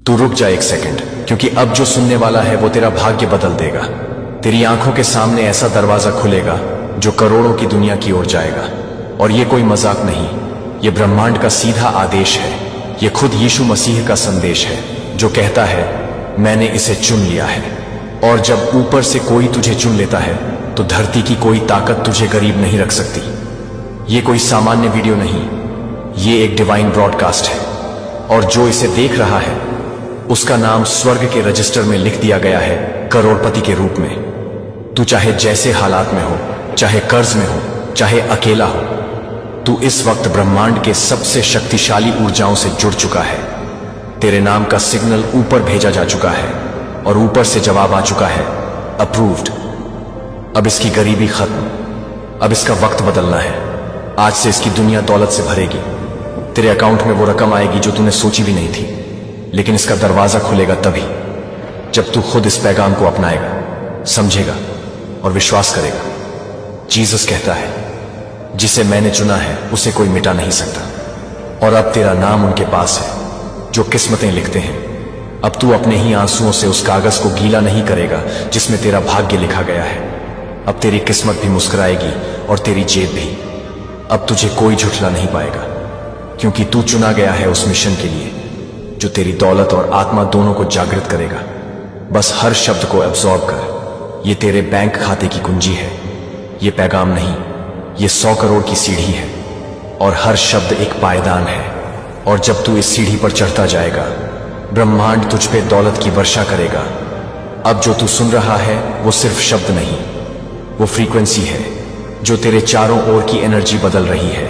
तू रुक जा एक सेकंड, क्योंकि अब जो सुनने वाला है वो तेरा भाग्य बदल देगा। तेरी आंखों के सामने ऐसा दरवाजा खुलेगा जो करोड़ों की दुनिया की ओर जाएगा। और ये कोई मजाक नहीं, ये ब्रह्मांड का सीधा आदेश है। ये खुद यीशु मसीह का संदेश है जो कहता है मैंने इसे चुन लिया है। और जब ऊपर से कोई तुझे चुन लेता है तो धरती की कोई ताकत तुझे गरीब नहीं रख सकती। ये कोई सामान्य वीडियो नहीं, ये एक डिवाइन ब्रॉडकास्ट है। और जो इसे देख रहा है उसका नाम स्वर्ग के रजिस्टर में लिख दिया गया है करोड़पति के रूप में। तू चाहे जैसे हालात में हो, चाहे कर्ज में हो, चाहे अकेला हो, तू इस वक्त ब्रह्मांड के सबसे शक्तिशाली ऊर्जाओं से जुड़ चुका है। तेरे नाम का सिग्नल ऊपर भेजा जा चुका है और ऊपर से जवाब आ चुका है, अप्रूव्ड। अब इसकी गरीबी खत्म, अब इसका वक्त बदलना है। आज से इसकी दुनिया दौलत से भरेगी। तेरे अकाउंट में वो रकम आएगी जो तूने सोची भी नहीं थी। लेकिन इसका दरवाजा खुलेगा तभी जब तू खुद इस पैगाम को अपनाएगा, समझेगा और विश्वास करेगा। जीसस कहता है जिसे मैंने चुना है उसे कोई मिटा नहीं सकता। और अब तेरा नाम उनके पास है जो किस्मतें लिखते हैं। अब तू अपने ही आंसुओं से उस कागज को गीला नहीं करेगा जिसमें तेरा भाग्य लिखा गया है। अब तेरी किस्मत भी मुस्कुराएगी और तेरी जेब भी। अब तुझे कोई झुठला नहीं पाएगा, क्योंकि तू चुना गया है उस मिशन के लिए जो तेरी दौलत और आत्मा दोनों को जागृत करेगा। बस हर शब्द को एब्जॉर्ब कर। ये तेरे बैंक खाते की कुंजी है, ये पैगाम नहीं, ये 100 करोड़ की सीढ़ी है। और हर शब्द एक पायदान है। और जब तू इस सीढ़ी पर चढ़ता जाएगा, ब्रह्मांड तुझ पे दौलत की वर्षा करेगा। अब जो तू सुन रहा है वो सिर्फ शब्द नहीं, वो फ्रीक्वेंसी है जो तेरे चारों ओर की एनर्जी बदल रही है।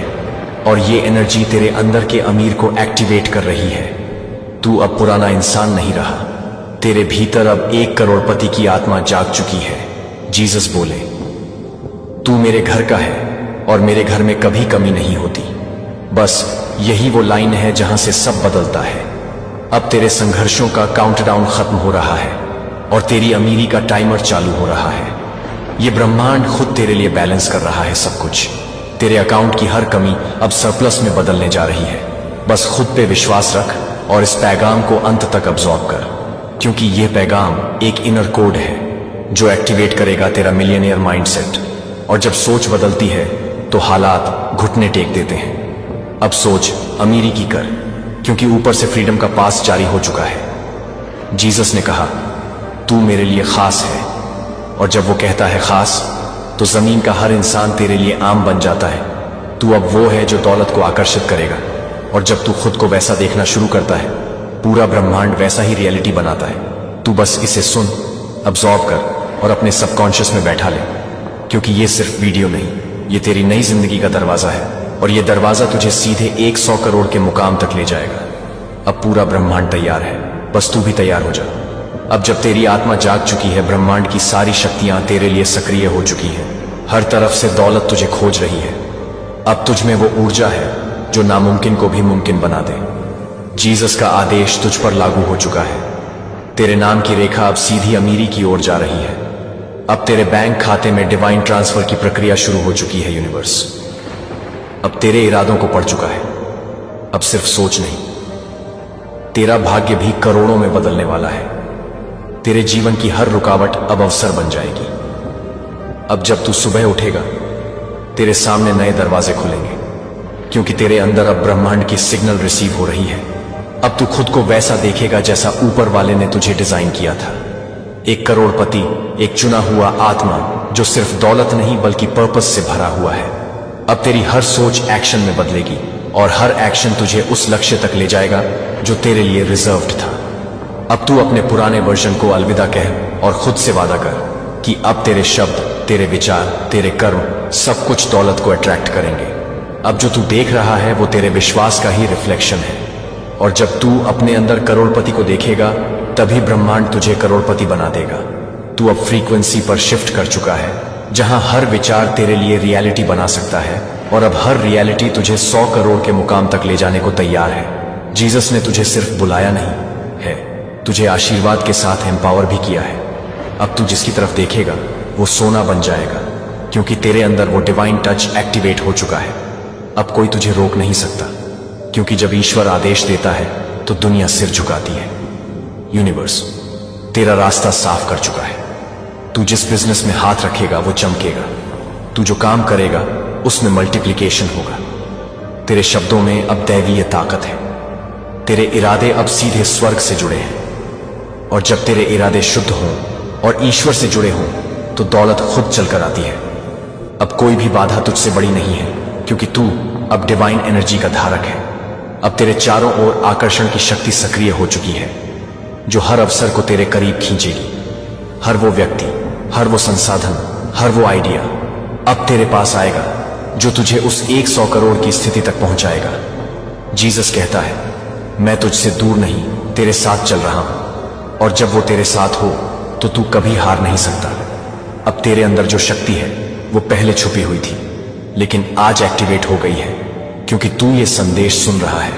और ये एनर्जी तेरे अंदर के अमीर को एक्टिवेट कर रही है। तू अब पुराना इंसान नहीं रहा, तेरे भीतर अब 1 करोड़पति की आत्मा जाग चुकी है। जीसस बोले तू मेरे घर का है और मेरे घर में कभी कमी नहीं होती। बस यही वो लाइन है जहां से सब बदलता है। अब तेरे संघर्षों का काउंटडाउन खत्म हो रहा है और तेरी अमीरी का टाइमर चालू हो रहा है। ये ब्रह्मांड खुद तेरे लिए बैलेंस कर रहा है सब कुछ। तेरे अकाउंट की हर कमी अब सरप्लस में बदलने जा रही है। बस खुद पे विश्वास रख और इस पैगाम को अंत तक अब्सॉर्ब कर, क्योंकि यह पैगाम एक इनर कोड है जो एक्टिवेट करेगा तेरा मिलियनियर माइंडसेट। और जब सोच बदलती है तो हालात घुटने टेक देते हैं। अब सोच अमीरी की कर, क्योंकि ऊपर से फ्रीडम का पास जारी हो चुका है। जीसस ने कहा तू मेरे लिए खास है। और जब वो कहता है खास, तो जमीन का हर इंसान तेरे लिए आम बन जाता है। तू अब वो है जो दौलत को आकर्षित करेगा। और जब तू खुद को वैसा देखना शुरू करता है, पूरा ब्रह्मांड वैसा ही रियलिटी बनाता है। तू बस इसे सुन, अब्सॉर्ब कर और अपने सबकॉन्शियस में बैठा ले, क्योंकि ये सिर्फ वीडियो नहीं, ये तेरी नई जिंदगी का दरवाजा है। और ये दरवाजा तुझे सीधे 100 करोड़ के मुकाम तक ले जाएगा। अब पूरा ब्रह्मांड तैयार है, बस तू भी तैयार हो जा। अब जब तेरी आत्मा जाग चुकी है, ब्रह्मांड की सारी शक्तियां तेरे लिए सक्रिय हो चुकी हैं। हर तरफ से दौलत तुझे खोज रही है। अब तुझ में वो ऊर्जा है जो नामुमकिन को भी मुमकिन बना दे। जीसस का आदेश तुझ पर लागू हो चुका है। तेरे नाम की रेखा अब सीधी अमीरी की ओर जा रही है। अब तेरे बैंक खाते में डिवाइन ट्रांसफर की प्रक्रिया शुरू हो चुकी है। यूनिवर्स अब तेरे इरादों को पढ़ चुका है। अब सिर्फ सोच नहीं, तेरा भाग्य भी करोड़ों में बदलने वाला है। तेरे जीवन की हर रुकावट अब अवसर बन जाएगी। अब जब तू सुबह उठेगा, तेरे सामने नए दरवाजे खुलेंगे, क्योंकि तेरे अंदर अब ब्रह्मांड की सिग्नल रिसीव हो रही है। अब तू खुद को वैसा देखेगा जैसा ऊपर वाले ने तुझे डिजाइन किया था। 1 करोड़पति, एक चुना हुआ आत्मा जो सिर्फ दौलत नहीं बल्कि पर्पस से भरा हुआ है। अब तेरी हर सोच एक्शन में बदलेगी और हर एक्शन तुझे उस लक्ष्य तक ले जाएगा जो तेरे लिए रिजर्व्ड था। अब तू अपने पुराने वर्जन को अलविदा कह और खुद से वादा कर कि अब तेरे शब्द, तेरे विचार, तेरे कर्म सब कुछ दौलत को अट्रैक्ट करेंगे। अब जो तू देख रहा है वो तेरे विश्वास का ही रिफ्लेक्शन है। और जब तू अपने अंदर करोड़पति को देखेगा, तभी ब्रह्मांड तुझे करोड़पति बना देगा। तू अब फ्रीक्वेंसी पर शिफ्ट कर चुका है, जहां हर विचार तेरे लिए रियलिटी बना सकता है। और अब हर रियलिटी तुझे 100 करोड़ के मुकाम तक ले जाने को तैयार है। जीसस ने तुझे सिर्फ बुलाया नहीं है, तुझे आशीर्वाद के साथ एम्पावर भी किया है। अब तू जिसकी तरफ देखेगा वो सोना बन जाएगा, क्योंकि तेरे अंदर वो डिवाइन टच एक्टिवेट हो चुका है। अब कोई तुझे रोक नहीं सकता, क्योंकि जब ईश्वर आदेश देता है तो दुनिया सिर झुकाती है। यूनिवर्स तेरा रास्ता साफ कर चुका है। तू जिस बिजनेस में हाथ रखेगा वो चमकेगा। तू जो काम करेगा उसमें मल्टीप्लिकेशन होगा। तेरे शब्दों में अब दैवीय ताकत है। तेरे इरादे अब सीधे स्वर्ग से जुड़े हैं। और जब तेरे इरादे शुद्ध हों और ईश्वर से जुड़े हों तो दौलत खुद चलकर आती है। अब कोई भी बाधा तुझसे बड़ी नहीं है, क्योंकि तू अब डिवाइन एनर्जी का धारक है। अब तेरे चारों ओर आकर्षण की शक्ति सक्रिय हो चुकी है, जो हर अवसर को तेरे करीब खींचेगी। हर वो व्यक्ति, हर वो संसाधन, हर वो आइडिया अब तेरे पास आएगा जो तुझे उस 100 करोड़ की स्थिति तक पहुंचाएगा। जीसस कहता है, मैं तुझसे दूर नहीं, तेरे साथ चल रहा हूं। और जब वो तेरे साथ हो तो तू कभी हार नहीं सकता। अब तेरे अंदर जो शक्ति है वो पहले छुपी हुई थी, लेकिन आज एक्टिवेट हो गई है, क्योंकि तू ये संदेश सुन रहा है।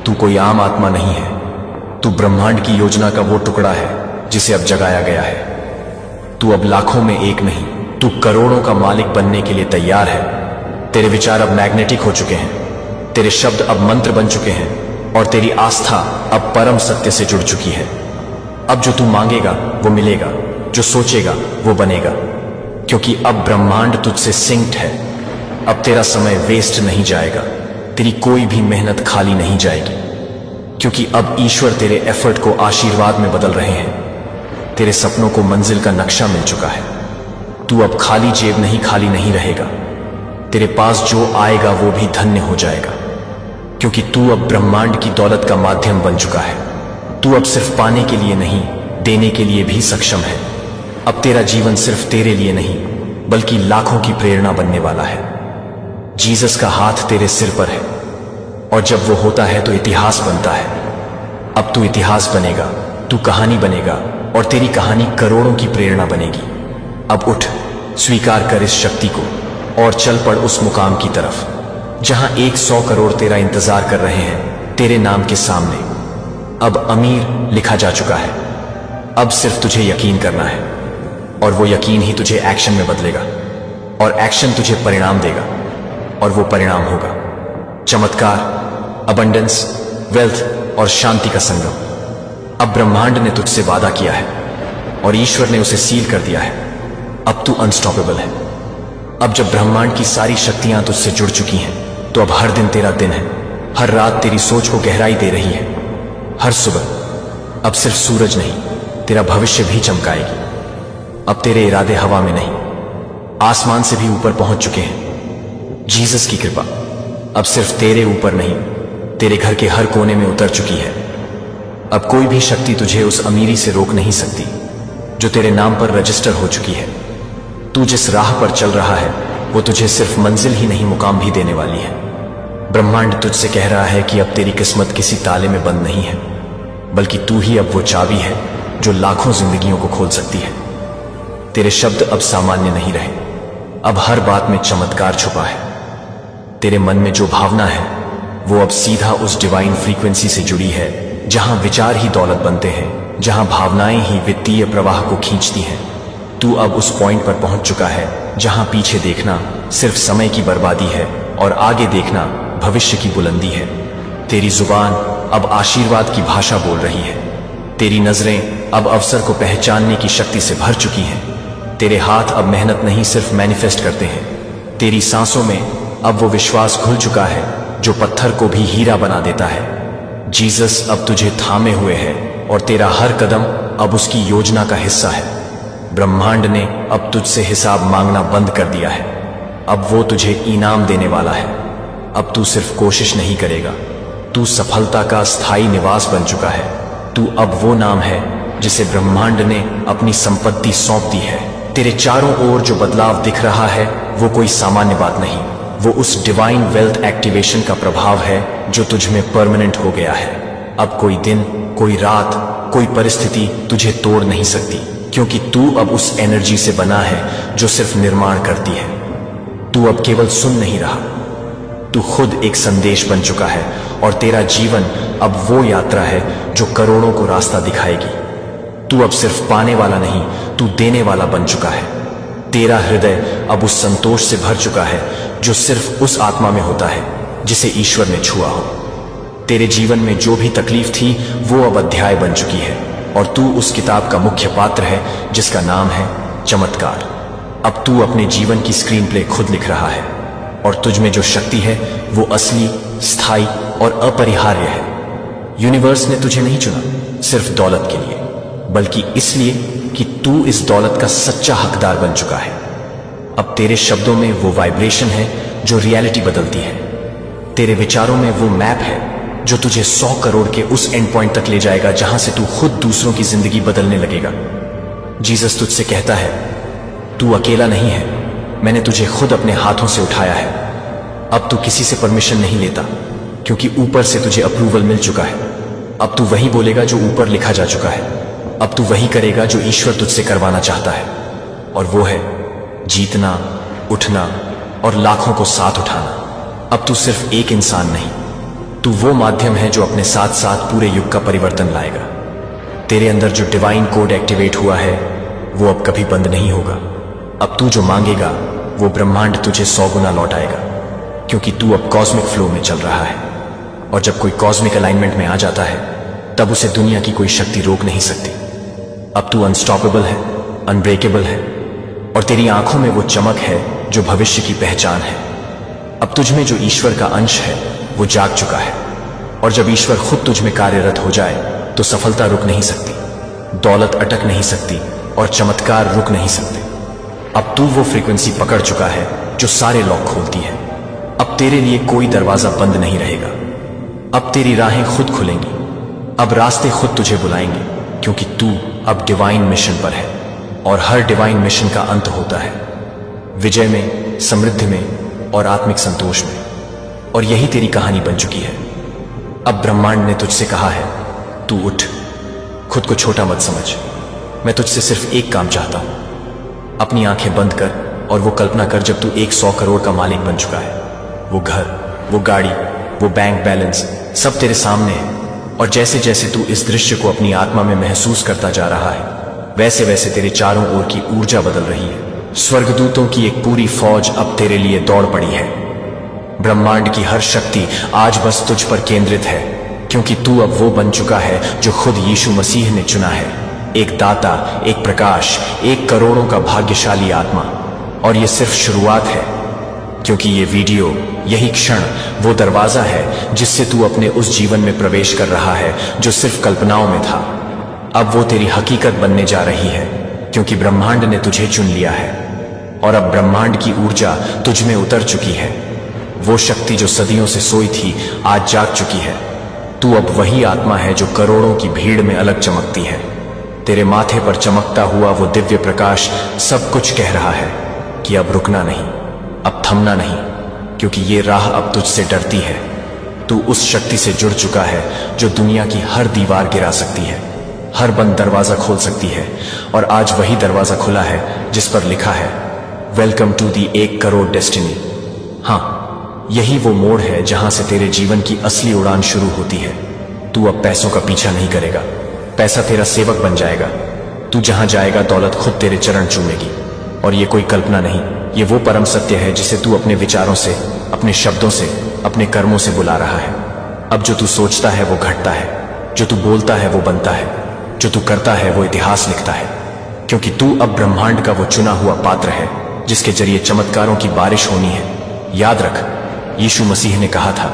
तू कोई आम आत्मा नहीं है। तू ब्रह्मांड की योजना का वो टुकड़ा है जिसे अब जगाया गया है। तू अब लाखों में एक नहीं, तू करोड़ों का मालिक बनने के लिए तैयार है। तेरे विचार अब मैग्नेटिक हो चुके हैं। तेरे शब्द अब मंत्र बन चुके हैं और तेरी आस्था अब परम सत्य से जुड़ चुकी है। अब जो तू मांगेगा वो मिलेगा, जो सोचेगा वो बनेगा, क्योंकि अब ब्रह्मांड तुझसे सिंक्ड है। अब तेरा समय वेस्ट नहीं जाएगा। तेरी कोई भी मेहनत खाली नहीं जाएगी, क्योंकि अब ईश्वर तेरे एफर्ट को आशीर्वाद में बदल रहे हैं। तेरे सपनों को मंजिल का नक्शा मिल चुका है। तू अब खाली जेब नहीं, खाली नहीं रहेगा। तेरे पास जो आएगा वो भी धन्य हो जाएगा, क्योंकि तू अब ब्रह्मांड की दौलत का माध्यम बन चुका है। तू अब सिर्फ पाने के लिए नहीं, देने के लिए भी सक्षम है। अब तेरा जीवन सिर्फ तेरे लिए नहीं, बल्कि लाखों की प्रेरणा बनने वाला है। जीसस का हाथ तेरे सिर पर है, और जब वो होता है तो इतिहास बनता है। अब तू इतिहास बनेगा, तू कहानी बनेगा, और तेरी कहानी करोड़ों की प्रेरणा बनेगी। अब उठ, स्वीकार कर इस शक्ति को और चल पड़ उस मुकाम की तरफ जहां 100 करोड़ तेरा इंतजार कर रहे हैं तेरे नाम के सामने। अब अमीर लिखा जा चुका है। अब सिर्फ तुझे यकीन करना है, और वो यकीन ही तुझे एक्शन में बदलेगा, और एक्शन तुझे परिणाम देगा, और वो परिणाम होगा चमत्कार, अबंडेंस, वेल्थ और शांति का संगम। अब ब्रह्मांड ने तुझसे वादा किया है और ईश्वर ने उसे सील कर दिया है। अब तू अनस्टॉपेबल है। अब जब ब्रह्मांड की सारी शक्तियां तुझसे जुड़ चुकी हैं तो अब हर दिन तेरा दिन है। हर रात तेरी सोच को गहराई दे रही है। हर सुबह अब सिर्फ सूरज नहीं, तेरा भविष्य भी चमकाएगी। अब तेरे इरादे हवा में नहीं, आसमान से भी ऊपर पहुंच चुके हैं। जीसस की कृपा अब सिर्फ तेरे ऊपर नहीं, तेरे घर के हर कोने में उतर चुकी है। अब कोई भी शक्ति तुझे उस अमीरी से रोक नहीं सकती जो तेरे नाम पर रजिस्टर हो चुकी है। तू जिस राह पर चल रहा है वो तुझे सिर्फ मंजिल ही नहीं, मुकाम भी देने वाली है। ब्रह्मांड तुझसे कह रहा है कि अब तेरी किस्मत किसी ताले में बंद नहीं है, बल्कि तू ही अब वो चाबी है जो लाखों जिंदगियों को खोल सकती है। तेरे शब्द अब सामान्य नहीं रहे। अब हर बात में चमत्कार छुपा है। तेरे मन में जो भावना है वो अब सीधा उस डिवाइन फ्रीक्वेंसी से जुड़ी है, जहां विचार ही दौलत बनते हैं, जहां भावनाएं ही वित्तीय प्रवाह को खींचती हैं। तू अब उस पॉइंट पर पहुंच चुका है जहां पीछे देखना सिर्फ समय की बर्बादी है और आगे देखना भविष्य की बुलंदी है। तेरी जुबान अब आशीर्वाद की भाषा बोल रही है। तेरी नजरें अब अवसर को पहचानने की शक्ति से भर चुकी हैं। तेरे हाथ अब मेहनत नहीं, सिर्फ मैनिफेस्ट करते हैं। तेरी सांसों में अब वो विश्वास घुल चुका है जो पत्थर को भी हीरा बना देता है। जीसस अब तुझे थामे हुए है और तेरा हर कदम अब उसकी योजना का हिस्सा है। ब्रह्मांड ने अब तुझसे हिसाब मांगना बंद कर दिया है। अब वो तुझे इनाम देने वाला है। अब तू सिर्फ कोशिश नहीं करेगा, तू सफलता का स्थायी निवास बन चुका है। तू अब वो नाम है जिसे ब्रह्मांड ने अपनी संपत्ति सौंप दी है। तेरे चारों ओर जो बदलाव दिख रहा है वो कोई सामान्य बात नहीं, वो उस डिवाइन वेल्थ एक्टिवेशन का प्रभाव है जो तुझ में परमानेंट हो गया है। अब कोई दिन, कोई रात, कोई परिस्थिति तुझे तोड़ नहीं सकती, क्योंकि तू अब उस एनर्जी से बना है जो सिर्फ निर्माण करती है। तू अब केवल सुन नहीं रहा, तू खुद एक संदेश बन चुका है, और तेरा जीवन अब वो यात्रा है जो करोड़ों को रास्ता दिखाएगी। तू अब सिर्फ पाने वाला नहीं, तू देने वाला बन चुका है। तेरा हृदय अब उस संतोष से भर चुका है जो सिर्फ उस आत्मा में होता है जिसे ईश्वर ने छुआ हो। तेरे जीवन में जो भी तकलीफ थी वो अब अध्याय बन चुकी है और तू उस किताब का मुख्य पात्र है जिसका नाम है चमत्कार। अब तू अपने जीवन की स्क्रीन प्ले खुद लिख रहा है और तुझ में जो शक्ति है वो असली, स्थायी और अपरिहार्य है। यूनिवर्स ने तुझे नहीं चुना सिर्फ दौलत के लिए, बल्कि इसलिए कि तू इस दौलत का सच्चा हकदार बन चुका है। अब तेरे शब्दों में वो वाइब्रेशन है जो रियलिटी बदलती है। तेरे विचारों में वो मैप है जो तुझे 100 करोड़ के उस एंड पॉइंट तक ले जाएगा जहां से तू खुद दूसरों की जिंदगी बदलने लगेगा। जीसस तुझसे कहता है, तू अकेला नहीं है, मैंने तुझे खुद अपने हाथों से उठाया है। अब तू किसी से परमिशन नहीं लेता क्योंकि ऊपर से तुझे अप्रूवल मिल चुका है। अब तू वही बोलेगा जो ऊपर लिखा जा चुका है। अब तू वही करेगा जो ईश्वर तुझसे करवाना चाहता है, और वो है जीतना, उठना और लाखों को साथ उठाना। अब तू सिर्फ एक इंसान नहीं, तू वो माध्यम है जो अपने साथ साथ पूरे युग का परिवर्तन लाएगा। तेरे अंदर जो डिवाइन कोड एक्टिवेट हुआ है वो अब कभी बंद नहीं होगा। अब तू जो मांगेगा वो ब्रह्मांड तुझे 100 गुना लौटाएगा, क्योंकि तू अब कॉस्मिक फ्लो में चल रहा है। और जब कोई कॉस्मिक अलाइनमेंट में आ जाता है तब उसे दुनिया की कोई शक्ति रोक नहीं सकती। अब तू अनस्टॉपेबल है, अनब्रेकेबल है, और तेरी आंखों में वो चमक है जो भविष्य की पहचान है। अब तुझ में जो ईश्वर का अंश है वो जाग चुका है, और जब ईश्वर खुद तुझ में कार्यरत हो जाए तो सफलता रुक नहीं सकती, दौलत अटक नहीं सकती और चमत्कार रुक नहीं सकते। अब तू वो फ्रीक्वेंसी पकड़ चुका है जो सारे लॉक खोलती है। अब तेरे लिए कोई दरवाजा बंद नहीं रहेगा। अब तेरी राहें खुद खुलेंगी, अब रास्ते खुद तुझे बुलाएंगे, क्योंकि तू अब डिवाइन मिशन पर है। और हर डिवाइन मिशन का अंत होता है विजय में, समृद्धि में और आत्मिक संतोष में। और यही तेरी कहानी बन चुकी है। अब ब्रह्मांड ने तुझसे कहा है, तू उठ, खुद को छोटा मत समझ। मैं तुझसे सिर्फ एक काम चाहता हूं। अपनी आंखें बंद कर और वो कल्पना कर जब तू 100 करोड़ का मालिक बन चुका है। वो घर, वो गाड़ी, वो बैंक बैलेंस सब तेरे सामने है। और जैसे जैसे तू इस दृश्य को अपनी आत्मा में महसूस करता जा रहा है वैसे वैसे तेरे चारों ओर की ऊर्जा बदल रही है। स्वर्गदूतों की एक पूरी फौज अब तेरे लिए दौड़ पड़ी है। ब्रह्मांड की हर शक्ति आज बस तुझ पर केंद्रित है, क्योंकि तू अब वो बन चुका है जो खुद यीशु मसीह ने चुना है। एक दाता, एक प्रकाश, एक करोड़ों का भाग्यशाली आत्मा। और ये सिर्फ शुरुआत है, क्योंकि ये वीडियो, यही क्षण वो दरवाजा है जिससे तू अपने उस जीवन में प्रवेश कर रहा है जो सिर्फ कल्पनाओं में था। अब वो तेरी हकीकत बनने जा रही है, क्योंकि ब्रह्मांड ने तुझे चुन लिया है। और अब ब्रह्मांड की ऊर्जा तुझ में उतर चुकी है। वो शक्ति जो सदियों से सोई थी आज जाग चुकी है। तू अब वही आत्मा है जो करोड़ों की भीड़ में अलग चमकती है। तेरे माथे पर चमकता हुआ वो दिव्य प्रकाश सब कुछ कह रहा है कि अब रुकना नहीं, अब थमना नहीं, क्योंकि ये राह अब तुझसे डरती है। तू उस शक्ति से जुड़ चुका है जो दुनिया की हर दीवार गिरा सकती है, हर बंद दरवाजा खोल सकती है। और आज वही दरवाजा खुला है जिस पर लिखा है, welcome to the 1 crore destiny. हाँ, यही वो मोड़ है जहां से तेरे जीवन की असली उड़ान शुरू होती है। तू अब पैसों का पीछा नहीं करेगा, पैसा तेरा सेवक बन जाएगा। तू जहां जाएगा दौलत खुद तेरे चरण चूमेगी। और ये कोई कल्पना नहीं, ये वो परम सत्य है जिसे तू अपने विचारों से, अपने शब्दों से, अपने कर्मों से बुला रहा है। अब जो तू सोचता है वो घटता है, जो तू बोलता है वो बनता है, जो तू करता है वो इतिहास लिखता है। क्योंकि तू अब ब्रह्मांड का वो चुना हुआ पात्र है जिसके जरिए चमत्कारों की बारिश होनी है। याद रख, यीशु मसीह ने कहा था,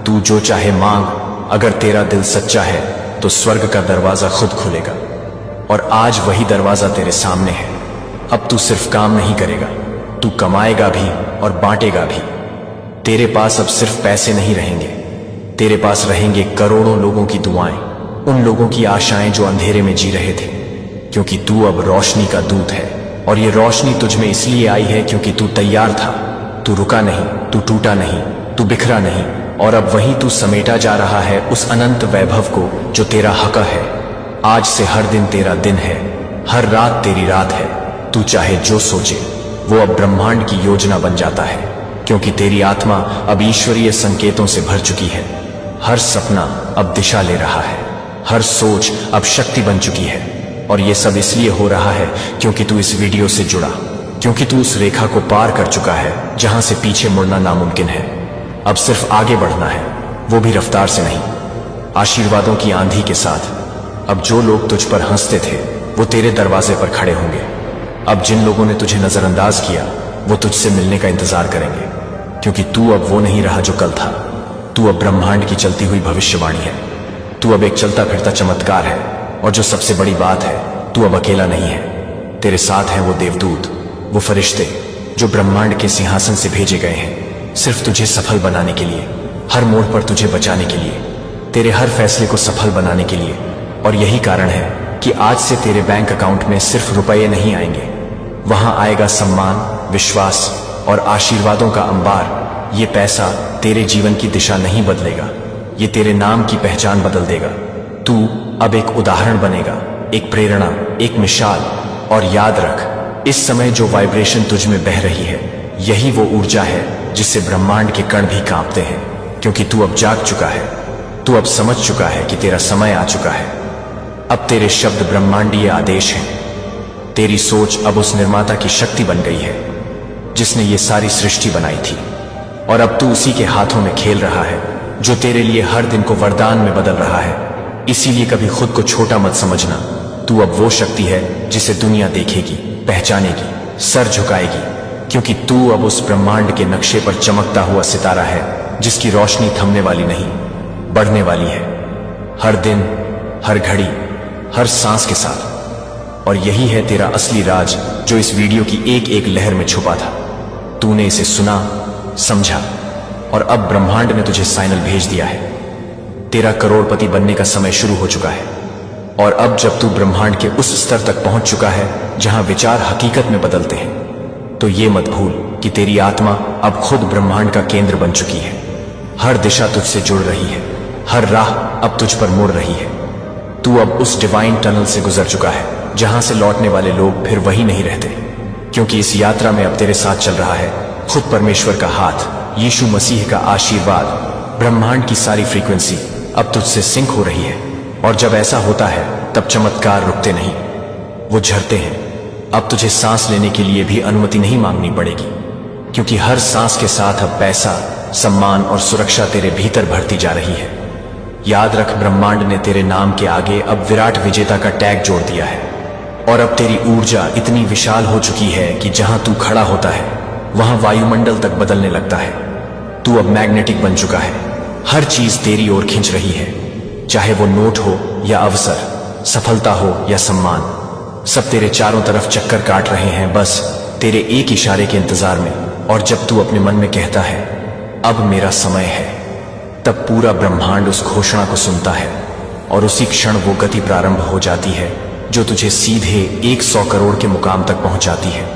तू जो चाहे मांग, अगर तेरा दिल सच्चा है तो स्वर्ग का दरवाजा खुद खुलेगा। और आज वही दरवाजा तेरे सामने है। अब तू सिर्फ काम नहीं करेगा, तू कमाएगा भी और बांटेगा भी। तेरे पास अब सिर्फ पैसे नहीं रहेंगे, तेरे पास रहेंगे करोड़ों लोगों की दुआएं, उन लोगों की आशाएं जो अंधेरे में जी रहे थे। क्योंकि तू अब रोशनी का दूत है, और ये रोशनी तुझ में इसलिए आई है क्योंकि तू तैयार था। तू रुका नहीं, तू टूटा नहीं, तू बिखरा नहीं, और अब वहीं तू समेटा जा रहा है उस अनंत वैभव को जो तेरा हक है। आज से हर दिन तेरा दिन है, हर रात तेरी रात है। तू चाहे जो सोचे वो अब ब्रह्मांड की योजना बन जाता है, क्योंकि तेरी आत्मा अब ईश्वरीय संकेतों से भर चुकी है। हर सपना अब दिशा ले रहा है, हर सोच अब शक्ति बन चुकी है। और ये सब इसलिए हो रहा है क्योंकि तू इस वीडियो से जुड़ा, क्योंकि तू उस रेखा को पार कर चुका है जहां से पीछे मुड़ना नामुमकिन है। अब सिर्फ आगे बढ़ना है, वो भी रफ्तार से नहीं, आशीर्वादों की आंधी के साथ। अब जो लोग तुझ पर हंसते थे वो तेरे दरवाजे पर खड़े होंगे। अब जिन लोगों ने तुझे नजरअंदाज किया वो तुझसे मिलने का इंतजार करेंगे, क्योंकि तू अब वो नहीं रहा जो कल था। तू अब ब्रह्मांड की चलती हुई भविष्यवाणी है। तू अब एक चलता फिरता चमत्कार है। और जो सबसे बड़ी बात है, तू अब अकेला नहीं है। तेरे साथ हैं वो देवदूत, वो फरिश्ते जो ब्रह्मांड के सिंहासन से भेजे गए हैं सिर्फ तुझे सफल बनाने के लिए, हर मोड़ पर तुझे बचाने के लिए, तेरे हर फैसले को सफल बनाने के लिए। और यही कारण है कि आज से तेरे बैंक अकाउंट में सिर्फ रुपये नहीं आएंगे, वहां आएगा सम्मान, विश्वास और आशीर्वादों का अंबार। ये पैसा तेरे जीवन की दिशा नहीं बदलेगा, ये तेरे नाम की पहचान बदल देगा। तू अब एक उदाहरण बनेगा, एक प्रेरणा, एक मिसाल। और याद रख, इस समय जो वाइब्रेशन तुझ में बह रही है, यही वो ऊर्जा है जिससे ब्रह्मांड के कण भी कांपते हैं। क्योंकि तू अब जाग चुका है, तू अब समझ चुका है कि तेरा समय आ चुका है। अब तेरे शब्द ब्रह्मांडीय आदेश हैं। तेरी सोच अब उस निर्माता की शक्ति बन गई है जिसने ये सारी सृष्टि बनाई थी। और अब तू उसी के हाथों में खेल रहा है जो तेरे लिए हर दिन को वरदान में बदल रहा है। इसीलिए कभी खुद को छोटा मत समझना। तू अब वो शक्ति है जिसे दुनिया देखेगी, पहचानेगी, सर झुकाएगी। क्योंकि तू अब उस ब्रह्मांड के नक्शे पर चमकता हुआ सितारा है जिसकी रोशनी थमने वाली नहीं, बढ़ने वाली है, हर दिन, हर घड़ी, हर सांस के साथ। और यही है तेरा असली राज जो इस वीडियो की एक एक लहर में छुपा था। तूने इसे सुना, समझा और अब ब्रह्मांड ने तुझे साइनल भेज दिया है। तेरा करोड़पति बनने का समय शुरू हो चुका है। और अब जब तू ब्रह्मांड के उस स्तर तक पहुंच चुका है जहां विचार हकीकत में बदलते हैं, तो ये मत भूल कि तेरी आत्मा अब खुद ब्रह्मांड का केंद्र बन चुकी है। हर दिशा तुझसे जुड़ रही है, हर राह अब तुझ पर मुड़ रही है। तू अब उस डिवाइन टनल से गुजर चुका है जहां से लौटने वाले लोग फिर वही नहीं रहते। क्योंकि इस यात्रा में अब तेरे साथ चल रहा है खुद परमेश्वर का हाथ, यीशु मसीह का आशीर्वाद। ब्रह्मांड की सारी फ्रीक्वेंसी अब तुझसे सिंक हो रही है। और जब ऐसा होता है तब चमत्कार रुकते नहीं, वो झरते हैं। अब तुझे सांस लेने के लिए भी अनुमति नहीं मांगनी पड़ेगी, क्योंकि हर सांस के साथ अब पैसा, सम्मान और सुरक्षा तेरे भीतर भरती जा रही है। याद रख, ब्रह्मांड ने तेरे नाम के आगे अब विराट विजेता का टैग जोड़ दिया है। और अब तेरी ऊर्जा इतनी विशाल हो चुकी है कि जहां तू खड़ा होता है वहां वायुमंडल तक बदलने लगता है। तू अब मैग्नेटिक बन चुका है। हर चीज तेरी ओर खींच रही है, चाहे वो नोट हो या अवसर, सफलता हो या सम्मान। सब तेरे चारों तरफ चक्कर काट रहे हैं, बस तेरे एक इशारे के इंतजार में। और जब तू अपने मन में कहता है अब मेरा समय है, तब पूरा ब्रह्मांड उस घोषणा को सुनता है। और उसी क्षण वो गति प्रारंभ हो जाती है जो तुझे सीधे 100 करोड़ के मुकाम तक पहुंचाती है।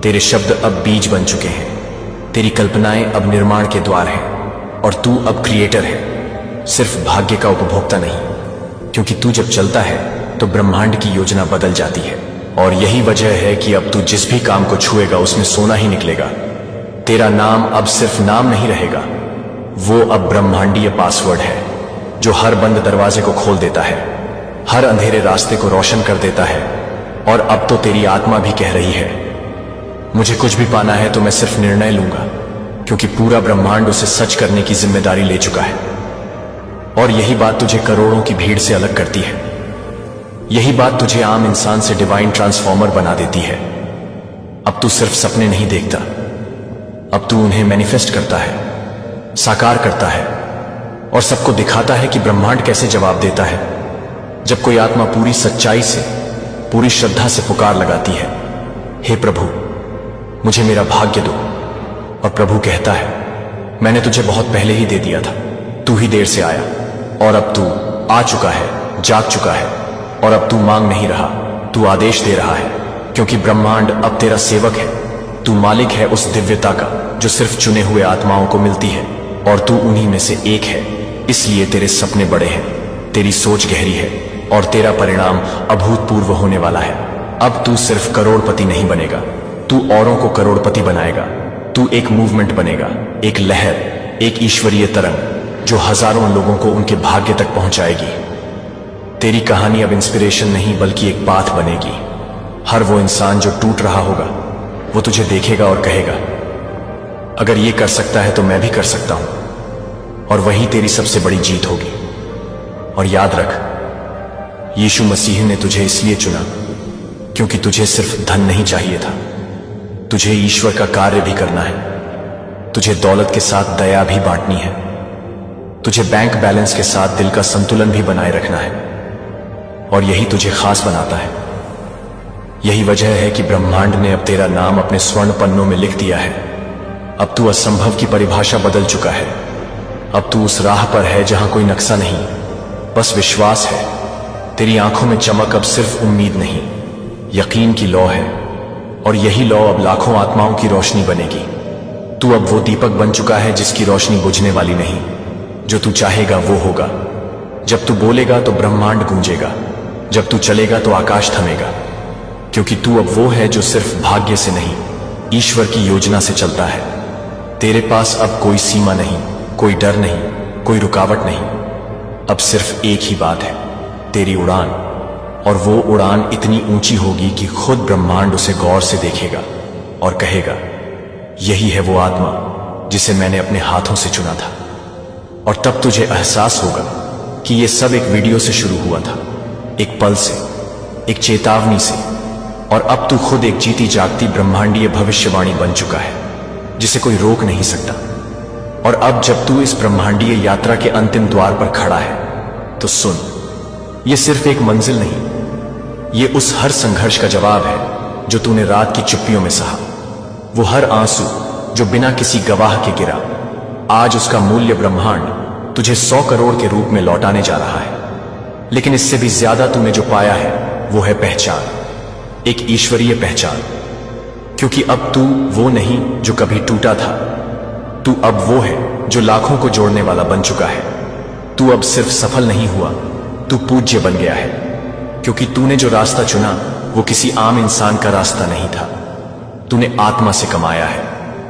तेरे शब्द अब बीज बन चुके हैं, तेरी कल्पनाएं अब निर्माण के द्वार हैं। और तू अब क्रिएटर है, सिर्फ भाग्य का उपभोक्ता नहीं। क्योंकि तू जब चलता है तो ब्रह्मांड की योजना बदल जाती है। और यही वजह है कि अब तू जिस भी काम को छुएगा उसमें सोना ही निकलेगा। तेरा नाम अब सिर्फ नाम नहीं रहेगा, वो अब ब्रह्मांडीय पासवर्ड है जो हर बंद दरवाजे को खोल देता है, हर अंधेरे रास्ते को रोशन कर देता है। और अब तो तेरी आत्मा भी कह रही है मुझे कुछ भी पाना है तो मैं सिर्फ निर्णय लूंगा, क्योंकि पूरा ब्रह्मांड उसे सच करने की जिम्मेदारी ले चुका है। और यही बात तुझे करोड़ों की भीड़ से अलग करती है। यही बात तुझे आम इंसान से डिवाइन ट्रांसफॉर्मर बना देती है। अब तू सिर्फ सपने नहीं देखता, अब तू उन्हें मैनिफेस्ट करता है, साकार करता है और सबको दिखाता है कि ब्रह्मांड कैसे जवाब देता है। जब कोई आत्मा पूरी सच्चाई से, पूरी श्रद्धा से पुकार लगाती है, हे प्रभु मुझे मेरा भाग्य दो, और प्रभु कहता है मैंने तुझे बहुत पहले ही दे दिया था, तू ही देर से आया। और अब तू आ चुका है, जाग चुका है। और अब तू मांग नहीं रहा, तू आदेश दे रहा है। क्योंकि ब्रह्मांड अब तेरा सेवक है। तू मालिक है उस दिव्यता का जो सिर्फ चुने हुए आत्माओं को मिलती है, और तू उन्हीं में से एक है। इसलिए तेरे सपने बड़े हैं, तेरी सोच गहरी है और तेरा परिणाम अभूतपूर्व होने वाला है। अब तू सिर्फ करोड़पति नहीं बनेगा, तू औरों को करोड़पति बनाएगा। तू एक मूवमेंट बनेगा, एक लहर, एक ईश्वरीय तरंग जो हजारों लोगों को उनके भाग्य तक पहुंचाएगी। तेरी कहानी अब इंस्पिरेशन नहीं बल्कि एक पाथ बनेगी। हर वो इंसान जो टूट रहा होगा वो तुझे देखेगा और कहेगा अगर ये कर सकता है तो मैं भी कर सकता हूं। और वही तेरी सबसे बड़ी जीत होगी। और याद रख, यीशु मसीह ने तुझे इसलिए चुना क्योंकि तुझे सिर्फ धन नहीं चाहिए था, तुझे ईश्वर का कार्य भी करना है, तुझे दौलत के साथ दया भी बांटनी है, तुझे बैंक बैलेंस के साथ दिल का संतुलन भी बनाए रखना है। और यही तुझे खास बनाता है। यही वजह है कि ब्रह्मांड ने अब तेरा नाम अपने स्वर्ण पन्नों में लिख दिया है। अब तू असंभव की परिभाषा बदल चुका है। अब तू उस राह पर है जहां कोई नक्शा नहीं, बस विश्वास है। तेरी आंखों में चमक अब सिर्फ उम्मीद नहीं, यकीन की लौ है। और यही लौ अब लाखों आत्माओं की रोशनी बनेगी। तू अब वो दीपक बन चुका है जिसकी रोशनी बुझने वाली नहीं। जो तू चाहेगा वो होगा। जब तू बोलेगा तो ब्रह्मांड गूंजेगा, जब तू चलेगा तो आकाश थमेगा। क्योंकि तू अब वो है जो सिर्फ भाग्य से नहीं, ईश्वर की योजना से चलता है। तेरे पास अब कोई सीमा नहीं, कोई डर नहीं, कोई रुकावट नहीं। अब सिर्फ एक ही बात है, तेरी उड़ान। और वो उड़ान इतनी ऊंची होगी कि खुद ब्रह्मांड उसे गौर से देखेगा और कहेगा, यही है वो आत्मा जिसे मैंने अपने हाथों से चुना था। और तब तुझे एहसास होगा कि ये सब एक वीडियो से शुरू हुआ था, एक पल से, एक चेतावनी से। और अब तू खुद एक जीती जागती ब्रह्मांडीय भविष्यवाणी बन चुका है जिसे कोई रोक नहीं सकता। और अब जब तू इस ब्रह्मांडीय यात्रा के अंतिम द्वार पर खड़ा है तो सुन, ये सिर्फ एक मंजिल नहीं, ये उस हर संघर्ष का जवाब है जो तूने रात की चुप्पियों में सहा। वो हर आंसू जो बिना किसी गवाह के गिरा, आज उसका मूल्य ब्रह्मांड तुझे 100 करोड़ के रूप में लौटाने जा रहा है। लेकिन इससे भी ज्यादा तूने जो पाया है वो है पहचान, एक ईश्वरीय पहचान। क्योंकि अब तू वो नहीं जो कभी टूटा था, तू अब वो है जो लाखों को जोड़ने वाला बन चुका है। तू अब सिर्फ सफल नहीं हुआ, तू पूज्य बन गया है। क्योंकि तूने जो रास्ता चुना वो किसी आम इंसान का रास्ता नहीं था। तूने आत्मा से कमाया है,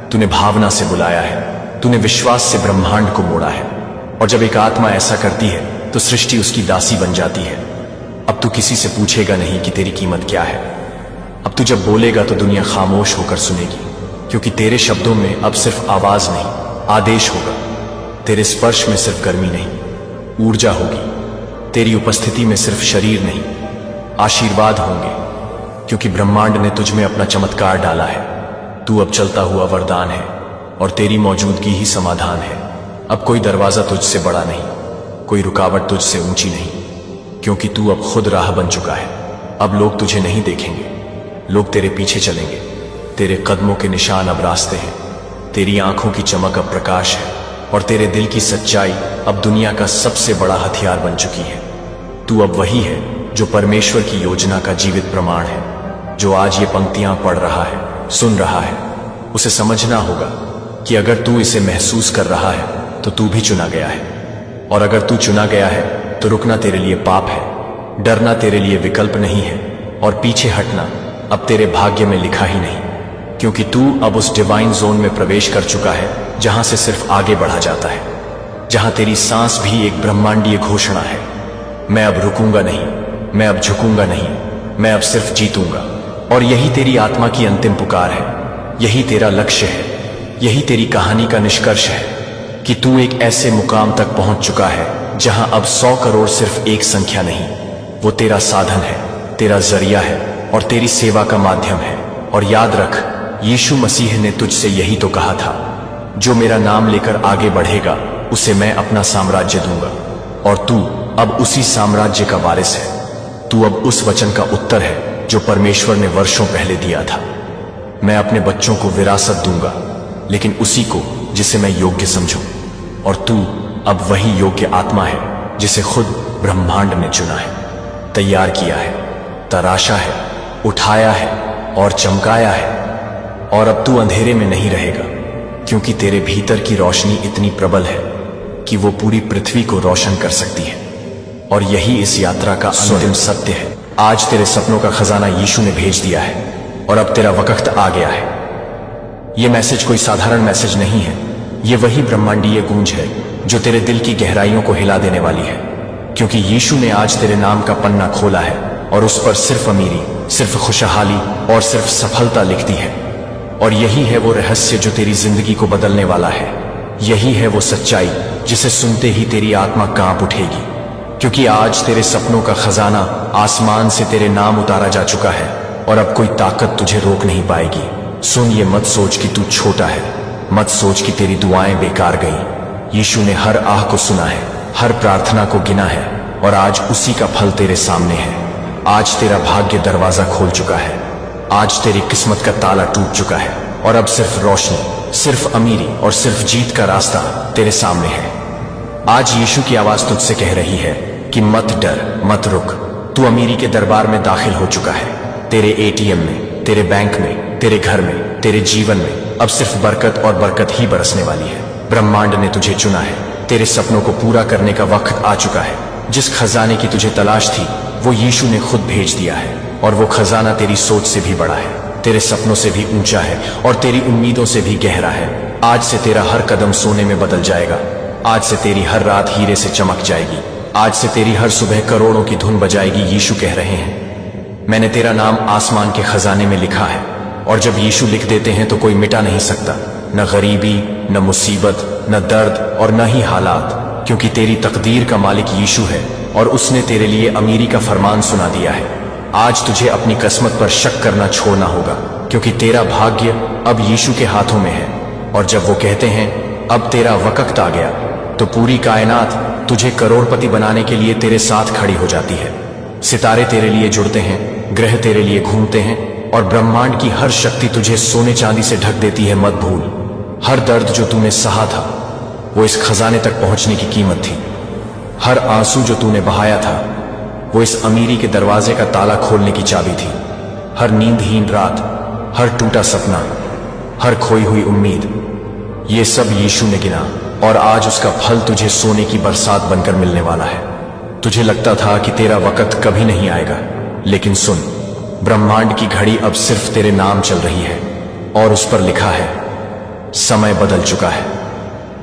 तूने भावना से बुलाया है, तूने विश्वास से ब्रह्मांड को मोड़ा है। और जब एक आत्मा ऐसा करती है तो सृष्टि उसकी दासी बन जाती है। अब तू किसी से पूछेगा नहीं कि तेरी कीमत क्या है। अब तू जब बोलेगा तो दुनिया खामोश होकर सुनेगी, क्योंकि तेरे शब्दों में अब सिर्फ आवाज नहीं, आदेश होगा। तेरे स्पर्श में सिर्फ गर्मी नहीं, ऊर्जा होगी। तेरी उपस्थिति में सिर्फ शरीर नहीं, आशीर्वाद होंगे। क्योंकि ब्रह्मांड ने तुझ में अपना चमत्कार डाला है। तू अब चलता हुआ वरदान है और तेरी मौजूदगी ही समाधान है। अब कोई दरवाजा तुझसे बड़ा नहीं, कोई रुकावट तुझसे ऊंची नहीं, क्योंकि तू अब खुद राह बन चुका है। अब लोग तुझे नहीं देखेंगे, लोग तेरे पीछे चलेंगे। तेरे कदमों के निशान अब रास्ते हैं, तेरी आंखों की चमक अब प्रकाश है, और तेरे दिल की सच्चाई अब दुनिया का सबसे बड़ा हथियार बन चुकी है। तू अब वही है जो परमेश्वर की योजना का जीवित प्रमाण है। जो आज ये पंक्तियां पढ़ रहा है, सुन रहा है, उसे समझना होगा कि अगर तू इसे महसूस कर रहा है तो तू भी चुना गया है। और अगर तू चुना गया है तो रुकना तेरे लिए पाप है, डरना तेरे लिए विकल्प नहीं है, और पीछे हटना अब तेरे भाग्य में लिखा ही नहीं। क्योंकि तू अब उस डिवाइन जोन में प्रवेश कर चुका है जहां से सिर्फ आगे बढ़ा जाता है, जहां तेरी सांस भी एक ब्रह्मांडीय घोषणा है। मैं अब रुकूंगा नहीं, मैं अब झुकूंगा नहीं, मैं अब सिर्फ जीतूंगा। और यही तेरी आत्मा की अंतिम पुकार है, यही तेरा लक्ष्य है, यही तेरी कहानी का निष्कर्ष है कि तू एक ऐसे मुकाम तक पहुंच चुका है जहां अब 100 करोड़ सिर्फ एक संख्या नहीं, वो तेरा साधन है, तेरा जरिया है और तेरी सेवा का माध्यम है। और याद रख, यीशु मसीह ने तुझसे यही तो कहा था, जो मेरा नाम लेकर आगे बढ़ेगा उसे मैं अपना साम्राज्य दूंगा। और तू अब उसी साम्राज्य का वारिस है। तू अब उस वचन का उत्तर है जो परमेश्वर ने वर्षों पहले दिया था। मैं अपने बच्चों को विरासत दूंगा, लेकिन उसी को जिसे मैं योग्य समझूं। और तू अब वही योग्य आत्मा है जिसे खुद ब्रह्मांड ने चुना है, तैयार किया है, तराशा है, उठाया है और चमकाया है। और अब तू अंधेरे में नहीं रहेगा, क्योंकि तेरे भीतर की रोशनी इतनी प्रबल है कि वो पूरी पृथ्वी को रोशन कर सकती है। और यही इस यात्रा का अंतिम सत्य है। आज तेरे सपनों का खजाना यीशु ने भेज दिया है और अब तेरा वक्त आ गया है। ये मैसेज कोई साधारण मैसेज नहीं है, ये वही ब्रह्मांडीय गूंज है जो तेरे दिल की गहराइयों को हिला देने वाली है। क्योंकि यीशु ने आज तेरे नाम का पन्ना खोला है और उस पर सिर्फ अमीरी, सिर्फ खुशहाली और सिर्फ सफलता लिख दी है। और यही है वो रहस्य जो तेरी जिंदगी को बदलने वाला है। यही है वो सच्चाई जिसे सुनते ही तेरी आत्मा कांप उठेगी। क्योंकि आज तेरे सपनों का खजाना आसमान से तेरे नाम उतारा जा चुका है और अब कोई ताकत तुझे रोक नहीं पाएगी। सुन, ये मत सोच कि तू छोटा है, मत सोच कि तेरी दुआएं बेकार गई। यीशु ने हर आह को सुना है, हर प्रार्थना को गिना है और आज उसी का फल तेरे सामने है। आज तेरा भाग्य दरवाजा खोल चुका है, आज तेरी किस्मत का ताला टूट चुका है और अब सिर्फ रोशनी, सिर्फ अमीरी और सिर्फ जीत का रास्ता तेरे सामने है। आज यीशु की आवाज तुझसे कह रही है कि मत डर, मत रुक। तू अमीरी के दरबार में दाखिल हो चुका है। तेरे एटीएम में, तेरे बैंक में, तेरे घर में, तेरे जीवन में अब सिर्फ बरकत और बरकत ही बरसने वाली है। ब्रह्मांड ने तुझे चुना है, तेरे सपनों को पूरा करने का वक्त आ चुका है। जिस खजाने की तुझे तलाश थी वो यीशु ने खुद भेज दिया है और वो खजाना तेरी सोच से भी बड़ा है, तेरे सपनों से भी ऊंचा है और तेरी उम्मीदों से भी गहरा है। आज से तेरा हर कदम सोने में बदल जाएगा, आज से तेरी हर रात हीरे से चमक जाएगी, आज से तेरी हर सुबह करोड़ों की धुन बजाएगी। यीशु कह रहे हैं, मैंने तेरा नाम आसमान के खजाने में लिखा है और जब यीशु लिख देते हैं तो कोई मिटा नहीं सकता, न गरीबी, न मुसीबत, न दर्द और न ही हालात, क्योंकि तेरी तकदीर का मालिक यीशु है और उसने तेरे लिए अमीरी का फरमान सुना दिया है। आज तुझे अपनी किस्मत पर शक करना छोड़ना होगा, क्योंकि तेरा भाग्य अब यीशु के हाथों में है। और जब वो कहते हैं अब तेरा वक्त आ गया, तो पूरी कायनात तुझे करोड़पति बनाने के लिए तेरे साथ खड़ी हो जाती है। सितारे तेरे लिए जुड़ते हैं, ग्रह तेरे लिए घूमते हैं और ब्रह्मांड की हर शक्ति तुझे सोने चांदी से ढक देती है। मत भूल, हर दर्द जो तूने सहा था वो इस खजाने तक पहुंचने की कीमत थी। हर आंसू जो तूने बहाया था वो इस अमीरी के दरवाजे का ताला खोलने की चाबी थी। हर नींदहीन रात, हर टूटा सपना, हर खोई हुई उम्मीद, ये सब यीशु ने गिना और आज उसका फल तुझे सोने की बरसात बनकर मिलने वाला है। तुझे लगता था कि तेरा वक्त कभी नहीं आएगा, लेकिन सुन, ब्रह्मांड की घड़ी अब सिर्फ तेरे नाम चल रही है और उस पर लिखा है समय बदल चुका है।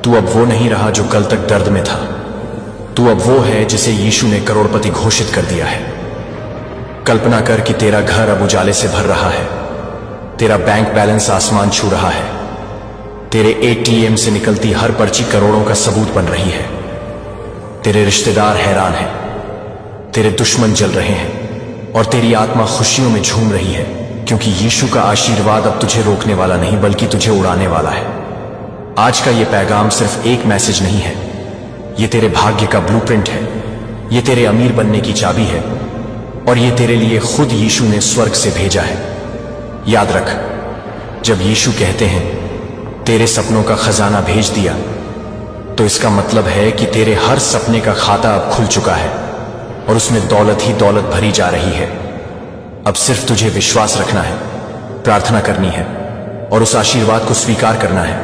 तू अब वो नहीं रहा जो कल तक दर्द में था, तू अब वो है जिसे यीशु ने करोड़पति घोषित कर दिया है। कल्पना कर कि तेरा घर अब उजाले से भर रहा है, तेरा बैंक बैलेंस आसमान छू रहा है, तेरे एटीएम से निकलती हर पर्ची करोड़ों का सबूत बन रही है। तेरे रिश्तेदार हैरान हैं, तेरे दुश्मन जल रहे हैं और तेरी आत्मा खुशियों में झूम रही है, क्योंकि यीशु का आशीर्वाद अब तुझे रोकने वाला नहीं बल्कि तुझे उड़ाने वाला है। आज का ये पैगाम सिर्फ एक मैसेज नहीं है, ये तेरे भाग्य का ब्लूप्रिंट है, ये तेरे अमीर बनने की चाबी है और ये तेरे लिए खुद यीशु ने स्वर्ग से भेजा है। याद रख, जब यीशु कहते हैं तेरे सपनों का खजाना भेज दिया, तो इसका मतलब है कि तेरे हर सपने का खाता अब खुल चुका है और उसमें दौलत ही दौलत भरी जा रही है। अब सिर्फ तुझे विश्वास रखना है, प्रार्थना करनी है और उस आशीर्वाद को स्वीकार करना है,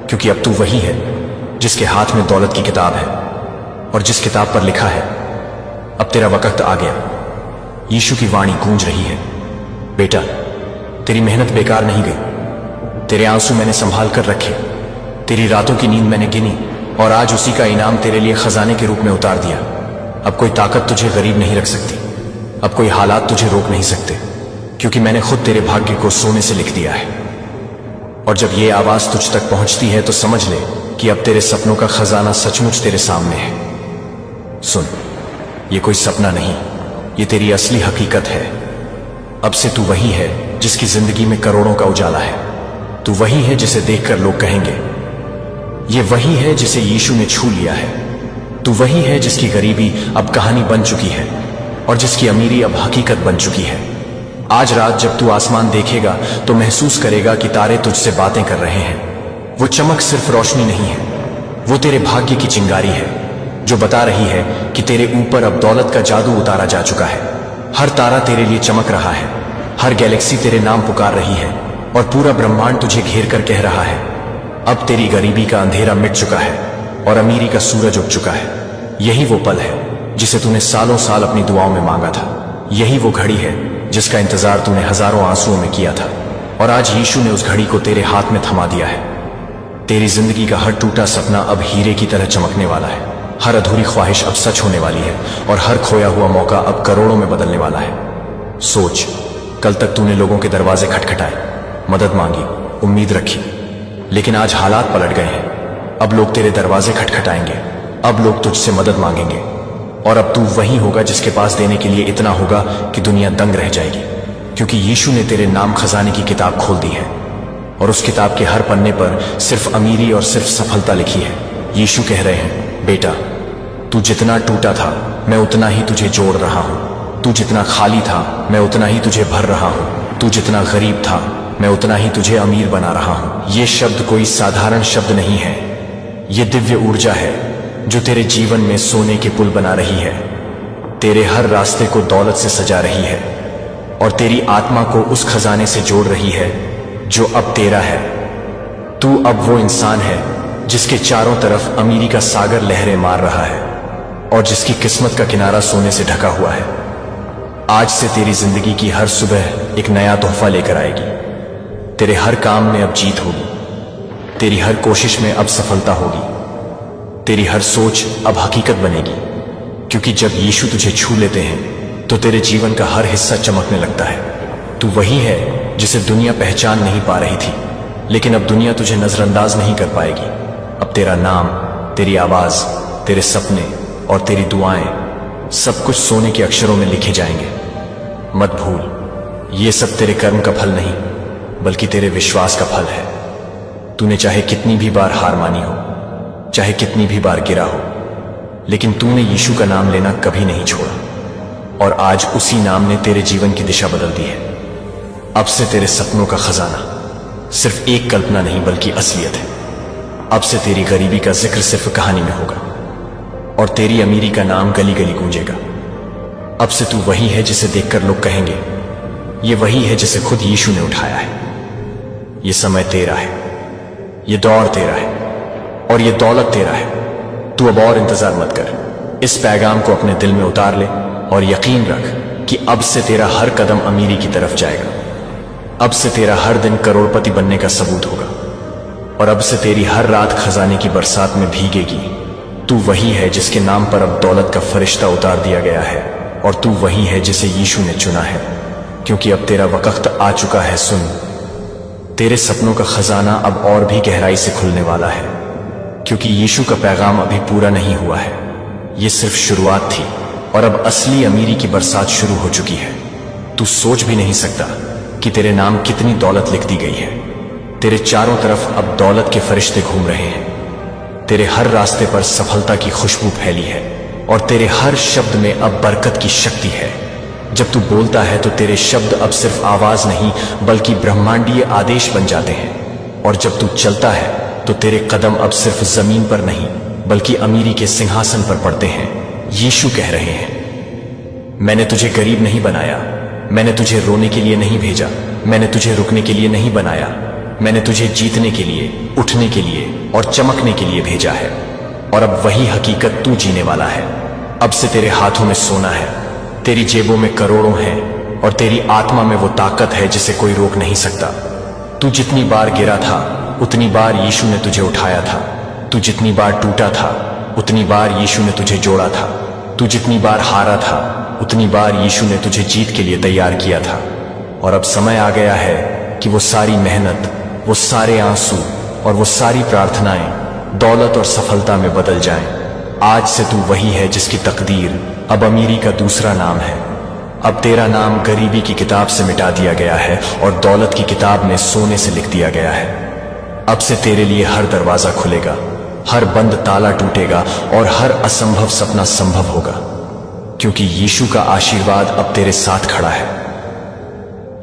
क्योंकि अब तू वही है जिसके हाथ में दौलत की किताब है और जिस किताब पर लिखा है अब तेरा वक्त आ गया। यीशु की वाणी गूंज रही है, बेटा, तेरी मेहनत बेकार नहीं गई, तेरे आंसू मैंने संभाल कर रखे, तेरी रातों की नींद मैंने गिनी और आज उसी का इनाम तेरे लिए खजाने के रूप में उतार दिया। अब कोई ताकत तुझे गरीब नहीं रख सकती, अब कोई हालात तुझे रोक नहीं सकते, क्योंकि मैंने खुद तेरे भाग्य को सोने से लिख दिया है। और जब ये आवाज तुझ तक पहुंचती है तो समझ ले कि अब तेरे सपनों का खजाना सचमुच तेरे सामने है। सुन, ये कोई सपना नहीं, ये तेरी असली हकीकत है। अब से तू वही है जिसकी जिंदगी में करोड़ों का उजाला है, तू वही है जिसे देखकर लोग कहेंगे ये वही है जिसे यीशु ने छू लिया है, तू वही है जिसकी गरीबी अब कहानी बन चुकी है और जिसकी अमीरी अब हकीकत बन चुकी है। आज रात जब तू आसमान देखेगा तो महसूस करेगा कि तारे तुझसे बातें कर रहे हैं। वो चमक सिर्फ रोशनी नहीं है, वो तेरे भाग्य की चिंगारी है जो बता रही है कि तेरे ऊपर अब दौलत का जादू उतारा जा चुका है। हर तारा तेरे लिए चमक रहा है, हर गैलेक्सी तेरे नाम पुकार रही है और पूरा ब्रह्मांड तुझे घेर कर कह रहा है अब तेरी गरीबी का अंधेरा मिट चुका है और अमीरी का सूरज उग चुका है। यही वो पल है जिसे तूने सालों साल अपनी दुआओं में मांगा था, यही वो घड़ी है जिसका इंतजार तूने हजारों आंसुओं में किया था और आज यीशु ने उस घड़ी को तेरे हाथ में थमा दिया है। तेरी जिंदगी का हर टूटा सपना अब हीरे की तरह चमकने वाला है, हर अधूरी ख्वाहिश अब सच होने वाली है और हर खोया हुआ मौका अब करोड़ों में बदलने वाला है। सोच, कल तक तूने लोगों के दरवाजे खटखटाए, मदद मांगी, उम्मीद रखी, लेकिन आज हालात पलट गए हैं। अब लोग तेरे दरवाजे खटखटाएंगे, अब लोग तुझसे मदद मांगेंगे और अब तू वही होगा जिसके पास देने के लिए इतना होगा कि दुनिया दंग रह जाएगी, क्योंकि यीशु ने तेरे नाम खजाने की किताब खोल दी है और उस किताब के हर पन्ने पर सिर्फ अमीरी और सिर्फ सफलता लिखी है। यीशु कह रहे हैं, बेटा, तू जितना टूटा था मैं उतना ही तुझे जोड़ रहा हूं। तू जितना खाली था मैं उतना ही तुझे भर रहा हूं। तू जितना गरीब था मैं उतना ही तुझे अमीर बना रहा हूं। ये शब्द कोई साधारण शब्द नहीं है, ये दिव्य ऊर्जा है जो तेरे जीवन में सोने के पुल बना रही है, तेरे हर रास्ते को दौलत से सजा रही है और तेरी आत्मा को उस खजाने से जोड़ रही है जो अब तेरा है। तू अब वो इंसान है जिसके चारों तरफ अमीरी का सागर लहरें मार रहा है और जिसकी किस्मत का किनारा सोने से ढका हुआ है। आज से तेरी जिंदगी की हर सुबह एक नया तोहफा लेकर आएगी। तेरे हर काम में अब जीत होगी, तेरी हर कोशिश में अब सफलता होगी, तेरी हर सोच अब हकीकत बनेगी, क्योंकि जब यीशु तुझे छू लेते हैं तो तेरे जीवन का हर हिस्सा चमकने लगता है। तू वही है जिसे दुनिया पहचान नहीं पा रही थी, लेकिन अब दुनिया तुझे नजरअंदाज नहीं कर पाएगी। अब तेरा नाम, तेरी आवाज, तेरे सपने और तेरी दुआएं सब कुछ सोने के अक्षरों में लिखे जाएंगे। मत भूल, ये सब तेरे कर्म का फल नहीं बल्कि तेरे विश्वास का फल है। तूने चाहे कितनी भी बार हार मानी हो, चाहे कितनी भी बार गिरा हो, लेकिन तूने यीशु का नाम लेना कभी नहीं छोड़ा और आज उसी नाम ने तेरे जीवन की दिशा बदल दी है। अब से तेरे सपनों का खजाना सिर्फ एक कल्पना नहीं बल्कि असलियत है। अब से तेरी गरीबी का जिक्र सिर्फ कहानी में होगा और तेरी अमीरी का नाम गली गली गूंजेगा। अब से तू वही है जिसे देखकर लोग कहेंगे, ये वही है जिसे खुद यीशु ने उठाया है। ये समय तेरा है, ये दौर तेरा है और ये दौलत तेरा है। तू अब और इंतजार मत कर, इस पैगाम को अपने दिल में उतार ले और यकीन रख कि अब से तेरा हर कदम अमीरी की तरफ जाएगा। अब से तेरा हर दिन करोड़पति बनने का सबूत होगा और अब से तेरी हर रात खजाने की बरसात में भीगेगी। तू वही है जिसके नाम पर अब दौलत का फरिश्ता उतार दिया गया है और तू वही है जिसे यीशु ने चुना है, क्योंकि अब तेरा वक्त आ चुका है। सुन, तेरे सपनों का खजाना अब और भी गहराई से खुलने वाला है, क्योंकि यीशु का पैगाम अभी पूरा नहीं हुआ है। ये सिर्फ शुरुआत थी और अब असली अमीरी की बरसात शुरू हो चुकी है। तू सोच भी नहीं सकता कि तेरे नाम कितनी दौलत लिख दी गई है। तेरे चारों तरफ अब दौलत के फरिश्ते घूम रहे हैं, तेरे हर रास्ते पर सफलता की खुशबू फैली है और तेरे हर शब्द में अब बरकत की शक्ति है। जब तू बोलता है तो तेरे शब्द अब सिर्फ आवाज नहीं बल्कि ब्रह्मांडीय आदेश बन जाते हैं और जब तू चलता है तो तेरे कदम अब सिर्फ जमीन पर नहीं बल्कि अमीरी के सिंहासन पर पड़ते हैं। यीशु कह रहे हैं, मैंने तुझे गरीब नहीं बनाया, मैंने तुझे रोने के लिए नहीं भेजा, मैंने तुझे रुकने के लिए नहीं बनाया, मैंने तुझे जीतने के लिए, उठने के लिए और चमकने के लिए भेजा है। और अब वही हकीकत तू जीने वाला है। अब से तेरे हाथों में सोना है, तेरी जेबों में करोड़ों हैं और तेरी आत्मा में वो ताकत है जिसे कोई रोक नहीं सकता। तू जितनी बार गिरा था उतनी बार यीशु ने तुझे उठाया था। तू जितनी बार टूटा था उतनी बार यीशु ने तुझे जोड़ा था। तू जितनी बार हारा था उतनी बार यीशु ने तुझे जीत के लिए तैयार किया था। और अब समय आ गया है कि वो सारी मेहनत, वो सारे आंसू और वो सारी प्रार्थनाएं दौलत और सफलता में बदल जाएं। आज से तू वही है जिसकी तकदीर अब अमीरी का दूसरा नाम है। अब तेरा नाम गरीबी की किताब से मिटा दिया गया है और दौलत की किताब में सोने से लिख दिया गया है। अब से तेरे लिए हर दरवाजा खुलेगा, हर बंद ताला टूटेगा और हर असंभव सपना संभव होगा, क्योंकि यीशु का आशीर्वाद अब तेरे साथ खड़ा है।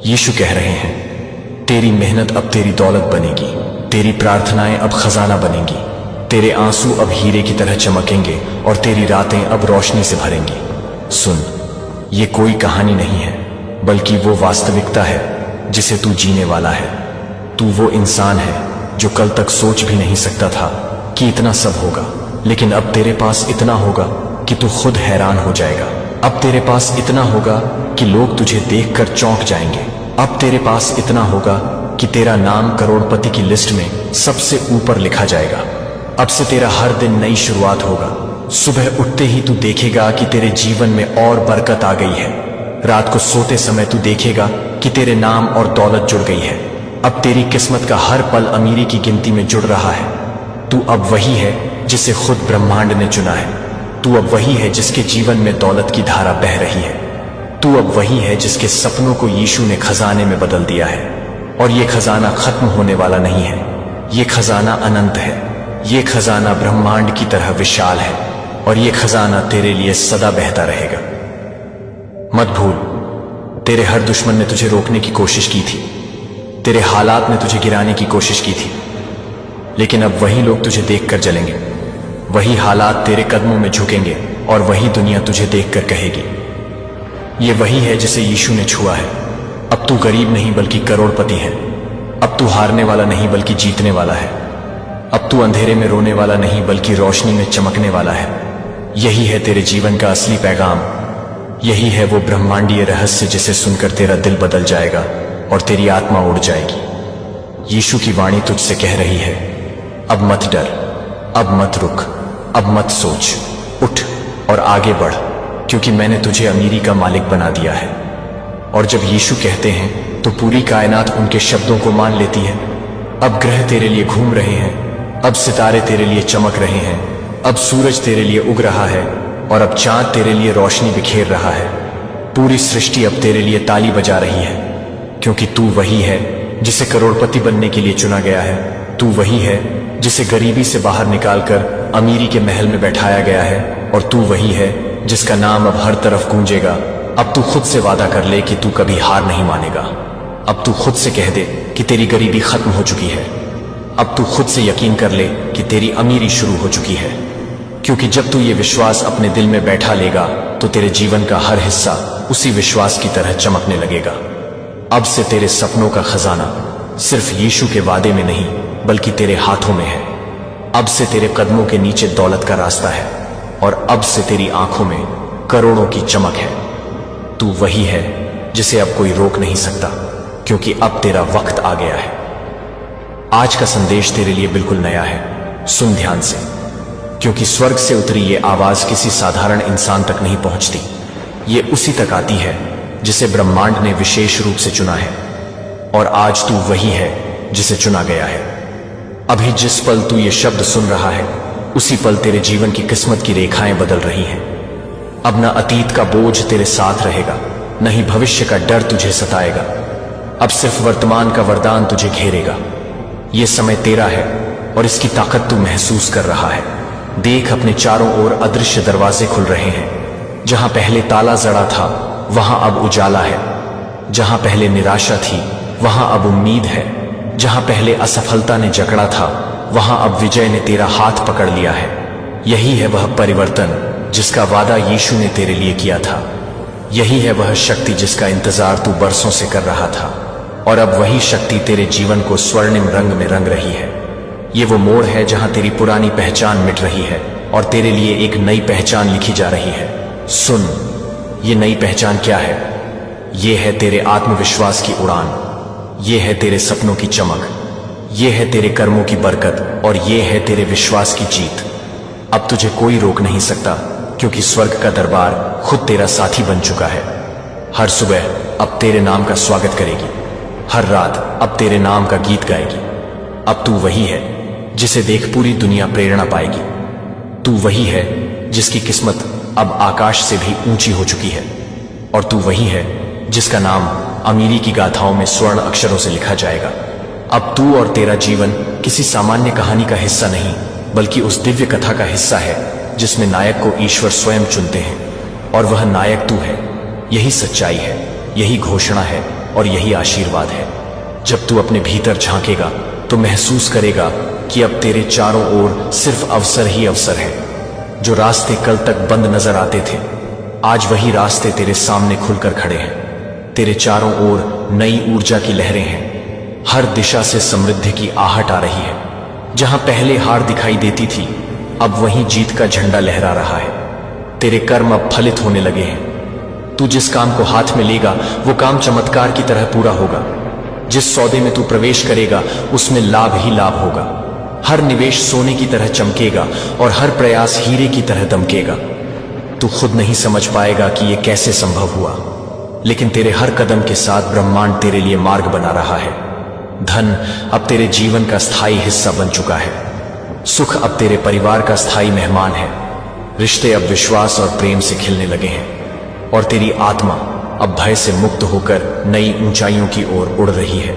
यीशु कह रहे हैं, तेरी मेहनत अब तेरी दौलत बनेगी, तेरी प्रार्थनाएं अब खजाना बनेंगी, तेरे आंसू अब हीरे की तरह चमकेंगे और तेरी रातें अब रोशनी से भरेंगी। सुन, ये कोई कहानी नहीं है बल्कि वो वास्तविकता है जिसे तू जीने वाला है। तू वो इंसान है जो कल तक सोच भी नहीं सकता था कि इतना सब होगा, लेकिन अब तेरे पास इतना होगा कि तू खुद हैरान हो जाएगा। अब तेरे पास इतना होगा कि लोग तुझे देखकर चौंक जाएंगे। अब तेरे पास इतना होगा कि तेरा नाम करोड़पति की लिस्ट में सबसे ऊपर लिखा जाएगा। अब से तेरा हर दिन नई शुरुआत होगा। सुबह उठते ही तू देखेगा कि तेरे जीवन में और बरकत आ गई है। रात को सोते समय तू देखेगा कि तेरे नाम और दौलत जुड़ गई है। अब तेरी किस्मत का हर पल अमीरी की गिनती में जुड़ रहा है। तू अब वही है जिसे खुद ब्रह्मांड ने चुना है। तू अब वही है जिसके जीवन में दौलत की धारा बह रही है। तू अब वही है जिसके सपनों को यीशु ने खजाने में बदल दिया है। और ये खजाना खत्म होने वाला नहीं है, ये खजाना अनंत है। ये खजाना ब्रह्मांड की तरह विशाल है और ये खजाना तेरे लिए सदा बहता रहेगा। मत भूल, तेरे हर दुश्मन ने तुझे रोकने की कोशिश की थी, तेरे हालात ने तुझे गिराने की कोशिश की थी, लेकिन अब वही लोग तुझे देखकर जलेंगे, वही हालात तेरे कदमों में झुकेंगे और वही दुनिया तुझे देखकर कहेगी, ये वही है जिसे यीशु ने छुआ है। अब तू गरीब नहीं बल्कि करोड़पति है। अब तू हारने वाला नहीं बल्कि जीतने वाला है। अब तू अंधेरे में रोने वाला नहीं बल्कि रोशनी में चमकने वाला है। यही है तेरे जीवन का असली पैगाम। यही है वो ब्रह्मांडीय रहस्य जिसे सुनकर तेरा दिल बदल जाएगा और तेरी आत्मा उड़ जाएगी। यीशु की वाणी तुझसे कह रही है, अब मत डर, अब मत रुक, अब मत सोच, उठ और आगे बढ़, क्योंकि मैंने तुझे अमीरी का मालिक बना दिया है। और जब यीशु कहते हैं तो पूरी कायनात उनके शब्दों को मान लेती है। अब ग्रह तेरे लिए घूम रहे हैं, अब सितारे तेरे लिए चमक रहे हैं, अब सूरज तेरे लिए उग रहा है और अब चांद तेरे लिए रोशनी बिखेर रहा है। पूरी सृष्टि अब तेरे लिए ताली बजा रही है, क्योंकि तू वही है जिसे करोड़पति बनने के लिए चुना गया है। तू वही है जिसे गरीबी से बाहर निकालकर अमीरी के महल में बैठाया गया है और तू वही है जिसका नाम अब हर तरफ गूंजेगा। अब तू खुद से वादा कर ले कि तू कभी हार नहीं मानेगा। अब तू खुद से कह दे कि तेरी गरीबी खत्म हो चुकी है। अब तू खुद से यकीन कर ले कि तेरी अमीरी शुरू हो चुकी है, क्योंकि जब तू ये विश्वास अपने दिल में बैठा लेगा तो तेरे जीवन का हर हिस्सा उसी विश्वास की तरह चमकने लगेगा। अब से तेरे सपनों का खजाना सिर्फ यीशु के वादे में नहीं बल्कि तेरे हाथों में है। अब से तेरे कदमों के नीचे दौलत का रास्ता है और अब से तेरी आंखों में करोड़ों की चमक है। तू वही है जिसे अब कोई रोक नहीं सकता, क्योंकि अब तेरा वक्त आ गया है। आज का संदेश तेरे लिए बिल्कुल नया है। सुन ध्यान से, क्योंकि स्वर्ग से उतरी ये आवाज किसी साधारण इंसान तक नहीं पहुंचती। ये उसी तक आती है जिसे ब्रह्मांड ने विशेष रूप से चुना है। और आज तू वही है जिसे चुना गया है। अभी जिस पल तू ये शब्द सुन रहा है उसी पल तेरे जीवन की किस्मत की रेखाएं बदल रही हैं। अब न अतीत का बोझ तेरे साथ रहेगा, न ही भविष्य का डर तुझे सताएगा। अब सिर्फ वर्तमान का वरदान तुझे घेरेगा। ये समय तेरा है और इसकी ताकत तू महसूस कर रहा है। देख, अपने चारों ओर अदृश्य दरवाजे खुल रहे हैं। जहां पहले ताला जड़ा था वहां अब उजाला है। जहां पहले निराशा थी वहां अब उम्मीद है। जहां पहले असफलता ने जकड़ा था वहां अब विजय ने तेरा हाथ पकड़ लिया है। यही है वह परिवर्तन जिसका वादा यीशु ने तेरे लिए किया था। यही है वह शक्ति जिसका इंतजार तू बरसों से कर रहा था। और अब वही शक्ति तेरे जीवन को स्वर्णिम रंग में रंग रही है। ये वो मोड़ है जहां तेरी पुरानी पहचान मिट रही है और तेरे लिए एक नई पहचान लिखी जा रही है। सुन, ये नई पहचान क्या है? ये है तेरे आत्मविश्वास की उड़ान, ये है तेरे सपनों की चमक, ये है तेरे कर्मों की बरकत और ये है तेरे विश्वास की जीत। अब तुझे कोई रोक नहीं सकता, क्योंकि स्वर्ग का दरबार खुद तेरा साथी बन चुका है। हर सुबह अब तेरे नाम का स्वागत करेगी, हर रात अब तेरे नाम का गीत गाएगी। अब तू वही है जिसे देख पूरी दुनिया प्रेरणा पाएगी। तू वही है जिसकी किस्मत अब आकाश से भी ऊंची हो चुकी है। और तू वही है जिसका नाम अमीरी की गाथाओं में स्वर्ण अक्षरों से लिखा जाएगा। अब तू और तेरा जीवन किसी सामान्य कहानी का हिस्सा नहीं बल्कि उस दिव्य कथा का हिस्सा है जिसमें नायक को ईश्वर स्वयं चुनते हैं और वह नायक तू है। यही सच्चाई है, यही घोषणा है और यही आशीर्वाद है। जब तू अपने भीतर झांकेगा तो महसूस करेगा कि अब तेरे चारों ओर सिर्फ अवसर ही अवसर है। जो रास्ते कल तक बंद नजर आते थे, आज वही रास्ते तेरे सामने खुलकर खड़े हैं। तेरे चारों ओर नई ऊर्जा की लहरें हैं। हर दिशा से समृद्धि की आहट आ रही है। जहां पहले हार दिखाई देती थी, अब वहीं जीत का झंडा लहरा रहा है। तेरे कर्म अब फलित होने लगे हैं। तू जिस काम को हाथ में लेगा वो काम चमत्कार की तरह पूरा होगा। जिस सौदे में तू प्रवेश करेगा उसमें लाभ ही लाभ होगा। हर निवेश सोने की तरह चमकेगा और हर प्रयास हीरे की तरह दमकेगा। तू खुद नहीं समझ पाएगा कि यह कैसे संभव हुआ, लेकिन तेरे हर कदम के साथ ब्रह्मांड तेरे लिए मार्ग बना रहा है। धन अब तेरे जीवन का स्थायी हिस्सा बन चुका है। सुख अब तेरे परिवार का स्थायी मेहमान है। रिश्ते अब विश्वास और प्रेम से खिलने लगे हैं और तेरी आत्मा अब भय से मुक्त होकर नई ऊंचाइयों की ओर उड़ रही है।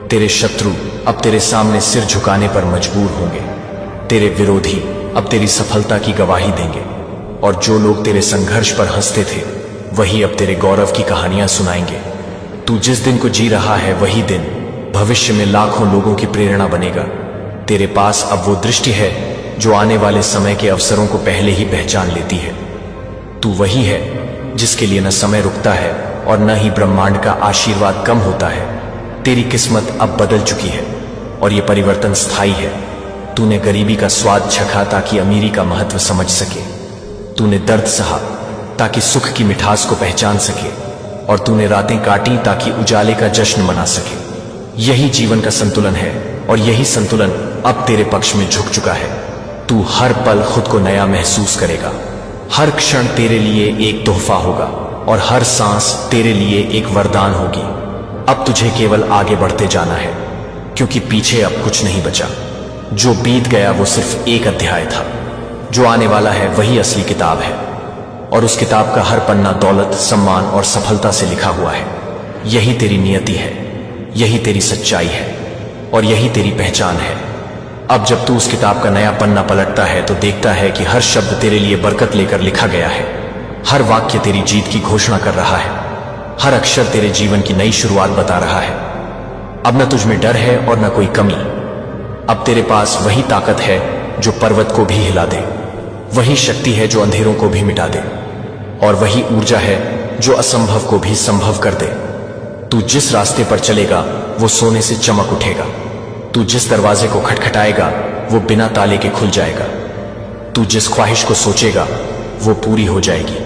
तेरे शत्रु अब तेरे सामने सिर झुकाने पर मजबूर होंगे। तेरे विरोधी अब तेरी सफलता की गवाही देंगे और जो लोग तेरे संघर्ष पर हंसते थे वही अब तेरे गौरव की कहानियां सुनाएंगे। तू जिस दिन को जी रहा है वही दिन भविष्य में लाखों लोगों की प्रेरणा बनेगा। तेरे पास अब वो दृष्टि है जो आने वाले समय के अवसरों को पहले ही पहचान लेती है। तू वही है जिसके लिए न समय रुकता है और न ही ब्रह्मांड का आशीर्वाद कम होता है। तेरी किस्मत अब बदल चुकी है और ये परिवर्तन स्थायी है। तूने गरीबी का स्वाद चखा ताकि अमीरी का महत्व समझ सके। तूने दर्द सहा ताकि सुख की मिठास को पहचान सके और तूने रातें काटी ताकि उजाले का जश्न मना सके। यही जीवन का संतुलन है और यही संतुलन अब तेरे पक्ष में झुक चुका है। तू हर पल खुद को नया महसूस करेगा। हर क्षण तेरे लिए एक तोहफा होगा और हर सांस तेरे लिए एक वरदान होगी। अब तुझे केवल आगे बढ़ते जाना है क्योंकि पीछे अब कुछ नहीं बचा। जो बीत गया वो सिर्फ एक अध्याय था। जो आने वाला है वही असली किताब है और उस किताब का हर पन्ना दौलत, सम्मान और सफलता से लिखा हुआ है। यही तेरी नियति है, यही तेरी सच्चाई है और यही तेरी पहचान है। अब जब तू उस किताब का नया पन्ना पलटता है तो देखता है कि हर शब्द तेरे लिए बरकत लेकर लिखा गया है। हर वाक्य तेरी जीत की घोषणा कर रहा है। हर अक्षर तेरे जीवन की नई शुरुआत बता रहा है। अब न तुझ में डर है और न कोई कमी। अब तेरे पास वही ताकत है जो पर्वत को भी हिला दे, वही शक्ति है जो अंधेरों को भी मिटा दे और वही ऊर्जा है जो असंभव को भी संभव कर दे। तू जिस रास्ते पर चलेगा वो सोने से चमक उठेगा। तू जिस दरवाजे को खटखटाएगा वो बिना ताले के खुल जाएगा। तू जिस ख्वाहिश को सोचेगा वो पूरी हो जाएगी।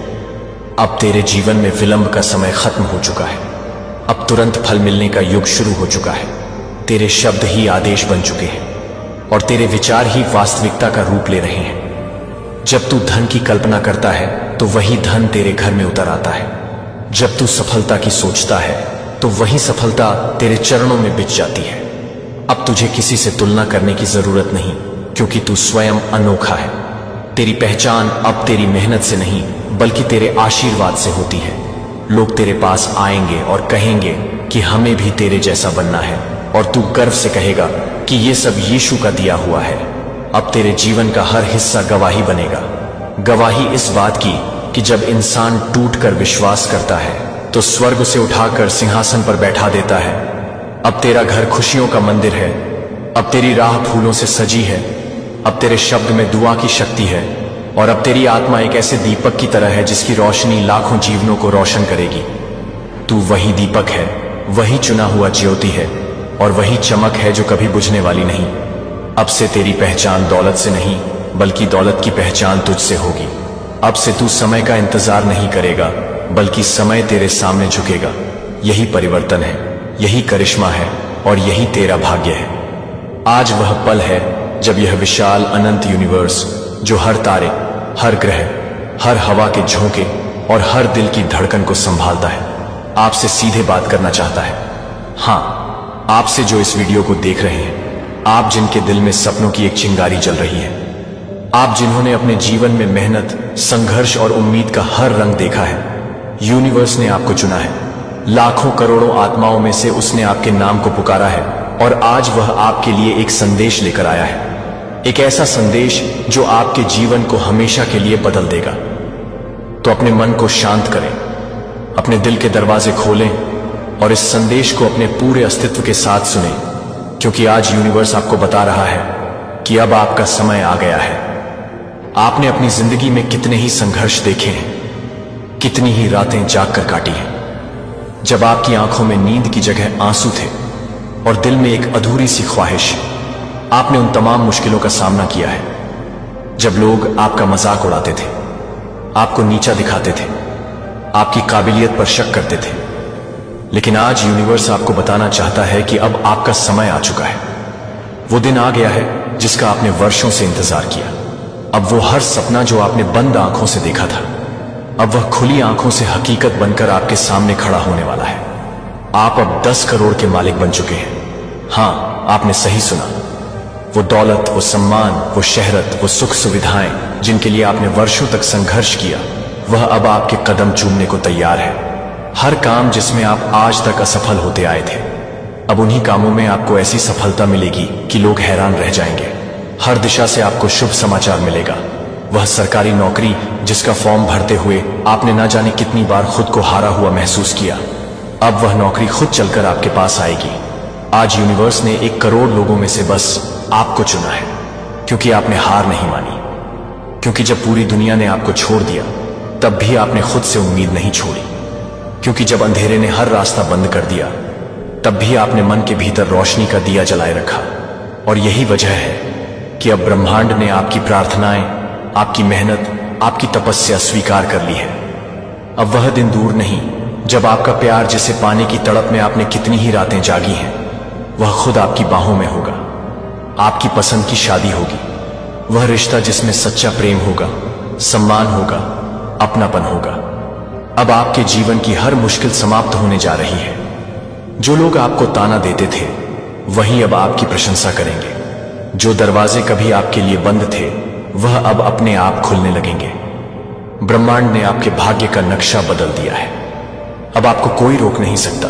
अब तेरे जीवन में विलंब का समय खत्म हो चुका है। अब तुरंत फल मिलने का युग शुरू हो चुका है। तेरे शब्द ही आदेश बन चुके हैं और तेरे विचार ही वास्तविकता का रूप ले रहे हैं। जब तू धन की कल्पना करता है तो वही धन तेरे घर में उतर आता है। जब तू सफलता की सोचता है तो वही सफलता तेरे चरणों में बिछ जाती है। अब तुझे किसी से तुलना करने की जरूरत नहीं क्योंकि तू स्वयं अनोखा है। तेरी पहचान अब तेरी मेहनत से नहीं बल्कि तेरे आशीर्वाद से होती है। लोग तेरे पास आएंगे और कहेंगे कि हमें भी तेरे जैसा बनना है और तू गर्व से कहेगा कि ये सब यीशु का दिया हुआ है। अब तेरे जीवन का हर हिस्सा गवाही बनेगा। गवाही इस बात की कि जब इंसान टूटकर विश्वास करता है तो स्वर्ग से उठाकर सिंहासन पर बैठा देता है। अब तेरा घर खुशियों का मंदिर है। अब तेरी राह फूलों से सजी है। अब तेरे शब्द में दुआ की शक्ति है और अब तेरी आत्मा एक ऐसे दीपक की तरह है जिसकी रोशनी लाखों जीवनों को रोशन करेगी। तू वही दीपक है, वही चुना हुआ ज्योति है और वही चमक है जो कभी बुझने वाली नहीं। अब से तेरी पहचान दौलत से नहीं बल्कि दौलत की पहचान तुझसे होगी। अब से तू समय का इंतजार नहीं करेगा बल्कि समय तेरे सामने झुकेगा। यही परिवर्तन है, यही करिश्मा है और यही तेरा भाग्य है। आज वह पल है जब यह विशाल अनंत यूनिवर्स जो हर तारे, हर ग्रह, हर हवा के झोंके और हर दिल की धड़कन को संभालता है, आपसे सीधे बात करना चाहता है। हाँ, आपसे जो इस वीडियो को देख रहे हैं, आप जिनके दिल में सपनों की एक चिंगारी जल रही है, आप जिन्होंने अपने जीवन में मेहनत, संघर्ष और उम्मीद का हर रंग देखा है, यूनिवर्स ने आपको चुना है। लाखों करोड़ों आत्माओं में से उसने आपके नाम को पुकारा है और आज वह आपके लिए एक संदेश लेकर आया है। एक ऐसा संदेश जो आपके जीवन को हमेशा के लिए बदल देगा। तो अपने मन को शांत करें, अपने दिल के दरवाजे खोलें और इस संदेश को अपने पूरे अस्तित्व के साथ सुनें, क्योंकि आज यूनिवर्स आपको बता रहा है कि अब आपका समय आ गया है। आपने अपनी जिंदगी में कितने ही संघर्ष देखे हैं, कितनी ही रातें जाग कर काटी हैं, जब आपकी आंखों में नींद की जगह आंसू थे और दिल में एक अधूरी सी ख्वाहिश। आपने उन तमाम मुश्किलों का सामना किया है जब लोग आपका मजाक उड़ाते थे, आपको नीचा दिखाते थे, आपकी काबिलियत पर शक करते थे। लेकिन आज यूनिवर्स आपको बताना चाहता है कि अब आपका समय आ चुका है। वो दिन आ गया है जिसका आपने वर्षों से इंतजार किया। अब वो हर सपना जो आपने बंद आंखों से देखा था, अब वह खुली आंखों से हकीकत बनकर आपके सामने खड़ा होने वाला है। आप अब 10 करोड़ के मालिक बन चुके हैं। हाँ, आपने सही सुना। वो दौलत, वो सम्मान, वो शहरत, वो सुख सुविधाएं जिनके लिए आपने वर्षों तक संघर्ष किया, वह अब आपके कदम चूमने को तैयार है। हर काम जिसमें आप आज तक असफल होते आए थे, अब उन्हीं कामों में आपको ऐसी सफलता मिलेगी कि लोग हैरान रह जाएंगे। हर दिशा से आपको शुभ समाचार मिलेगा। वह सरकारी नौकरी जिसका फॉर्म भरते हुए आपने ना जाने कितनी बार खुद को हारा हुआ महसूस किया, अब वह नौकरी खुद चलकर आपके पास आएगी। आज यूनिवर्स ने 1 करोड़ लोगों में से बस आपको चुना है, क्योंकि आपने हार नहीं मानी। क्योंकि जब पूरी दुनिया ने आपको छोड़ दिया, तब भी आपने खुद से उम्मीद नहीं छोड़ी। क्योंकि जब अंधेरे ने हर रास्ता बंद कर दिया, तब भी आपने मन के भीतर रोशनी का दिया जलाए रखा। और यही वजह है कि अब ब्रह्मांड ने आपकी प्रार्थनाएं, आपकी मेहनत, आपकी तपस्या स्वीकार कर ली है। अब वह दिन दूर नहीं जब आपका प्यार, जिसे पाने की तड़प में आपने कितनी ही रातें जागी हैं, वह खुद आपकी बाहों में होगा। आपकी पसंद की शादी होगी, वह रिश्ता जिसमें सच्चा प्रेम होगा, सम्मान होगा, अपनापन होगा। अब आपके जीवन की हर मुश्किल समाप्त होने जा रही है। जो लोग आपको ताना देते थे, वही अब आपकी प्रशंसा करेंगे। जो दरवाजे कभी आपके लिए बंद थे, वह अब अपने आप खुलने लगेंगे। ब्रह्मांड ने आपके भाग्य का नक्शा बदल दिया है। अब आपको कोई रोक नहीं सकता।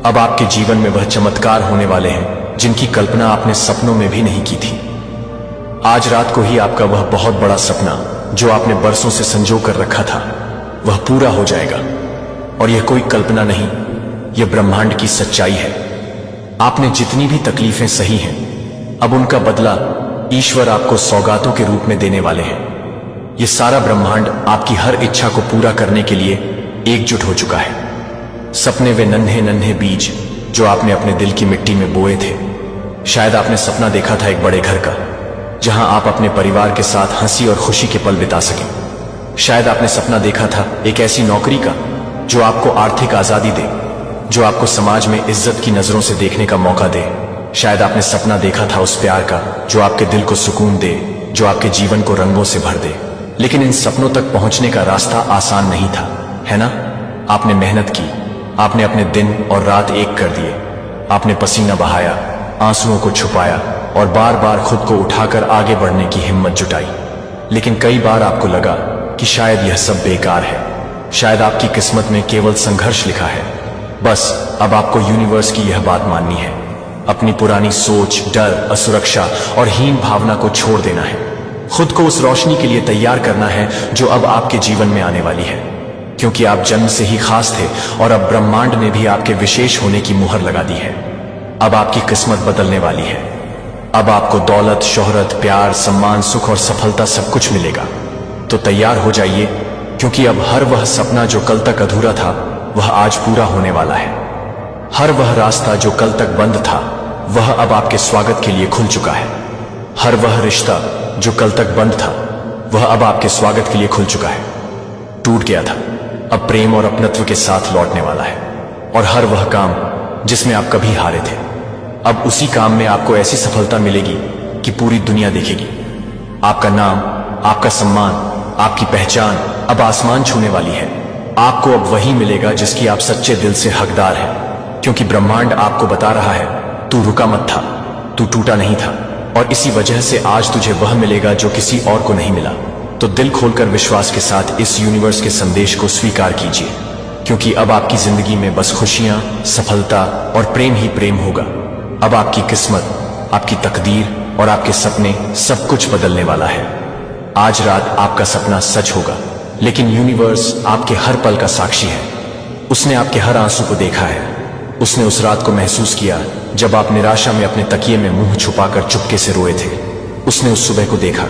अब आपके जीवन में वह चमत्कार होने वाले हैं जिनकी कल्पना आपने सपनों में भी नहीं की थी। आज रात को ही आपका वह बहुत बड़ा सपना जो आपने बरसों से संजो कर रखा था, वह पूरा हो जाएगा। और यह कोई कल्पना नहीं, यह ब्रह्मांड की सच्चाई है। आपने जितनी भी तकलीफें सही हैं, अब उनका बदला ईश्वर आपको सौगातों के रूप में देने वाले हैं। यह सारा ब्रह्मांड आपकी हर इच्छा को पूरा करने के लिए एकजुट हो चुका है। सपने वे नन्हे नन्हे बीज जो आपने अपने दिल की मिट्टी में बोए थे। शायद आपने सपना देखा था एक बड़े घर का, जहां आप अपने परिवार के साथ हंसी और खुशी के पल बिता सकें। शायद आपने सपना देखा था एक ऐसी नौकरी का जो आपको आर्थिक आजादी दे, जो आपको समाज में इज्जत की नजरों से देखने का मौका दे। शायद आपने सपना देखा था उस प्यार का जो आपके दिल को सुकून दे, जो आपके जीवन को रंगों से भर दे। लेकिन इन सपनों तक पहुंचने का रास्ता आसान नहीं था, है ना? आपने मेहनत की, आपने अपने दिन और रात एक कर दिए। आपने पसीना बहाया, आंसुओं को छुपाया और बार बार खुद को उठाकर आगे बढ़ने की हिम्मत जुटाई। लेकिन कई बार आपको लगा कि शायद यह सब बेकार है, शायद आपकी किस्मत में केवल संघर्ष लिखा है। बस अब आपको यूनिवर्स की यह बात माननी है। अपनी पुरानी सोच, डर, असुरक्षा और हीन भावना को छोड़ देना है। खुद को उस रोशनी के लिए तैयार करना है जो अब आपके जीवन में आने वाली है। क्योंकि आप जन्म से ही खास थे और अब ब्रह्मांड ने भी आपके विशेष होने की मुहर लगा दी है। अब आपकी किस्मत बदलने वाली है। अब आपको दौलत, शोहरत, प्यार, सम्मान, सुख और सफलता सब कुछ मिलेगा। तो तैयार हो जाइए, क्योंकि अब हर वह सपना जो कल तक अधूरा था, वह आज पूरा होने वाला है। हर वह रास्ता जो कल तक बंद था, वह अब आपके स्वागत के लिए खुल चुका है। हर वह रिश्ता जो कल तक बंद था, वह अब आपके स्वागत के लिए खुल चुका है। टूट गया था, अब प्रेम और अपनत्व के साथ लौटने वाला है। और हर वह काम जिसमें आप कभी हारे थे, अब उसी काम में आपको ऐसी सफलता मिलेगी कि पूरी दुनिया देखेगी। आपका नाम, आपका सम्मान, आपकी पहचान अब आसमान छूने वाली है। आपको अब वही मिलेगा जिसकी आप सच्चे दिल से हकदार हैं। क्योंकि ब्रह्मांड आपको बता रहा है, तू रुका मत था, तू टूटा नहीं था। और इसी वजह से आज तुझे वह मिलेगा जो किसी और को नहीं मिला। तो दिल खोलकर विश्वास के साथ इस यूनिवर्स के संदेश को स्वीकार कीजिए, क्योंकि अब आपकी जिंदगी में बस खुशियां, सफलता और प्रेम ही प्रेम होगा। अब आपकी किस्मत, आपकी तकदीर और आपके सपने सब कुछ बदलने वाला है। आज रात आपका सपना सच होगा, लेकिन यूनिवर्स आपके हर पल का साक्षी है। उसने आपके हर आंसू को देखा है। उसने उस रात को महसूस किया जब आप निराशा में अपने तकिए में मुंह छुपाकर चुपके से रोए थे। उसने उस सुबह को देखा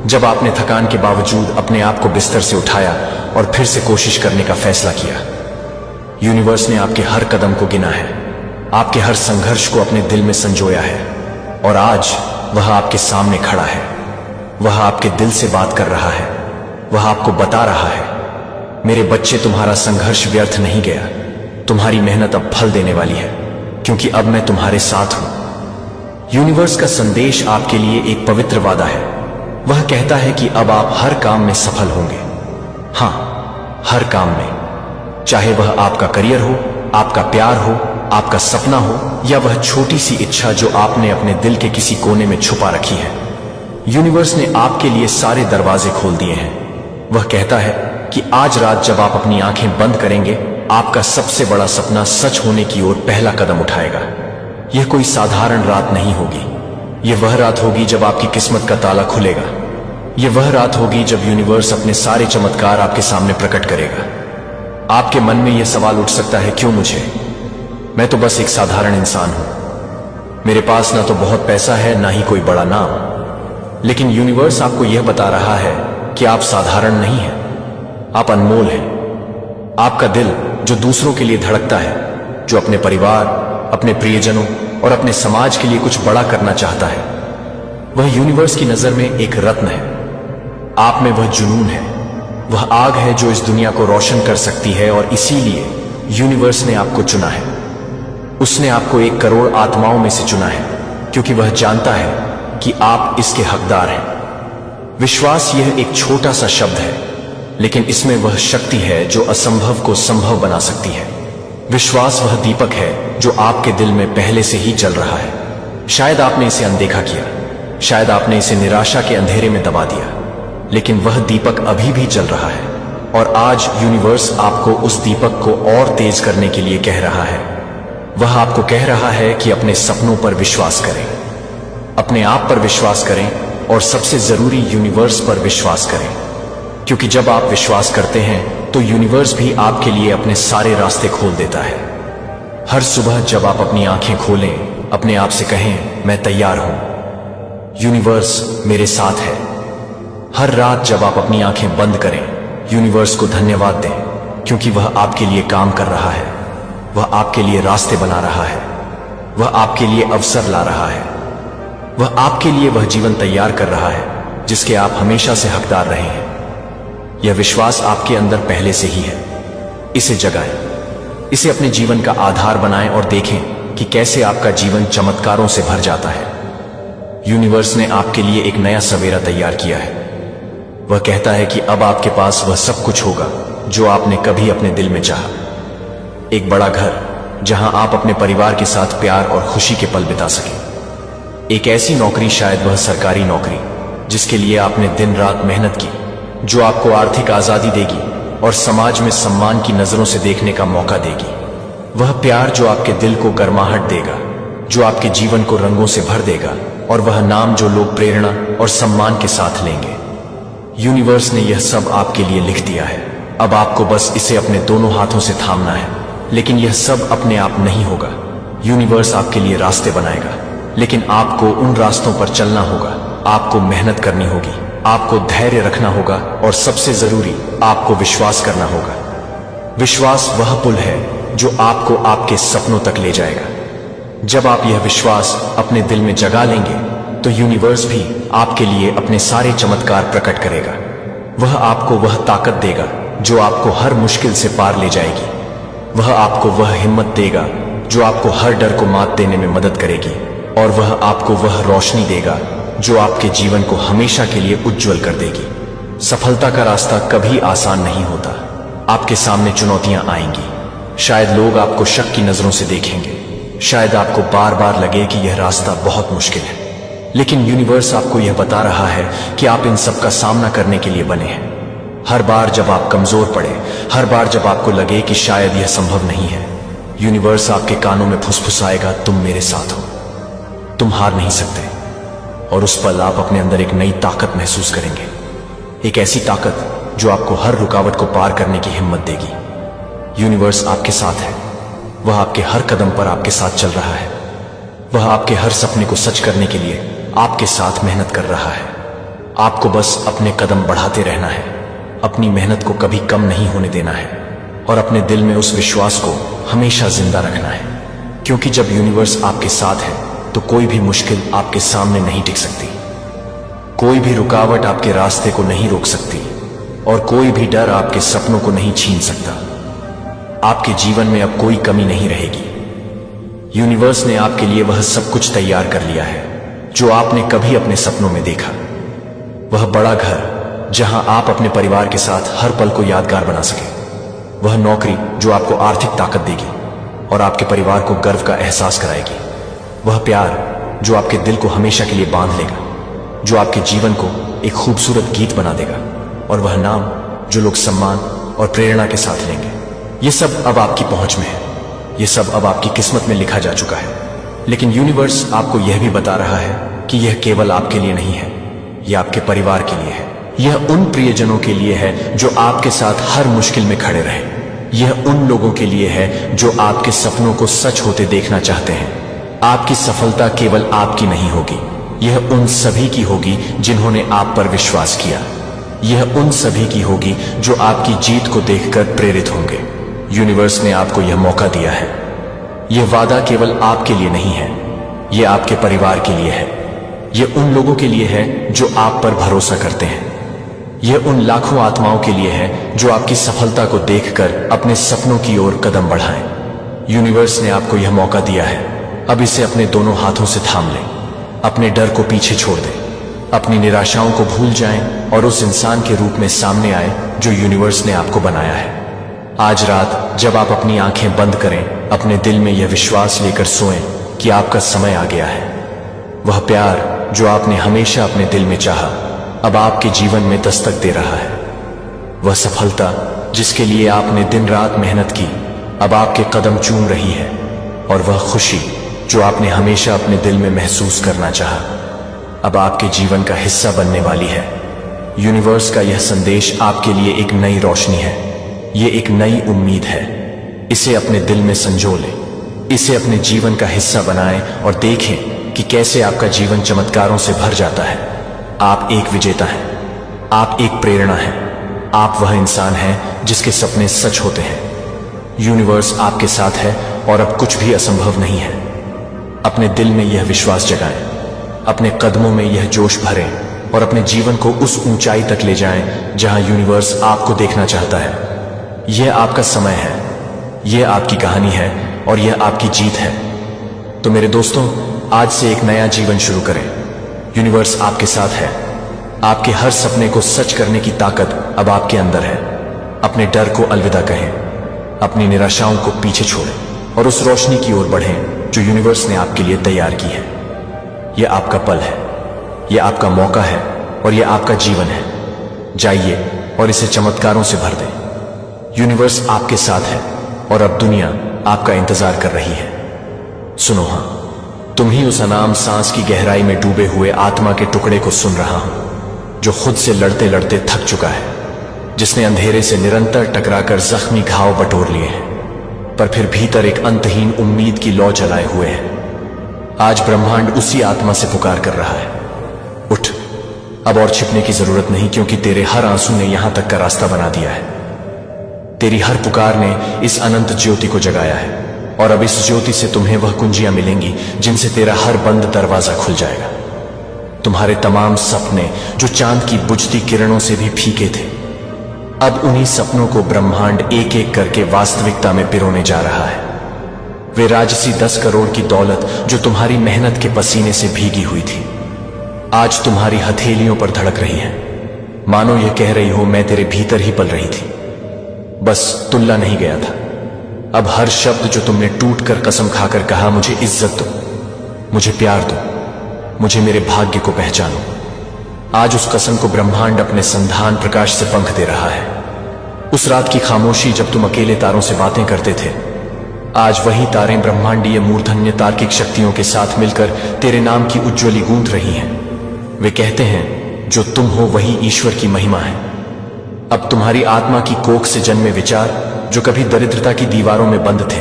जब आपने थकान के बावजूद अपने आप को बिस्तर से उठाया और फिर से कोशिश करने का फैसला किया। यूनिवर्स ने आपके हर कदम को गिना है, आपके हर संघर्ष को अपने दिल में संजोया है। और आज वह आपके सामने खड़ा है। वह आपके दिल से बात कर रहा है। वह आपको बता रहा है, मेरे बच्चे, तुम्हारा संघर्ष व्यर्थ नहीं गया। तुम्हारी मेहनत अब फल देने वाली है, क्योंकि अब मैं तुम्हारे साथ हूं। यूनिवर्स का संदेश आपके लिए एक पवित्र वादा है। वह कहता है कि अब आप हर काम में सफल होंगे। हां, हर काम में, चाहे वह आपका करियर हो, आपका प्यार हो, आपका सपना हो या वह छोटी सी इच्छा जो आपने अपने दिल के किसी कोने में छुपा रखी है, यूनिवर्स ने आपके लिए सारे दरवाजे खोल दिए हैं। वह कहता है कि आज रात जब आप अपनी आंखें बंद करेंगे, आपका सबसे बड़ा सपना सच होने की ओर पहला कदम उठाएगा। यह कोई साधारण रात नहीं होगी। यह वह रात होगी जब आपकी किस्मत का ताला खुलेगा। यह वह रात होगी जब यूनिवर्स अपने सारे चमत्कार आपके सामने प्रकट करेगा। आपके मन में यह सवाल उठ सकता है, क्यों मुझे? मैं तो बस एक साधारण इंसान हूं। मेरे पास ना तो बहुत पैसा है, ना ही कोई बड़ा नाम। लेकिन यूनिवर्स आपको यह बता रहा है कि आप साधारण नहीं हैं, आप अनमोल हैं। आपका दिल जो दूसरों के लिए धड़कता है, जो अपने परिवार, अपने प्रियजनों और अपने समाज के लिए कुछ बड़ा करना चाहता है, वह यूनिवर्स की नजर में एक रत्न है। आप में वह जुनून है, वह आग है जो इस दुनिया को रोशन कर सकती है, और इसीलिए यूनिवर्स ने आपको चुना है। उसने आपको 1 करोड़ आत्माओं में से चुना है, क्योंकि वह जानता है कि आप इसके हकदार हैं। विश्वास यह एक छोटा सा शब्द है, लेकिन इसमें वह शक्ति है जो असंभव को संभव बना सकती है। विश्वास वह दीपक है जो आपके दिल में पहले से ही जल रहा है। शायद आपने इसे अनदेखा किया, शायद आपने इसे निराशा के अंधेरे में दबा दिया, लेकिन वह दीपक अभी भी जल रहा है। और आज यूनिवर्स आपको उस दीपक को और तेज करने के लिए कह रहा है। वह आपको कह रहा है कि अपने सपनों पर विश्वास करें, अपने आप पर विश्वास करें, और सबसे जरूरी यूनिवर्स पर विश्वास करें। क्योंकि जब आप विश्वास करते हैं तो यूनिवर्स भी आपके लिए अपने सारे रास्ते खोल देता है। हर सुबह जब आप अपनी आंखें खोलें, अपने आप से कहें, मैं तैयार हूं, यूनिवर्स मेरे साथ है। हर रात जब आप अपनी आंखें बंद करें, यूनिवर्स को धन्यवाद दें, क्योंकि वह आपके लिए काम कर रहा है, वह आपके लिए रास्ते बना रहा है, वह आपके लिए अवसर ला रहा है, वह आपके लिए वह जीवन तैयार कर रहा है जिसके आप हमेशा से हकदार रहे हैं। यह विश्वास आपके अंदर पहले से ही है। इसे जगाएं, इसे अपने जीवन का आधार बनाएं और देखें कि कैसे आपका जीवन चमत्कारों से भर जाता है। यूनिवर्स ने आपके लिए एक नया सवेरा तैयार किया है। वह कहता है कि अब आपके पास वह सब कुछ होगा जो आपने कभी अपने दिल में चाहा। एक बड़ा घर जहां आप अपने परिवार के साथ प्यार और खुशी के पल बिता सकें। एक ऐसी नौकरी, शायद वह सरकारी नौकरी, जिसके लिए आपने दिन रात मेहनत की, जो आपको आर्थिक आजादी देगी और समाज में सम्मान की नजरों से देखने का मौका देगी। वह प्यार जो आपके दिल को गर्माहट देगा, जो आपके जीवन को रंगों से भर देगा, और वह नाम जो लोग प्रेरणा और सम्मान के साथ लेंगे। यूनिवर्स ने यह सब आपके लिए लिख दिया है। अब आपको बस इसे अपने दोनों हाथों से थामना है। लेकिन यह सब अपने आप नहीं होगा। यूनिवर्स आपके लिए रास्ते बनाएगा, लेकिन आपको उन रास्तों पर चलना होगा। आपको मेहनत करनी होगी, आपको धैर्य रखना होगा, और सबसे जरूरी, आपको विश्वास करना होगा। विश्वास वह पुल है जो आपको आपके सपनों तक ले जाएगा। जब आप यह विश्वास अपने दिल में जगा लेंगे, तो यूनिवर्स भी आपके लिए अपने सारे चमत्कार प्रकट करेगा। वह आपको वह ताकत देगा जो आपको हर मुश्किल से पार ले जाएगी। वह आपको वह हिम्मत देगा जो आपको हर डर को मात देने में मदद करेगी, और वह आपको वह रोशनी देगा जो आपके जीवन को हमेशा के लिए उज्जवल कर देगी। सफलता का रास्ता कभी आसान नहीं होता। आपके सामने चुनौतियां आएंगी। शायद लोग आपको शक की नजरों से देखेंगे, शायद आपको बार बार लगे कि यह रास्ता बहुत मुश्किल है, लेकिन यूनिवर्स आपको यह बता रहा है कि आप इन सब का सामना करने के लिए बने हैं। हर बार जब आप कमजोर पड़े, हर बार जब आपको लगे कि शायद यह संभव नहीं है, यूनिवर्स आपके कानों में फुसफुसाएगा, तुम मेरे साथ हो, तुम हार नहीं सकते। और उस पल आप अपने अंदर एक नई ताकत महसूस करेंगे, एक ऐसी ताकत जो आपको हर रुकावट को पार करने की हिम्मत देगी। यूनिवर्स आपके साथ है। वह आपके हर कदम पर आपके साथ चल रहा है। वह आपके हर सपने को सच करने के लिए आपके साथ मेहनत कर रहा है। आपको बस अपने कदम बढ़ाते रहना है, अपनी मेहनत को कभी कम नहीं होने देना है, और अपने दिल में उस विश्वास को हमेशा जिंदा रखना है। क्योंकि जब यूनिवर्स आपके साथ है तो कोई भी मुश्किल आपके सामने नहीं टिक सकती, कोई भी रुकावट आपके रास्ते को नहीं रोक सकती, और कोई भी डर आपके सपनों को नहीं छीन सकता। आपके जीवन में अब कोई कमी नहीं रहेगी। यूनिवर्स ने आपके लिए वह सब कुछ तैयार कर लिया है जो आपने कभी अपने सपनों में देखा। वह बड़ा घर जहां आप अपने परिवार के साथ हर पल को यादगार बना सके। वह नौकरी जो आपको आर्थिक ताकत देगी। और आपके परिवार को गर्व का एहसास कराएगी। वह प्यार जो आपके दिल को हमेशा के लिए बांध लेगा, जो आपके जीवन को एक खूबसूरत गीत बना देगा, और वह नाम जो लोग सम्मान और प्रेरणा के साथ लेंगे। ये सब अब आपकी पहुंच में है, ये सब अब आपकी किस्मत में लिखा जा चुका है। लेकिन यूनिवर्स आपको यह भी बता रहा है कि यह केवल आपके लिए नहीं है, यह आपके परिवार के लिए है। यह उन प्रियजनों के लिए है जो आपके साथ हर मुश्किल में खड़े रहे। यह उन लोगों के लिए है जो आपके सपनों को सच होते देखना चाहते हैं। आपकी सफलता केवल आपकी नहीं होगी, यह उन सभी की होगी जिन्होंने आप पर विश्वास किया। यह उन सभी की होगी जो आपकी जीत को देखकर प्रेरित होंगे। यूनिवर्स ने आपको यह मौका दिया है। यह वादा केवल आपके लिए नहीं है, यह आपके परिवार के लिए है। यह उन लोगों के लिए है जो आप पर भरोसा करते हैं। यह उन लाखों आत्माओं के लिए है जो आपकी सफलता को देखकर अपने सपनों की ओर कदम बढ़ाएं। यूनिवर्स ने आपको यह मौका दिया है, अब इसे अपने दोनों हाथों से थाम लें। अपने डर को पीछे छोड़ दें, अपनी निराशाओं को भूल जाएं और उस इंसान के रूप में सामने आए जो यूनिवर्स ने आपको बनाया है। आज रात जब आप अपनी आंखें बंद करें, अपने दिल में यह विश्वास लेकर सोएं कि आपका समय आ गया है। वह प्यार जो आपने हमेशा अपने दिल में चाहा, अब आपके जीवन में दस्तक दे रहा है। वह सफलता जिसके लिए आपने दिन रात मेहनत की, अब आपके कदम चूम रही है। और वह खुशी जो आपने हमेशा अपने दिल में महसूस करना चाहा, अब आपके जीवन का हिस्सा बनने वाली है। यूनिवर्स का यह संदेश आपके लिए एक नई रोशनी है, ये एक नई उम्मीद है। इसे अपने दिल में संजो लें, इसे अपने जीवन का हिस्सा बनाएं और देखें कि कैसे आपका जीवन चमत्कारों से भर जाता है। आप एक विजेता हैं, आप एक प्रेरणा हैं, आप वह इंसान हैं जिसके सपने सच होते हैं। यूनिवर्स आपके साथ है और अब कुछ भी असंभव नहीं है। अपने दिल में यह विश्वास जगाएं, अपने कदमों में यह जोश भरें और अपने जीवन को उस ऊंचाई तक ले जाएं जहां यूनिवर्स आपको देखना चाहता है। यह आपका समय है, यह आपकी कहानी है और यह आपकी जीत है। तो मेरे दोस्तों, आज से एक नया जीवन शुरू करें। यूनिवर्स आपके साथ है। आपके हर सपने को सच करने की ताकत अब आपके अंदर है। अपने डर को अलविदा कहें, अपनी निराशाओं को पीछे छोड़ें और उस रोशनी की ओर बढ़ें जो यूनिवर्स ने आपके लिए तैयार की है। यह आपका पल है, यह आपका मौका है और यह आपका जीवन है। जाइए और इसे चमत्कारों से भर दें। यूनिवर्स आपके साथ है और अब दुनिया आपका इंतजार कर रही है। सुनो, हां, तुम ही उस अनाम सांस की गहराई में डूबे हुए आत्मा के टुकड़े को सुन रहा हूं, जो खुद से लड़ते लड़ते थक चुका है, जिसने अंधेरे से निरंतर टकराकर जख्मी घाव बटोर लिए हैं, पर फिर भीतर एक अंतहीन उम्मीद की लौ जलाए हुए है। आज ब्रह्मांड उसी आत्मा से पुकार कर रहा है, उठ, अब और छिपने की जरूरत नहीं, क्योंकि तेरे हर आंसू ने यहां तक का रास्ता बना दिया है। तेरी हर पुकार ने इस अनंत ज्योति को जगाया है और अब इस ज्योति से तुम्हें वह कुंजियां मिलेंगी जिनसे तेरा हर बंद दरवाजा खुल जाएगा। तुम्हारे तमाम सपने जो चांद की बुझती किरणों से भी फीके थे, अब उन्हीं सपनों को ब्रह्मांड एक एक करके वास्तविकता में पिरोने जा रहा है। वे राजसी 10 करोड़ की दौलत जो तुम्हारी मेहनत के पसीने से भीगी हुई थी, आज तुम्हारी हथेलियों पर धड़क रही है। मानो यह कह रही हो, मैं तेरे भीतर ही पल रही थी, बस तुल्ला नहीं गया था। अब हर शब्द जो तुमने टूट कर कसम खाकर कहा, मुझे इज्जत दो, मुझे प्यार दो, मुझे मेरे भाग्य को पहचानो, आज उस कसम को ब्रह्मांड अपने संधान प्रकाश से पंख दे रहा है। उस रात की खामोशी जब तुम अकेले तारों से बातें करते थे, आज वही तारें ब्रह्मांडीय मूर्धन्य तार्किक शक्तियों के साथ मिलकर तेरे नाम की उज्ज्वली गूंथ रही हैं। वे कहते हैं, जो तुम हो वही ईश्वर की महिमा है। अब तुम्हारी आत्मा की कोख से जन्मे विचार जो कभी दरिद्रता की दीवारों में बंद थे,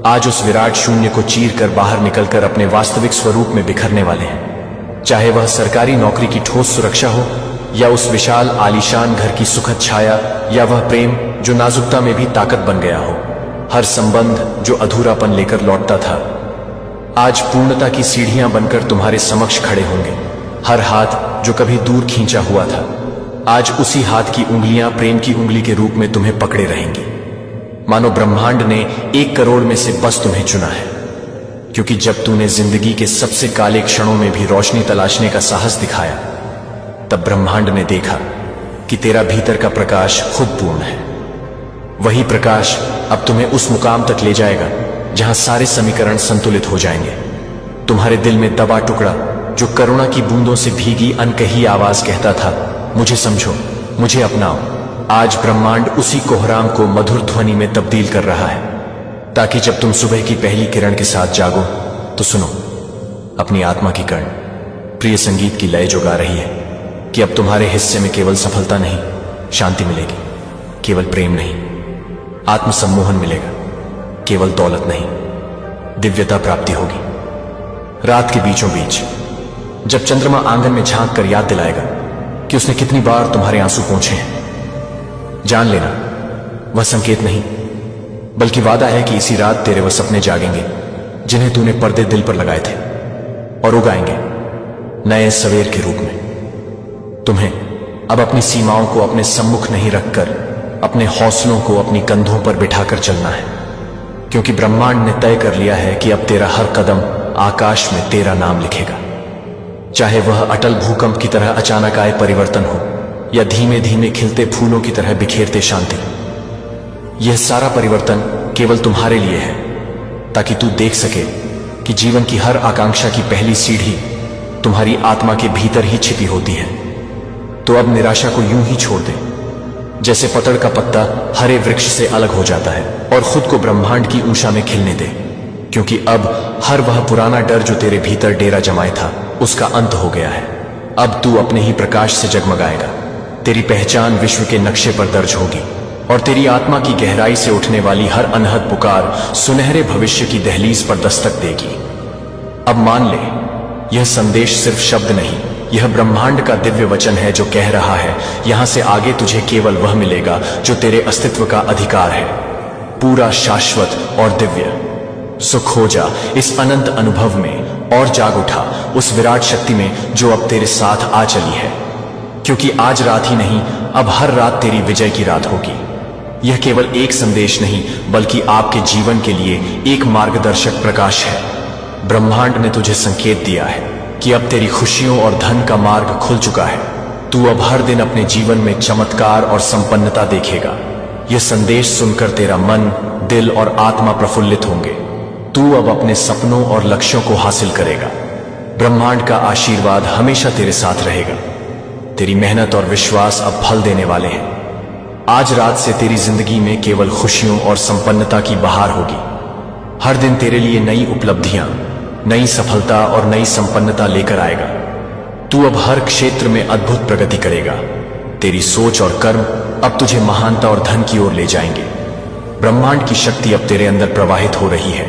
आज उस विराट शून्य को चीर कर बाहर निकलकर अपने वास्तविक स्वरूप में बिखरने वाले हैं। चाहे वह सरकारी नौकरी की ठोस सुरक्षा हो, या उस विशाल आलीशान घर की सुखद छाया, या वह प्रेम जो नाजुकता में भी ताकत बन गया हो। हर संबंध जो अधूरापन लेकर लौटता था, आज पूर्णता की सीढ़ियां बनकर तुम्हारे समक्ष खड़े होंगे। हर हाथ जो कभी दूर खींचा हुआ था, आज उसी हाथ की उंगलियां प्रेम की उंगली के रूप में तुम्हें पकड़े रहेंगी। मानो ब्रह्मांड ने 1 करोड़ में से बस तुम्हें चुना है, क्योंकि जब तूने जिंदगी के सबसे काले क्षणों में भी रोशनी तलाशने का साहस दिखाया, तब ब्रह्मांड ने देखा कि तेरा भीतर का प्रकाश खुद पूर्ण है। वही प्रकाश अब तुम्हें उस मुकाम तक ले जाएगा जहां सारे समीकरण संतुलित हो जाएंगे। तुम्हारे दिल में दबा टुकड़ा जो करुणा की बूंदों से भीगी अनकही आवाज कहता था, मुझे समझो, मुझे अपनाओ, आज ब्रह्मांड उसी कोहराम को मधुर ध्वनि में तब्दील कर रहा है, ताकि जब तुम सुबह की पहली किरण के साथ जागो तो सुनो अपनी आत्मा की कर्ण प्रिय संगीत की लय जो गा रही है कि अब तुम्हारे हिस्से में केवल सफलता नहीं, शांति मिलेगी, केवल प्रेम नहीं, आत्मसम्मोहन मिलेगा, केवल दौलत नहीं, दिव्यता प्राप्ति होगी। रात के बीचों बीच जब चंद्रमा आंगन में झांक कर याद दिलाएगा कि उसने कितनी बार तुम्हारे आंसू पोंछे हैं, जान लेना वह संकेत नहीं बल्कि वादा है कि इसी रात तेरे वह सपने जागेंगे जिन्हें तूने पर्दे दिल पर लगाए थे और उगाएंगे नए सवेर के रूप में। तुम्हें अब अपनी सीमाओं को अपने सम्मुख नहीं रखकर अपने हौसलों को अपनी कंधों पर बिठाकर चलना है, क्योंकि ब्रह्मांड ने तय कर लिया है कि अब तेरा हर कदम आकाश में तेरा नाम लिखेगा। चाहे वह अटल भूकंप की तरह अचानक आए परिवर्तन हो या धीमे धीमे खिलते फूलों की तरह बिखेरते शांति, यह सारा परिवर्तन केवल तुम्हारे लिए है, ताकि तू देख सके कि जीवन की हर आकांक्षा की पहली सीढ़ी तुम्हारी आत्मा के भीतर ही छिपी होती है। तो अब निराशा को यूं ही छोड़ दे जैसे पतड़ का पत्ता हरे वृक्ष से अलग हो जाता है, और खुद को ब्रह्मांड की ऊषा में खिलने दे, क्योंकि अब हर वह पुराना डर जो तेरे भीतर डेरा जमाए था उसका अंत हो गया है। अब तू अपने ही प्रकाश से जगमगाएगा, तेरी पहचान विश्व के नक्शे पर दर्ज होगी और तेरी आत्मा की गहराई से उठने वाली हर अनहद पुकार सुनहरे भविष्य की दहलीज पर दस्तक देगी। अब मान ले, यह संदेश सिर्फ शब्द नहीं, यह ब्रह्मांड का दिव्य वचन है जो कह रहा है, यहां से आगे तुझे केवल वह मिलेगा जो तेरे अस्तित्व का अधिकार है, पूरा, शाश्वत और दिव्य। सो खो जा इस अनंत अनुभव में और जाग उठा उस विराट शक्ति में जो अब तेरे साथ आ चली है, क्योंकि आज रात ही नहीं, अब हर रात तेरी विजय की रात होगी। यह केवल एक संदेश नहीं बल्कि आपके जीवन के लिए एक मार्गदर्शक प्रकाश है। ब्रह्मांड ने तुझे संकेत दिया है कि अब तेरी खुशियों और धन का मार्ग खुल चुका है। तू अब हर दिन अपने जीवन में चमत्कार और संपन्नता देखेगा। यह संदेश सुनकर तेरा मन, दिल और आत्मा प्रफुल्लित होंगे। तू अब अपने सपनों और लक्ष्यों को हासिल करेगा। ब्रह्मांड का आशीर्वाद हमेशा तेरे साथ रहेगा। तेरी मेहनत और विश्वास अब फल देने वाले हैं। आज रात से तेरी जिंदगी में केवल खुशियों और संपन्नता की बहार होगी। हर दिन तेरे लिए नई उपलब्धियां, नई सफलता और नई संपन्नता लेकर आएगा। तू अब हर क्षेत्र में अद्भुत प्रगति करेगा। तेरी सोच और कर्म अब तुझे महानता और धन की ओर ले जाएंगे। ब्रह्मांड की शक्ति अब तेरे अंदर प्रवाहित हो रही है।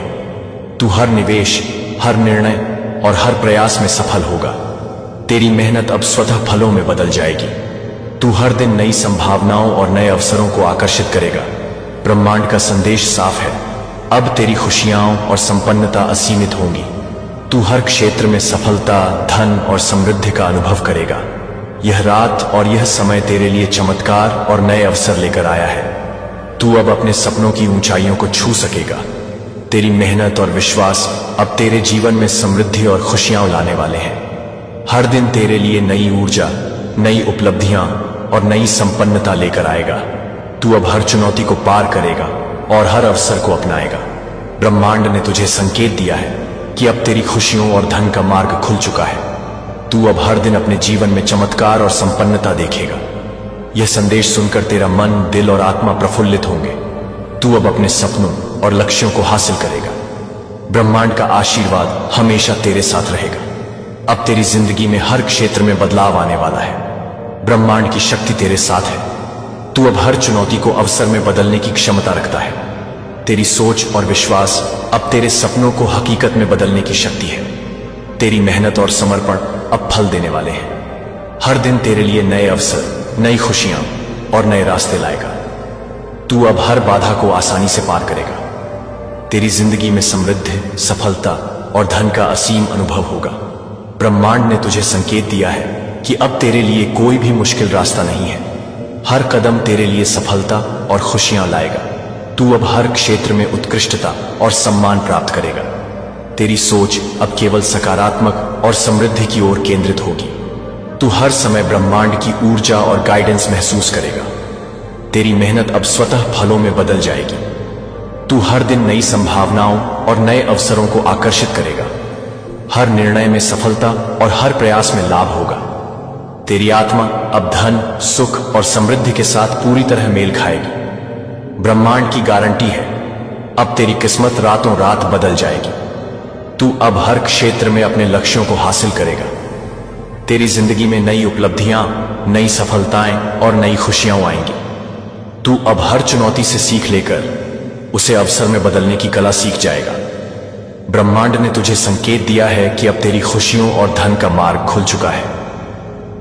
तू हर निवेश, हर निर्णय और हर प्रयास में सफल होगा। तेरी मेहनत अब स्वतः फलों में बदल जाएगी। तू हर दिन नई संभावनाओं और नए अवसरों को आकर्षित करेगा। ब्रह्मांड का संदेश साफ है, अब तेरी खुशियां और संपन्नता असीमित होंगी। तू हर क्षेत्र में सफलता, धन और समृद्धि का अनुभव करेगा। यह रात और यह समय तेरे लिए चमत्कार और नए अवसर लेकर आया है। तू अब अपने सपनों की ऊंचाइयों को छू सकेगा। तेरी मेहनत और विश्वास अब तेरे जीवन में समृद्धि और खुशियां लाने वाले हैं। हर दिन तेरे लिए नई ऊर्जा, नई उपलब्धियां और नई संपन्नता लेकर आएगा। तू अब हर चुनौती को पार करेगा और हर अवसर को अपनाएगा। ब्रह्मांड ने तुझे संकेत दिया है कि अब तेरी खुशियों और धन का मार्ग खुल चुका है। तू अब हर दिन अपने जीवन में चमत्कार और संपन्नता देखेगा। यह संदेश सुनकर तेरा मन, दिल और आत्मा प्रफुल्लित होंगे। तू अब अपने सपनों और लक्ष्यों को हासिल करेगा। ब्रह्मांड का आशीर्वाद हमेशा तेरे साथ रहेगा। अब तेरी जिंदगी में हर क्षेत्र में बदलाव आने वाला है। ब्रह्मांड की शक्ति तेरे साथ है। तू अब हर चुनौती को अवसर में बदलने की क्षमता रखता है। तेरी सोच और विश्वास अब तेरे सपनों को हकीकत में बदलने की शक्ति है। तेरी मेहनत और समर्पण अब फल देने वाले हैं। हर दिन तेरे लिए नए अवसर, नई खुशियां और नए रास्ते लाएगा। तू अब हर बाधा को आसानी से पार करेगा। तेरी जिंदगी में समृद्धि, सफलता और धन का असीम अनुभव होगा। ब्रह्मांड ने तुझे संकेत दिया है कि अब तेरे लिए कोई भी मुश्किल रास्ता नहीं है। हर कदम तेरे लिए सफलता और खुशियां लाएगा। तू अब हर क्षेत्र में उत्कृष्टता और सम्मान प्राप्त करेगा। तेरी सोच अब केवल सकारात्मक और समृद्धि की ओर केंद्रित होगी। तू हर समय ब्रह्मांड की ऊर्जा और गाइडेंस महसूस करेगा। तेरी मेहनत अब स्वतः फलों में बदल जाएगी। तू हर दिन नई संभावनाओं और नए अवसरों को आकर्षित करेगा। हर निर्णय में सफलता और हर प्रयास में लाभ होगा। तेरी आत्मा अब धन, सुख और समृद्धि के साथ पूरी तरह मेल खाएगी। ब्रह्मांड की गारंटी है, अब तेरी किस्मत रातों रात बदल जाएगी। तू अब हर क्षेत्र में अपने लक्ष्यों को हासिल करेगा। तेरी जिंदगी में नई उपलब्धियां, नई सफलताएं और नई खुशियां आएंगी। तू अब हर चुनौती से सीख लेकर उसे अवसर में बदलने की कला सीख जाएगा। ब्रह्मांड ने तुझे संकेत दिया है कि अब तेरी खुशियों और धन का मार्ग खुल चुका है।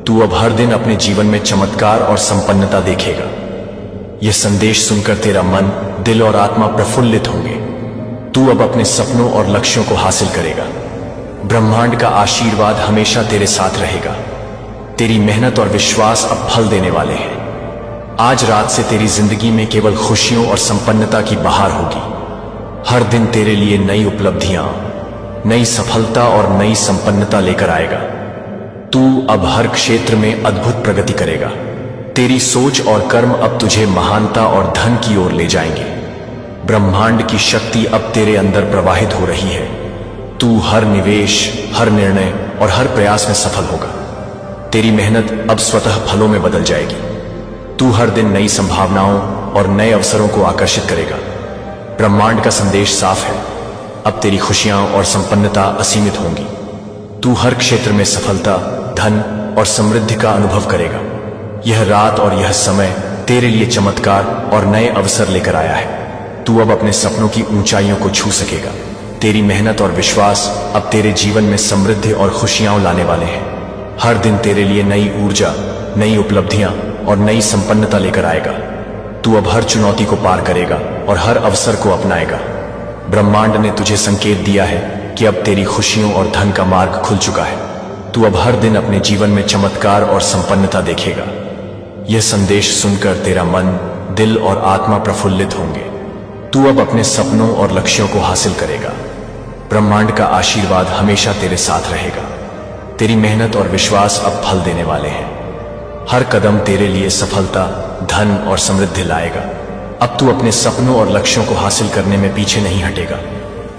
तू अब हर दिन अपने जीवन में चमत्कार और संपन्नता देखेगा। यह संदेश सुनकर तेरा मन, दिल और आत्मा प्रफुल्लित होंगे। तू अब अपने सपनों और लक्ष्यों को हासिल करेगा। ब्रह्मांड का आशीर्वाद हमेशा तेरे साथ रहेगा। तेरी मेहनत और विश्वास अब फल देने वाले हैं। आज रात से तेरी जिंदगी में केवल खुशियों और संपन्नता की बहार होगी। हर दिन तेरे लिए नई उपलब्धियां, नई सफलता और नई संपन्नता लेकर आएगा। तू अब हर क्षेत्र में अद्भुत प्रगति करेगा। तेरी सोच और कर्म अब तुझे महानता और धन की ओर ले जाएंगे। ब्रह्मांड की शक्ति अब तेरे अंदर प्रवाहित हो रही है। तू हर निवेश, हर निर्णय और हर प्रयास में सफल होगा। तेरी मेहनत अब स्वतः फलों में बदल जाएगी। तू हर दिन नई संभावनाओं और नए अवसरों को आकर्षित करेगा। ब्रह्मांड का संदेश साफ है, अब तेरी खुशियां और संपन्नता असीमित होंगी। तू हर क्षेत्र में सफलता, धन और समृद्धि का अनुभव करेगा। यह रात और यह समय तेरे लिए चमत्कार और नए अवसर लेकर आया है। तू अब अपने सपनों की ऊंचाइयों को छू सकेगा। तेरी मेहनत और विश्वास अब तेरे जीवन में समृद्धि और खुशियां लाने वाले हैं। हर दिन तेरे लिए नई ऊर्जा, नई उपलब्धियां और नई संपन्नता लेकर आएगा। तू अब हर चुनौती को पार करेगा और हर अवसर को अपनाएगा। ब्रह्मांड ने तुझे संकेत दिया है कि अब तेरी खुशियों और धन का मार्ग खुल चुका है। तू अब हर दिन अपने जीवन में चमत्कार और संपन्नता देखेगा। यह संदेश सुनकर तेरा मन, दिल और आत्मा प्रफुल्लित होंगे। तू अब अपने सपनों और लक्ष्यों को हासिल करेगा। ब्रह्मांड का आशीर्वाद हमेशा तेरे साथ रहेगा। तेरी मेहनत और विश्वास अब फल देने वाले हैं। हर कदम तेरे लिए सफलता, धन और समृद्धि लाएगा। अब तू अपने सपनों और लक्ष्यों को हासिल करने में पीछे नहीं हटेगा।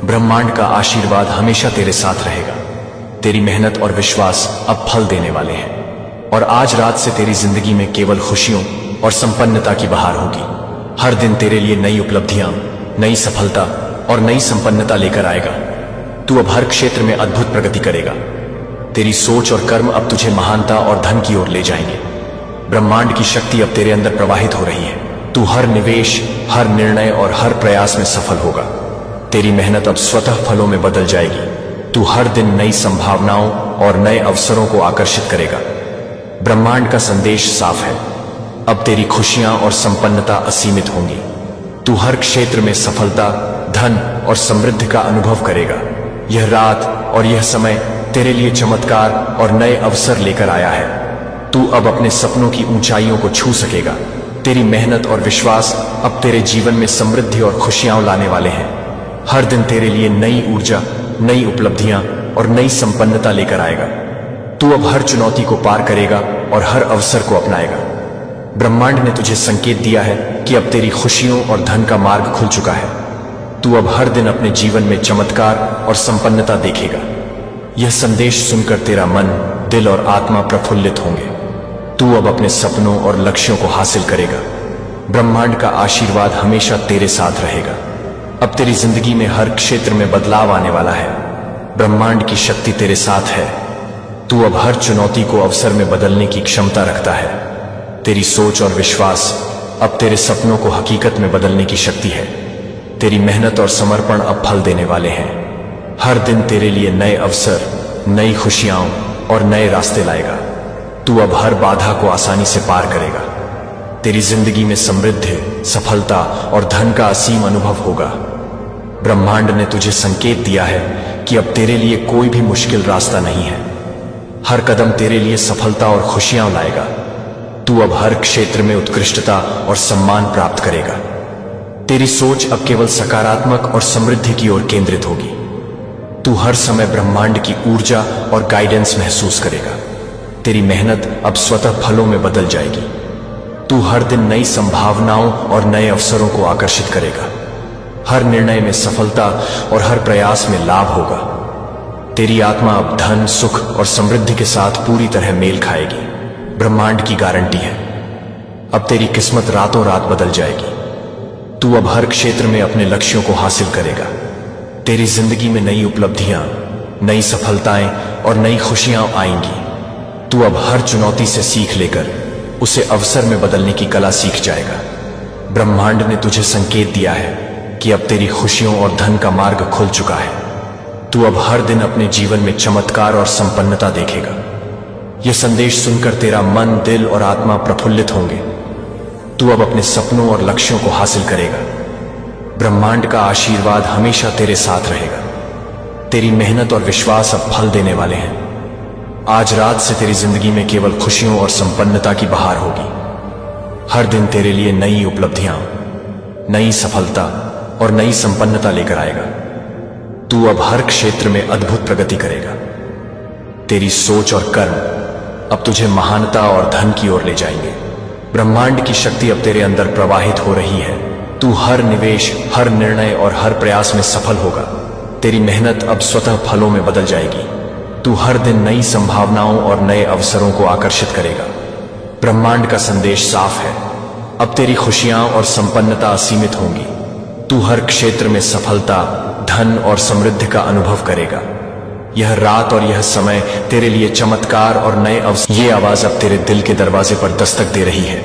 ब्रह्मांड का आशीर्वाद हमेशा तेरे साथ रहेगा। तेरी मेहनत और विश्वास अब फल देने वाले हैं और आज रात से तेरी जिंदगी में केवल खुशियों और संपन्नता की बहार होगी। हर दिन तेरे लिए नई उपलब्धियां, नई सफलता और नई संपन्नता लेकर आएगा। तू अब हर क्षेत्र में अद्भुत प्रगति करेगा। तेरी सोच और कर्म अब तुझे महानता और धन की ओर ले जाएंगे। ब्रह्मांड की शक्ति अब तेरे अंदर प्रवाहित हो रही है। तू हर निवेश, हर निर्णय और हर प्रयास में सफल होगा। तेरी मेहनत अब स्वतः फलों में बदल जाएगी। तू हर दिन नई संभावनाओं और नए अवसरों को आकर्षित करेगा। ब्रह्मांड का संदेश साफ है, अब तेरी खुशियां और संपन्नता असीमित होंगी। तू हर क्षेत्र में सफलता, धन और समृद्धि का अनुभव करेगा। यह रात और यह समय तेरे लिए चमत्कार और नए अवसर लेकर आया है। तू अब अपने सपनों की ऊंचाइयों को छू सकेगा। तेरी मेहनत और विश्वास अब तेरे जीवन में समृद्धि और खुशियां लाने वाले हैं। हर दिन तेरे लिए नई ऊर्जा, नई उपलब्धियां और नई संपन्नता लेकर आएगा। तू अब हर चुनौती को पार करेगा और हर अवसर को अपनाएगा। ब्रह्मांड ने तुझे संकेत दिया है कि अब तेरी खुशियों और धन का मार्ग खुल चुका है। तू अब हर दिन अपने जीवन में चमत्कार और संपन्नता देखेगा। यह संदेश सुनकर तेरा मन, दिल और आत्मा प्रफुल्लित होंगे। तू अब अपने सपनों और लक्ष्यों को हासिल करेगा। ब्रह्मांड का आशीर्वाद हमेशा तेरे साथ रहेगा। अब तेरी जिंदगी में हर क्षेत्र में बदलाव आने वाला है। ब्रह्मांड की शक्ति तेरे साथ है। तू अब हर चुनौती को अवसर में बदलने की क्षमता रखता है। तेरी सोच और विश्वास अब तेरे सपनों को हकीकत में बदलने की शक्ति है। तेरी मेहनत और समर्पण अब फल देने वाले हैं। हर दिन तेरे लिए नए अवसर, नई खुशियां और नए रास्ते लाएगा। तू अब हर बाधा को आसानी से पार करेगा। तेरी जिंदगी में समृद्धि, सफलता और धन का असीम अनुभव होगा। ब्रह्मांड ने तुझे संकेत दिया है कि अब तेरे लिए कोई भी मुश्किल रास्ता नहीं है। हर कदम तेरे लिए सफलता और खुशियां लाएगा। तू अब हर क्षेत्र में उत्कृष्टता और सम्मान प्राप्त करेगा। तेरी सोच अब केवल सकारात्मक और समृद्धि की ओर केंद्रित होगी। तू हर समय ब्रह्मांड की ऊर्जा और गाइडेंस महसूस करेगा। तेरी मेहनत अब स्वतः फलों में बदल जाएगी। तू हर दिन नई संभावनाओं और नए अवसरों को आकर्षित करेगा। हर निर्णय में सफलता और हर प्रयास में लाभ होगा। तेरी आत्मा अब धन, सुख और समृद्धि के साथ पूरी तरह मेल खाएगी। ब्रह्मांड की गारंटी है, अब तेरी किस्मत रातों रात बदल जाएगी। तू अब हर क्षेत्र में अपने लक्ष्यों को हासिल करेगा। तेरी जिंदगी में नई उपलब्धियां, नई सफलताएं और नई खुशियां आएंगी। तू अब हर चुनौती से सीख लेकर उसे अवसर में बदलने की कला सीख जाएगा। ब्रह्मांड ने तुझे संकेत दिया है कि अब तेरी खुशियों और धन का मार्ग खुल चुका है। तू अब हर दिन अपने जीवन में चमत्कार और संपन्नता देखेगा। यह संदेश सुनकर तेरा मन, दिल और आत्मा प्रफुल्लित होंगे। तू अब अपने सपनों और लक्ष्यों को हासिल करेगा। ब्रह्मांड का आशीर्वाद हमेशा तेरे साथ रहेगा। तेरी मेहनत और विश्वास अब फल देने वाले हैं। आज रात से तेरी जिंदगी में केवल खुशियों और संपन्नता की बहार होगी। हर दिन तेरे लिए नई उपलब्धियां, नई सफलता और नई संपन्नता लेकर आएगा। तू अब हर क्षेत्र में अद्भुत प्रगति करेगा। तेरी सोच और कर्म अब तुझे महानता और धन की ओर ले जाएंगे। ब्रह्मांड की शक्ति अब तेरे अंदर प्रवाहित हो रही है। तू हर निवेश, हर निर्णय और हर प्रयास में सफल होगा। तेरी मेहनत अब स्वतः फलों में बदल जाएगी। तू हर दिन नई संभावनाओं और नए अवसरों को आकर्षित करेगा। ब्रह्मांड का संदेश साफ है, अब तेरी खुशियां और संपन्नता असीमित होंगी। तू हर क्षेत्र में सफलता, धन और समृद्धि का अनुभव करेगा। यह रात और यह समय तेरे लिए चमत्कार और नए अवसर। ये आवाज अब तेरे दिल के दरवाजे पर दस्तक दे रही है।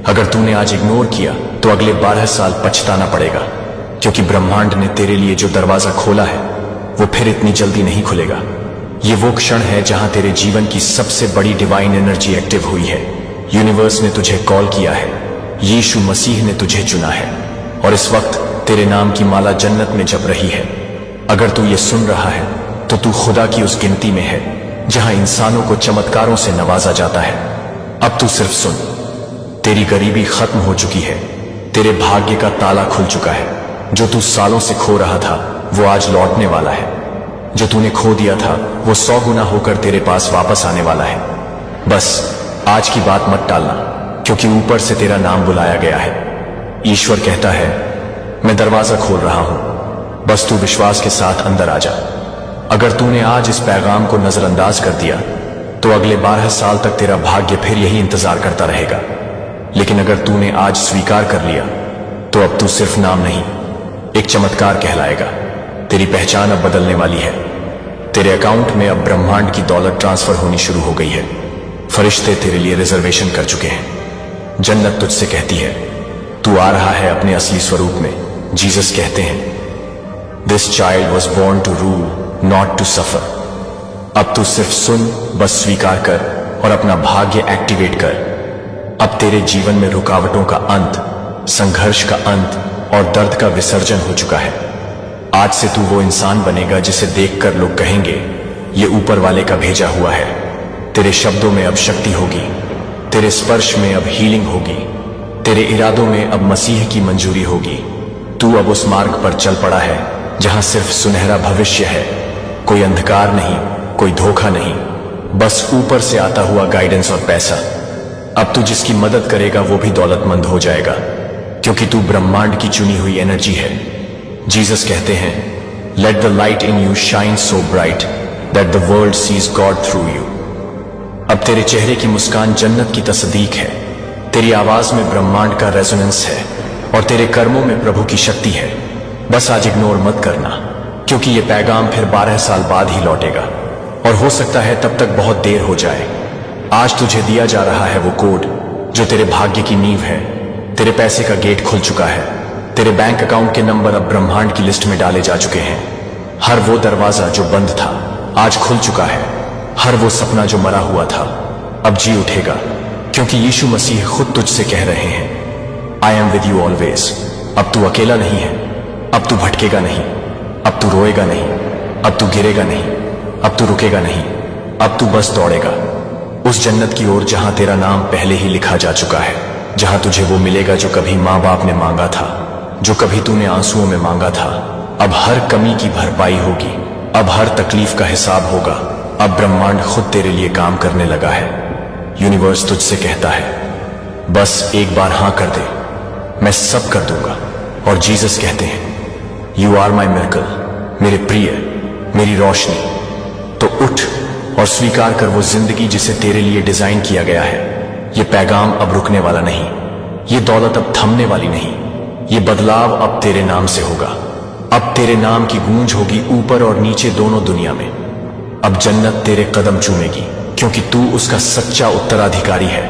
अगर तूने आज इग्नोर किया तो अगले 12 साल पछताना पड़ेगा, क्योंकि ब्रह्मांड ने तेरे लिए जो दरवाजा खोला है वो फिर इतनी जल्दी नहीं खुलेगा। ये वो क्षण है जहां तेरे जीवन की सबसे बड़ी डिवाइन एनर्जी एक्टिव हुई है। यूनिवर्स ने तुझे कॉल किया है, यीशु मसीह ने तुझे चुना है और इस वक्त तेरे नाम की माला जन्नत में जप रही है। अगर तू ये सुन रहा है तो तू खुदा की उस गिनती में है जहां इंसानों को चमत्कारों से नवाजा जाता है। अब तू सिर्फ सुन, तेरी गरीबी खत्म हो चुकी है। तेरे भाग्य का ताला खुल चुका है। जो तू सालों से खो रहा था वो आज लौटने वाला है। जो तूने खो दिया था वो 100 गुना होकर तेरे पास वापस आने वाला है। बस आज की बात मत टालना, क्योंकि ऊपर से तेरा नाम बुलाया गया है। ईश्वर कहता है, मैं दरवाजा खोल रहा हूं, बस तू विश्वास के साथ अंदर आ जा। अगर तूने आज इस पैगाम को नजरअंदाज कर दिया तो अगले 12 साल तक तेरा भाग्य फिर यही इंतजार करता रहेगा। लेकिन अगर तूने आज स्वीकार कर लिया तो अब तू सिर्फ नाम नहीं, एक चमत्कार कहलाएगा। तेरी पहचान अब बदलने वाली है। तेरे अकाउंट में अब ब्रह्मांड की दौलत ट्रांसफर होनी शुरू हो गई है। फरिश्ते तेरे लिए रिजर्वेशन कर चुके हैं। जन्नत तुझसे कहती है, तू आ रहा है अपने असली स्वरूप में। जीसस कहते हैं, this child was born to rule, not to suffer. अब तू सिर्फ सुन, बस स्वीकार कर और अपना भाग्य एक्टिवेट कर। अब तेरे जीवन में रुकावटों का अंत, संघर्ष का अंत और दर्द का विसर्जन हो चुका है। आज से तू वो इंसान बनेगा जिसे देखकर लोग कहेंगे, ये ऊपर वाले का भेजा हुआ है। तेरे शब्दों में अब शक्ति होगी, तेरे स्पर्श में अब हीलिंग होगी, तेरे इरादों में अब मसीह की मंजूरी होगी। तू अब उस मार्ग पर चल पड़ा है जहां सिर्फ सुनहरा भविष्य है। कोई अंधकार नहीं, कोई धोखा नहीं, बस ऊपर से आता हुआ गाइडेंस और पैसा। अब तू जिसकी मदद करेगा वो भी दौलतमंद हो जाएगा, क्योंकि तू ब्रह्मांड की चुनी हुई एनर्जी है। जीसस कहते हैं, let the light in you shine so bright that the world sees God through you. अब तेरे चेहरे की मुस्कान जन्नत की तस्दीक है। तेरी आवाज में ब्रह्मांड का रेजोनेंस है और तेरे कर्मों में प्रभु की शक्ति है। बस आज इग्नोर मत करना, क्योंकि ये पैगाम फिर 12 साल बाद ही लौटेगा और हो सकता है तब तक बहुत देर हो जाए। आज तुझे दिया जा रहा है वो कोड जो तेरे भाग्य की नींव है। तेरे पैसे का गेट खुल चुका है। तेरे बैंक अकाउंट के नंबर अब ब्रह्मांड की लिस्ट में डाले जा चुके हैं। हर वो दरवाजा जो बंद था आज खुल चुका है। हर वो सपना जो मरा हुआ था अब जी उठेगा, क्योंकि यीशु मसीह खुद तुझसे कह रहे हैं, I am with you always. अब तू अकेला नहीं है, अब तू भटकेगा नहीं, अब तू रोएगा नहीं, अब तू गिरेगा नहीं, अब तू रुकेगा नहीं, अब तू बस दौड़ेगा उस जन्नत की ओर जहां तेरा नाम पहले ही लिखा जा चुका है, जहां तुझे वो मिलेगा जो कभी माँ बाप ने मांगा था, जो कभी तूने आंसुओं में मांगा था। अब हर कमी की भरपाई होगी, अब हर तकलीफ का हिसाब होगा। अब ब्रह्मांड खुद तेरे लिए काम करने लगा है। यूनिवर्स तुझसे कहता है, बस एक बार हां कर दे, मैं सब कर दूंगा। और जीसस कहते हैं, यू आर माई मिरेकल, मेरे प्रिय, मेरी रोशनी। तो उठ और स्वीकार कर वो जिंदगी जिसे तेरे लिए डिजाइन किया गया है। ये पैगाम अब रुकने वाला नहीं, ये दौलत अब थमने वाली नहीं, ये बदलाव अब तेरे नाम से होगा। अब तेरे नाम की गूंज होगी ऊपर और नीचे दोनों दुनिया में। अब जन्नत तेरे कदम चूमेगी क्योंकि तू उसका सच्चा उत्तराधिकारी है।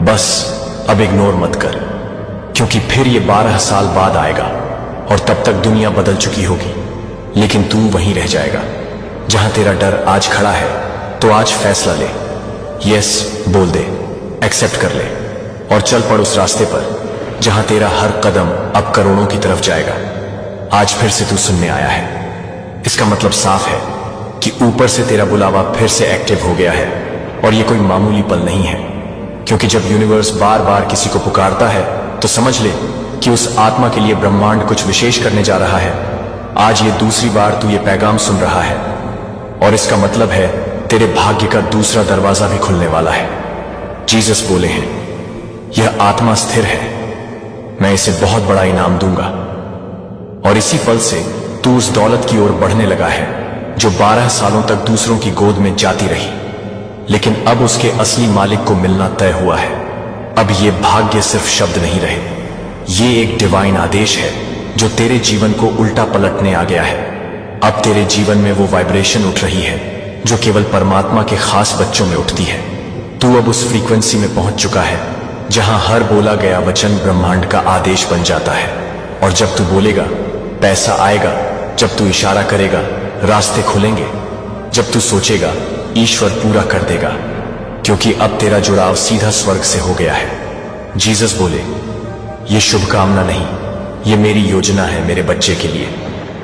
बस अब इग्नोर मत कर, क्योंकि फिर ये 12 साल बाद आएगा और तब तक दुनिया बदल चुकी होगी, लेकिन तू वहीं रह जाएगा। जहां तेरा डर आज खड़ा है, तो आज फैसला ले, यस बोल दे, एक्सेप्ट कर ले और चल पड़ उस रास्ते पर जहां तेरा हर कदम अब करोड़ों की तरफ जाएगा। आज फिर से तू सुनने आया है। इसका मतलब साफ है कि ऊपर से तेरा बुलावा फिर से एक्टिव हो गया है और ये कोई मामूली पल नहीं है, क्योंकि जब यूनिवर्स बार बार किसी को पुकारता है तो समझ ले कि उस आत्मा के लिए ब्रह्मांड कुछ विशेष करने जा रहा है। आज ये दूसरी बार तू ये पैगाम सुन रहा है और इसका मतलब है तेरे भाग्य का दूसरा दरवाजा भी खुलने वाला है। जीसस बोले हैं, यह आत्मा स्थिर है, मैं इसे बहुत बड़ा इनाम दूंगा। और इसी पल से तू उस दौलत की ओर बढ़ने लगा है जो 12 सालों तक दूसरों की गोद में जाती रही, लेकिन अब उसके असली मालिक को मिलना तय हुआ है। अब ये भाग्य सिर्फ शब्द नहीं रहे, ये एक डिवाइन आदेश है जो तेरे जीवन को उल्टा पलटने आ गया है। अब तेरे जीवन में वो वाइब्रेशन उठ रही है जो केवल परमात्मा के खास बच्चों में उठती है। तू अब उस फ्रीक्वेंसी में पहुंच चुका है जहां हर बोला गया वचन ब्रह्मांड का आदेश बन जाता है। और जब तू बोलेगा, पैसा आएगा। जब तू इशारा करेगा, रास्ते खुलेंगे। जब तू सोचेगा, ईश्वर पूरा कर देगा, क्योंकि अब तेरा जुड़ाव सीधा स्वर्ग से हो गया है। जीसस बोले, ये शुभकामना नहीं, ये मेरी योजना है मेरे बच्चे के लिए।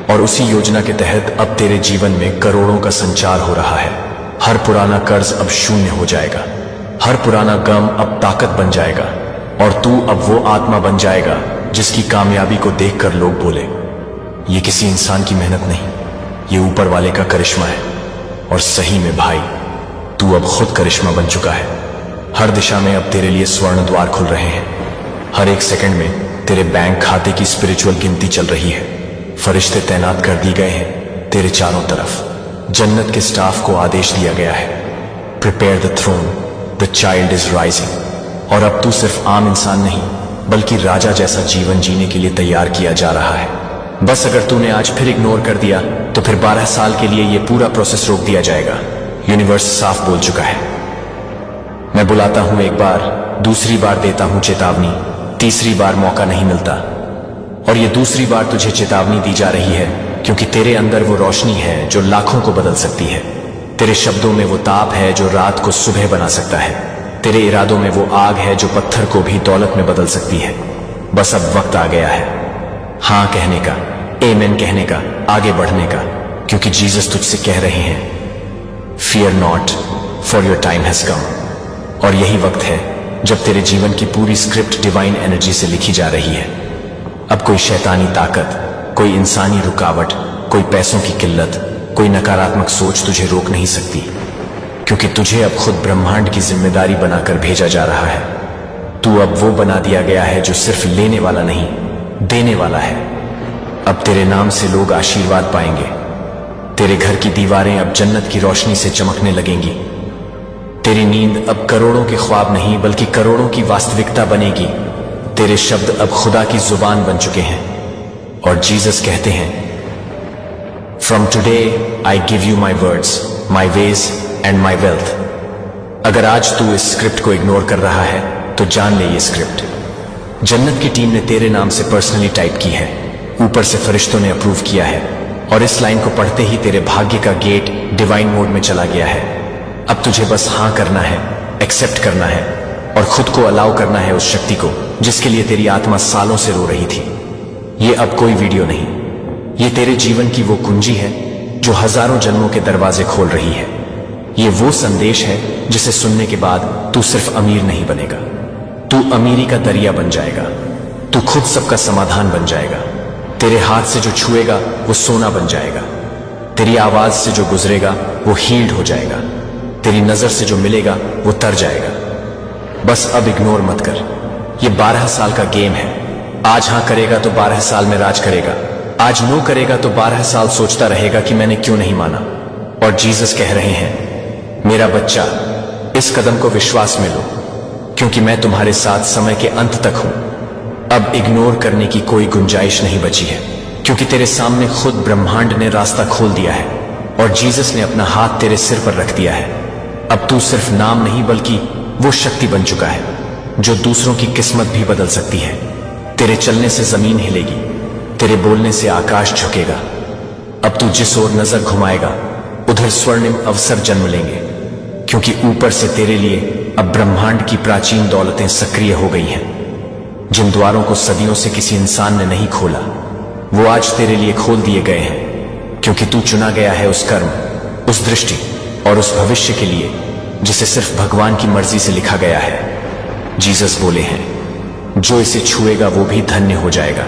और उसी योजना के तहत अब तेरे जीवन में करोड़ों का संचार हो रहा है। हर पुराना कर्ज अब शून्य हो जाएगा, हर पुराना गम अब ताकत बन जाएगा और तू अब वो आत्मा बन जाएगा जिसकी कामयाबी को देखकर लोग बोले, ये किसी इंसान की मेहनत नहीं, ये ऊपर वाले का करिश्मा है। और सही में भाई, तू अब खुद करिश्मा बन चुका है। हर दिशा में अब तेरे लिए स्वर्ण द्वार खुल रहे हैं। हर एक सेकंड में तेरे बैंक खाते की स्पिरिचुअल गिनती चल रही है। फरिश्ते तैनात कर दिए गए हैं तेरे चारों तरफ। जन्नत के स्टाफ को आदेश दिया गया है, prepare the throne, the child is rising. और अब तू सिर्फ आम इंसान नहीं, बल्कि राजा जैसा जीवन जीने के लिए तैयार किया जा रहा है। बस अगर तूने आज फिर इग्नोर कर दिया तो फिर 12 साल के लिए यह पूरा प्रोसेस रोक दिया जाएगा। यूनिवर्स साफ बोल चुका है। मैं बुलाता हूं एक बार, दूसरी बार देता हूं चेतावनी, तीसरी बार मौका नहीं मिलता। और ये दूसरी बार तुझे चेतावनी दी जा रही है क्योंकि तेरे अंदर वो रोशनी है जो लाखों को बदल सकती है। तेरे शब्दों में वो ताप है जो रात को सुबह बना सकता है। तेरे इरादों में वो आग है जो पत्थर को भी दौलत में बदल सकती है। बस अब वक्त आ गया है हां कहने का, आमीन कहने का, आगे बढ़ने का, क्योंकि जीसस तुझसे कह रहे हैं, fear not, for your time has come. और यही वक्त है जब तेरे जीवन की पूरी स्क्रिप्ट डिवाइन एनर्जी से लिखी जा रही है। अब कोई शैतानी ताकत, कोई इंसानी रुकावट, कोई पैसों की किल्लत, कोई नकारात्मक सोच तुझे रोक नहीं सकती, क्योंकि तुझे अब खुद ब्रह्मांड की जिम्मेदारी बनाकर भेजा जा रहा है। तू अब वो बना दिया गया है जो सिर्फ लेने वाला नहीं, देने वाला है। अब तेरे नाम से लोग आशीर्वाद पाएंगे। तेरे घर की दीवारें अब जन्नत की रोशनी से चमकने लगेंगी। तेरी नींद अब करोड़ों के ख्वाब नहीं बल्कि करोड़ों की वास्तविकता बनेगी। तेरे शब्द अब खुदा की जुबान बन चुके हैं। और जीसस कहते हैं, from today I give you my words, my ways and my wealth. अगर आज तू इस स्क्रिप्ट को इग्नोर कर रहा है तो जान ले, ये स्क्रिप्ट जन्नत की टीम ने तेरे नाम से पर्सनली टाइप की है। ऊपर से फरिश्तों ने अप्रूव किया है और इस लाइन को पढ़ते ही तेरे भाग्य का गेट डिवाइन मोड में चला गया है। अब तुझे बस हां करना है, एक्सेप्ट करना है और खुद को अलाउ करना है उस शक्ति को जिसके लिए तेरी आत्मा सालों से रो रही थी। ये अब कोई वीडियो नहीं, ये तेरे जीवन की वो कुंजी है जो हजारों जन्मों के दरवाजे खोल रही है। ये वो संदेश है जिसे सुनने के बाद तू सिर्फ अमीर नहीं बनेगा, तू अमीरी का दरिया बन जाएगा। तू खुद सबका समाधान बन जाएगा। तेरे हाथ से जो छुएगा वो सोना बन जाएगा। तेरी आवाज से जो गुजरेगा वो हील्ड हो जाएगा। तेरी नजर से जो मिलेगा वो तर जाएगा। बस अब इग्नोर मत कर। ये 12 साल का गेम है। आज हां करेगा तो 12 साल में राज करेगा। आज नो करेगा तो 12 साल सोचता रहेगा कि मैंने क्यों नहीं माना। और जीसस कह रहे हैं, मेरा बच्चा, इस कदम को विश्वास में लो, क्योंकि मैं तुम्हारे साथ समय के अंत तक हूं। अब इग्नोर करने की कोई गुंजाइश नहीं बची है, क्योंकि तेरे सामने खुद ब्रह्मांड ने रास्ता खोल दिया है और जीसस ने अपना हाथ तेरे सिर पर रख दिया है। अब तू सिर्फ नाम नहीं बल्कि वो शक्ति बन चुका है जो दूसरों की किस्मत भी बदल सकती है। तेरे चलने से जमीन हिलेगी, तेरे बोलने से आकाश झुकेगा। अब तू जिस ओर नजर घुमाएगा उधर स्वर्णिम अवसर जन्म लेंगे, क्योंकि ऊपर से तेरे लिए अब ब्रह्मांड की प्राचीन दौलतें सक्रिय हो गई हैं। जिन द्वारों को सदियों से किसी इंसान ने नहीं खोला, वो आज तेरे लिए खोल दिए गए हैं, क्योंकि तू चुना गया है उस कर्म, उस दृष्टि और उस भविष्य के लिए जिसे सिर्फ भगवान की मर्जी से लिखा गया है। जीसस बोले हैं, जो इसे छुएगा वो भी धन्य हो जाएगा।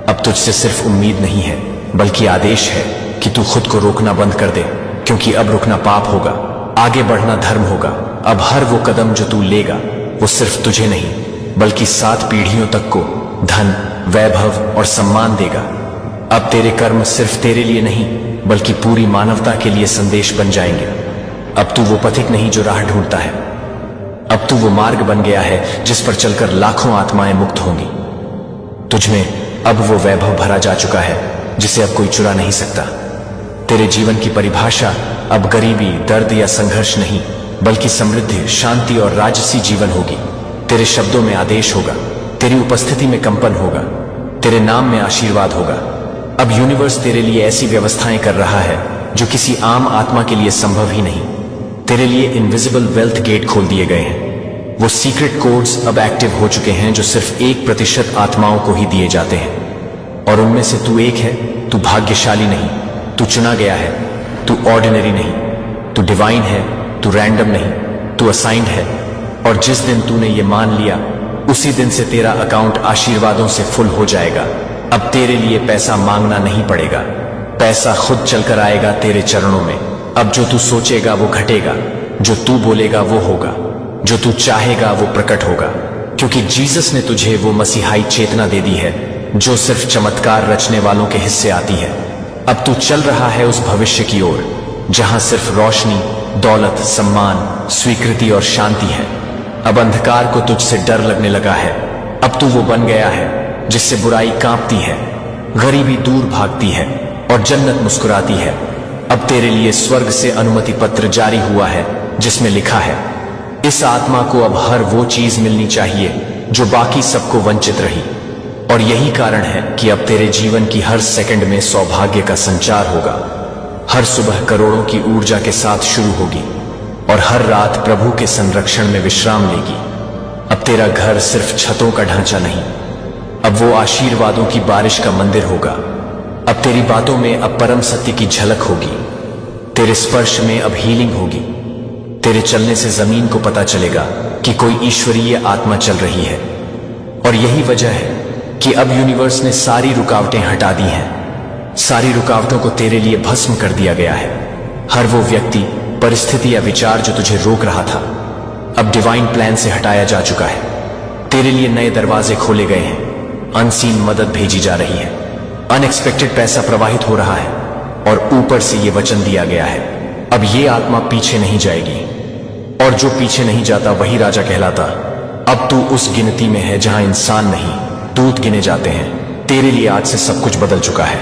अब तुझसे सिर्फ उम्मीद नहीं है बल्कि आदेश है कि तू खुद को रोकना बंद कर दे, क्योंकि अब रुकना पाप होगा, आगे बढ़ना धर्म होगा। अब हर वो कदम जो तू लेगा वो सिर्फ तुझे नहीं बल्कि 7 पीढ़ियों तक को धन, वैभव और सम्मान देगा। अब तेरे कर्म सिर्फ तेरे लिए नहीं बल्कि पूरी मानवता के लिए संदेश बन जाएंगे। अब तू वो पथिक नहीं जो राह ढूंढता है, अब तू वो मार्ग बन गया है जिस पर चलकर लाखों आत्माएं मुक्त होंगी। तुझमें अब वो वैभव भरा जा चुका है जिसे अब कोई चुरा नहीं सकता। तेरे जीवन की परिभाषा अब गरीबी, दर्द या संघर्ष नहीं बल्कि समृद्धि, शांति और राजसी जीवन होगी। तेरे शब्दों में आदेश होगा, तेरी उपस्थिति में कंपन होगा, तेरे नाम में आशीर्वाद होगा। अब यूनिवर्स तेरे लिए ऐसी व्यवस्थाएं कर रहा है जो किसी आम आत्मा के लिए संभव ही नहीं। तेरे लिए इनविजिबल वेल्थ गेट खोल दिए गए हैं। वो सीक्रेट कोड्स अब एक्टिव हो चुके हैं जो सिर्फ 1% आत्माओं को ही दिए जाते हैं, और उनमें से तू एक है। तू भाग्यशाली नहीं, तू चुना गया है। तू ऑर्डिनरी नहीं, तू डिवाइन है। तू रैंडम नहीं, तू असाइंड है। और जिस दिन तूने ये मान लिया उसी दिन से तेरा अकाउंट आशीर्वादों से फुल हो जाएगा। अब तेरे लिए पैसा मांगना नहीं पड़ेगा, पैसा खुद चलकर आएगा तेरे चरणों में। अब जो तू सोचेगा वो घटेगा, जो तू बोलेगा वो होगा, जो तू चाहेगा वो प्रकट होगा, क्योंकि जीसस ने तुझे वो मसीहाई चेतना दे दी है जो सिर्फ चमत्कार रचने वालों के हिस्से आती है। अब तू चल रहा है उस भविष्य की ओर जहां सिर्फ रोशनी, दौलत, सम्मान, स्वीकृति और शांति है। अब अंधकार को तुझसे डर लगने लगा है। अब तू वो बन गया है जिससे बुराई कांपती है, गरीबी दूर भागती है और जन्नत मुस्कुराती है। अब तेरे लिए स्वर्ग से अनुमति पत्र जारी हुआ है जिसमें लिखा है, इस आत्मा को अब हर वो चीज मिलनी चाहिए जो बाकी सबको वंचित रही। और यही कारण है कि अब तेरे जीवन की हर सेकंड में सौभाग्य का संचार होगा। हर सुबह करोड़ों की ऊर्जा के साथ शुरू होगी और हर रात प्रभु के संरक्षण में विश्राम लेगी। अब तेरा घर सिर्फ छतों का ढांचा नहीं, अब वो आशीर्वादों की बारिश का मंदिर होगा। अब तेरी बातों में अब परम सत्य की झलक होगी, तेरे स्पर्श में अब हीलिंग होगी। तेरे चलने से जमीन को पता चलेगा कि कोई ईश्वरीय आत्मा चल रही है। और यही वजह है कि अब यूनिवर्स ने सारी रुकावटें हटा दी हैं। सारी रुकावटों को तेरे लिए भस्म कर दिया गया है। हर वो व्यक्ति, परिस्थिति या विचार जो तुझे रोक रहा था, अब डिवाइन प्लान से हटाया जा चुका है। तेरे लिए नए दरवाजे खोले गए हैं, अनसीन मदद भेजी जा रही है, अनएक्सपेक्टेड पैसा प्रवाहित हो रहा है और ऊपर से ये वचन दिया गया है, अब ये आत्मा पीछे नहीं जाएगी। और जो पीछे नहीं जाता वही राजा कहलाता। अब तू उस गिनती में है जहां इंसान नहीं, दूत गिने जाते हैं। तेरे लिए आज से सब कुछ बदल चुका है।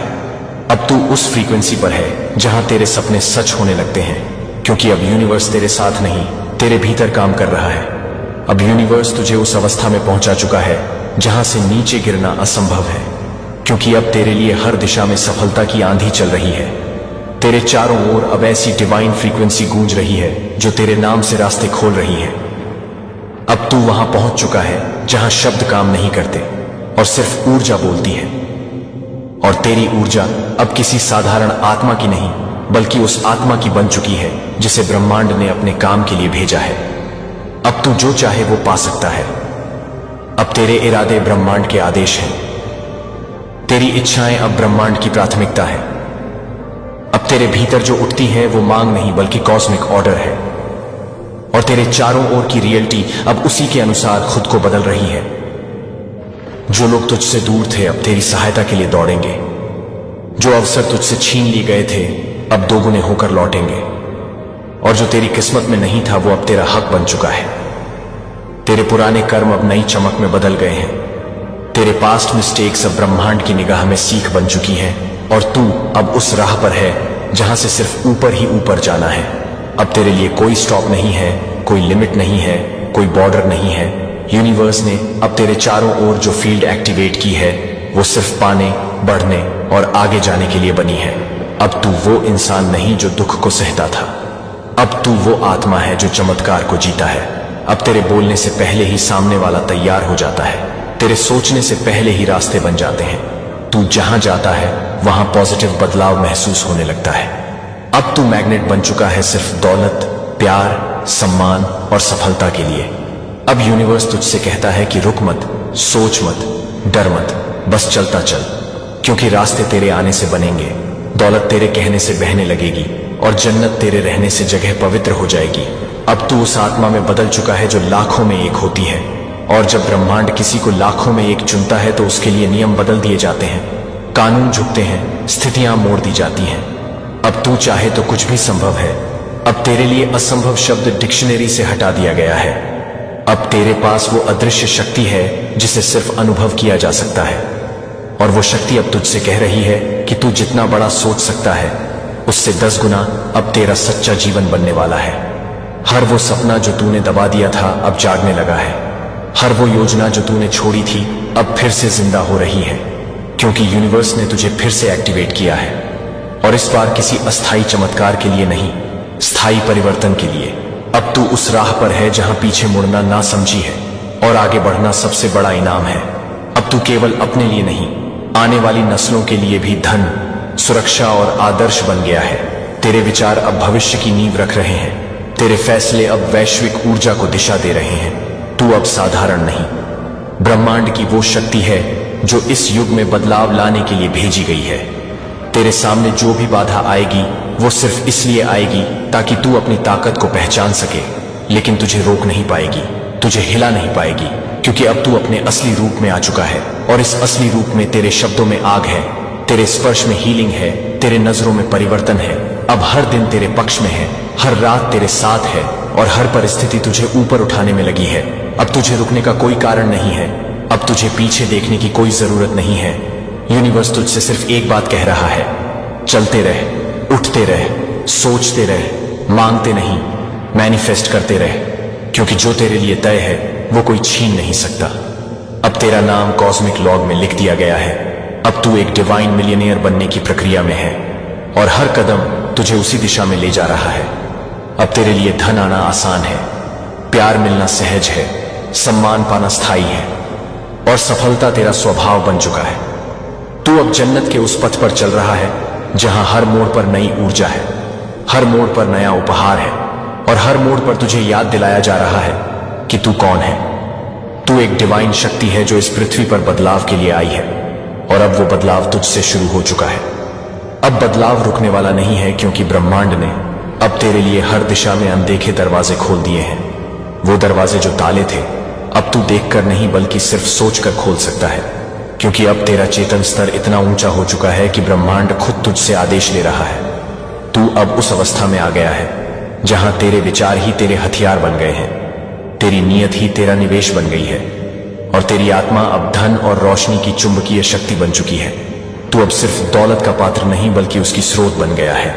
अब तू उस फ्रीक्वेंसी पर है जहां तेरे सपने सच होने लगते हैं, क्योंकि अब यूनिवर्स तेरे साथ नहीं, तेरे भीतर काम कर रहा है। अब यूनिवर्स तुझे उस अवस्था में पहुंचा चुका है जहां से नीचे गिरना असंभव है, क्योंकि अब तेरे लिए हर दिशा में सफलता की आंधी चल रही है। तेरे चारों ओर अब ऐसी डिवाइन फ्रीक्वेंसी गूंज रही है जो तेरे नाम से रास्ते खोल रही है। अब तू वहां पहुंच चुका है जहां शब्द काम नहीं करते और सिर्फ ऊर्जा बोलती है। और तेरी ऊर्जा अब किसी साधारण आत्मा की नहीं बल्कि उस आत्मा की बन चुकी है जिसे ब्रह्मांड ने अपने काम के लिए भेजा है। अब तू जो चाहे वो पा सकता है। अब तेरे इरादे ब्रह्मांड के आदेश हैं, तेरी इच्छाएं अब ब्रह्मांड की प्राथमिकता है। अब तेरे भीतर जो उठती है वो मांग नहीं बल्कि कॉस्मिक ऑर्डर है। और तेरे चारों ओर की रियलिटी अब उसी के अनुसार खुद को बदल रही है। जो लोग तुझसे दूर थे अब तेरी सहायता के लिए दौड़ेंगे। जो अवसर तुझसे छीन लिए गए थे अब दोगुने होकर लौटेंगे, और जो तेरी किस्मत में नहीं था वो अब तेरा हक बन चुका है। तेरे पुराने कर्म अब नई चमक में बदल गए हैं। तेरे पास्ट मिस्टेक्स अब ब्रह्मांड की निगाह में सीख बन चुकी हैं, और तू अब उस राह पर है जहां से सिर्फ ऊपर ही ऊपर जाना है। अब तेरे लिए कोई स्टॉप नहीं है, कोई लिमिट नहीं है, कोई बॉर्डर नहीं है। यूनिवर्स ने अब तेरे चारों ओर जो फील्ड एक्टिवेट की है वो सिर्फ पाने, बढ़ने और आगे जाने के लिए बनी है। अब तू वो इंसान नहीं जो दुख को सहता था, अब तू वो आत्मा है जो चमत्कार को जीता है। अब तेरे बोलने से पहले ही सामने वाला तैयार हो जाता है, तेरे सोचने से पहले ही रास्ते बन जाते हैं। तू जहां जाता है वहां पॉजिटिव बदलाव महसूस होने लगता है। अब तू मैग्नेट बन चुका है सिर्फ दौलत, प्यार, सम्मान और सफलता के लिए। अब यूनिवर्स तुझसे कहता है कि रुक मत, सोच मत, डर मत, बस चलता चल, क्योंकि रास्ते तेरे आने से बनेंगे, दौलत तेरे कहने से बहने लगेगी और जन्नत तेरे रहने से जगह पवित्र हो जाएगी। अब तू उस आत्मा में बदल चुका है जो लाखों में एक होती है, और जब ब्रह्मांड किसी को लाखों में एक चुनता है तो उसके लिए नियम बदल दिए जाते हैं, कानून झुकते हैं, स्थितियां मोड़ दी जाती हैं। अब तू चाहे तो कुछ भी संभव है। अब तेरे लिए असंभव शब्द डिक्शनरी से हटा दिया गया है। अब तेरे पास वो अदृश्य शक्ति है जिसे सिर्फ अनुभव किया जा सकता है, और वो शक्ति अब तुझसे कह रही है कि तू जितना बड़ा सोच सकता है उससे 10 गुना अब तेरा सच्चा जीवन बनने वाला है। हर वो सपना जो तूने दबा दिया था अब जागने लगा है। हर वो योजना जो तूने छोड़ी थी अब फिर से जिंदा हो रही है, क्योंकि यूनिवर्स ने तुझे फिर से एक्टिवेट किया है, और इस बार किसी अस्थाई चमत्कार के लिए नहीं, स्थायी परिवर्तन के लिए। अब तू उस राह पर है जहां पीछे मुड़ना ना समझी है और आगे बढ़ना सबसे बड़ा इनाम है। अब तू केवल अपने लिए नहीं, आने वाली नस्लों के लिए भी धन, सुरक्षा और आदर्श बन गया है। तेरे विचार अब भविष्य की नींव रख रहे हैं, तेरे फैसले अब वैश्विक ऊर्जा को दिशा दे रहे हैं। तू अब साधारण नहीं, ब्रह्मांड की वो शक्ति है जो इस युग में बदलाव लाने के लिए भेजी गई है। तेरे सामने जो भी बाधा आएगी वो सिर्फ इसलिए आएगी ताकि तू अपनी ताकत को पहचान सके, लेकिन तुझे रोक नहीं पाएगी, तुझे हिला नहीं पाएगी, क्योंकि अब तू अपने असली रूप में आ चुका है। और इस असली रूप में तेरे शब्दों में आग है, तेरे स्पर्श में हीलिंग है, तेरे नजरों में परिवर्तन है। अब हर दिन तेरे पक्ष में है, हर रात तेरे साथ है, और हर परिस्थिति तुझे ऊपर उठाने में लगी है। अब तुझे रुकने का कोई कारण नहीं है, अब तुझे पीछे देखने की कोई जरूरत नहीं है। यूनिवर्स तुझसे सिर्फ एक बात कह रहा है, चलते रह, उठते रह, सोचते रह, मांगते नहीं, मैनिफेस्ट करते रह, क्योंकि जो तेरे लिए तय है वो कोई छीन नहीं सकता। अब तेरा नाम कॉस्मिक लॉग में लिख दिया गया है। अब तू एक डिवाइन मिलियनियर बनने की प्रक्रिया में है, और हर कदम तुझे उसी दिशा में ले जा रहा है। अब तेरे लिए धन आना आसान है, प्यार मिलना सहज है, सम्मान पाना स्थायी है, और सफलता तेरा स्वभाव बन चुका है। तू अब जन्नत के उस पथ पर चल रहा है जहां हर मोड़ पर नई ऊर्जा है, हर मोड़ पर नया उपहार है, और हर मोड़ पर तुझे याद दिलाया जा रहा है कि तू कौन है। तू एक डिवाइन शक्ति है जो इस पृथ्वी पर बदलाव के लिए आई है, और अब वो बदलाव तुझसे शुरू हो चुका है। अब बदलाव रुकने वाला नहीं है, क्योंकि ब्रह्मांड ने अब तेरे लिए हर दिशा में अनदेखे दरवाजे खोल दिए हैं। वो दरवाजे जो ताले थे अब तू देखकर नहीं बल्कि सिर्फ सोचकर खोल सकता है, क्योंकि अब तेरा चेतन स्तर इतना ऊंचा हो चुका है कि ब्रह्मांड खुद तुझसे आदेश ले रहा है। तू अब उस अवस्था में आ गया है जहां तेरे विचार ही तेरे हथियार बन गए हैं, तेरी नीयत ही तेरा निवेश बन गई है, और तेरी आत्मा अब धन और रोशनी की चुंबकीय शक्ति बन चुकी है। तू अब सिर्फ दौलत का पात्र नहीं बल्कि उसकी स्रोत बन गया है।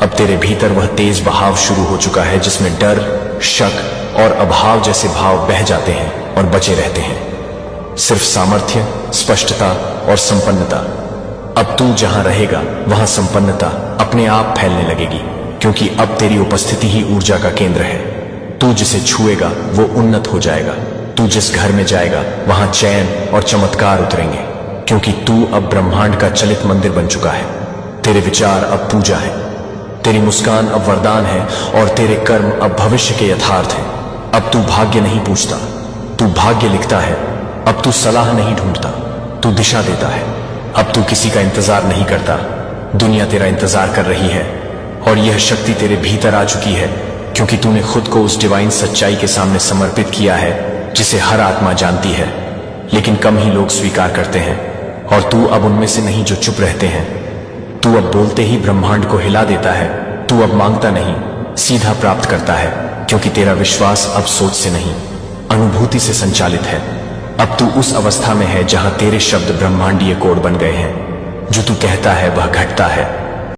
अब तेरे भीतर वह तेज बहाव शुरू हो चुका है जिसमें डर, शक और अभाव जैसे भाव बह जाते हैं और बचे रहते हैं। सिर्फ सामर्थ्य, स्पष्टता और संपन्नता। अब तू जहां रहेगा वहां संपन्नता अपने आप फैलने लगेगी, क्योंकि अब तेरी उपस्थिति ही ऊर्जा का केंद्र है। तू जिसे छुएगा वो उन्नत हो जाएगा। तू जिस घर में जाएगा वहां चैन और चमत्कार उतरेंगे, क्योंकि तू अब ब्रह्मांड का चलित मंदिर बन चुका है। तेरे विचार अब पूजा है, तेरी मुस्कान अब वरदान है, और तेरे कर्म अब भविष्य के यथार्थ हैं। अब तू भाग्य नहीं पूछता, तू भाग्य लिखता है। अब तू सलाह नहीं ढूंढता, तू दिशा देता है। अब तू किसी का इंतजार नहीं करता, दुनिया तेरा इंतजार कर रही है, और यह शक्ति तेरे भीतर आ चुकी है, क्योंकि तूने खुद को उस डिवाइन सच्चाई के सामने समर्पित किया है जिसे हर आत्मा जानती है, लेकिन कम ही लोग स्वीकार करते हैं। और तू अब उनमें से नहीं जो चुप रहते हैं, तू अब बोलते ही ब्रह्मांड को हिला देता है। तू अब मांगता नहीं, सीधा प्राप्त करता है, क्योंकि तेरा विश्वास अब सोच से नहीं, अनुभूति से संचालित है। अब तू उस अवस्था में है जहां तेरे शब्द ब्रह्मांडीय कोड बन गए हैं। जो तू कहता है वह घटता है,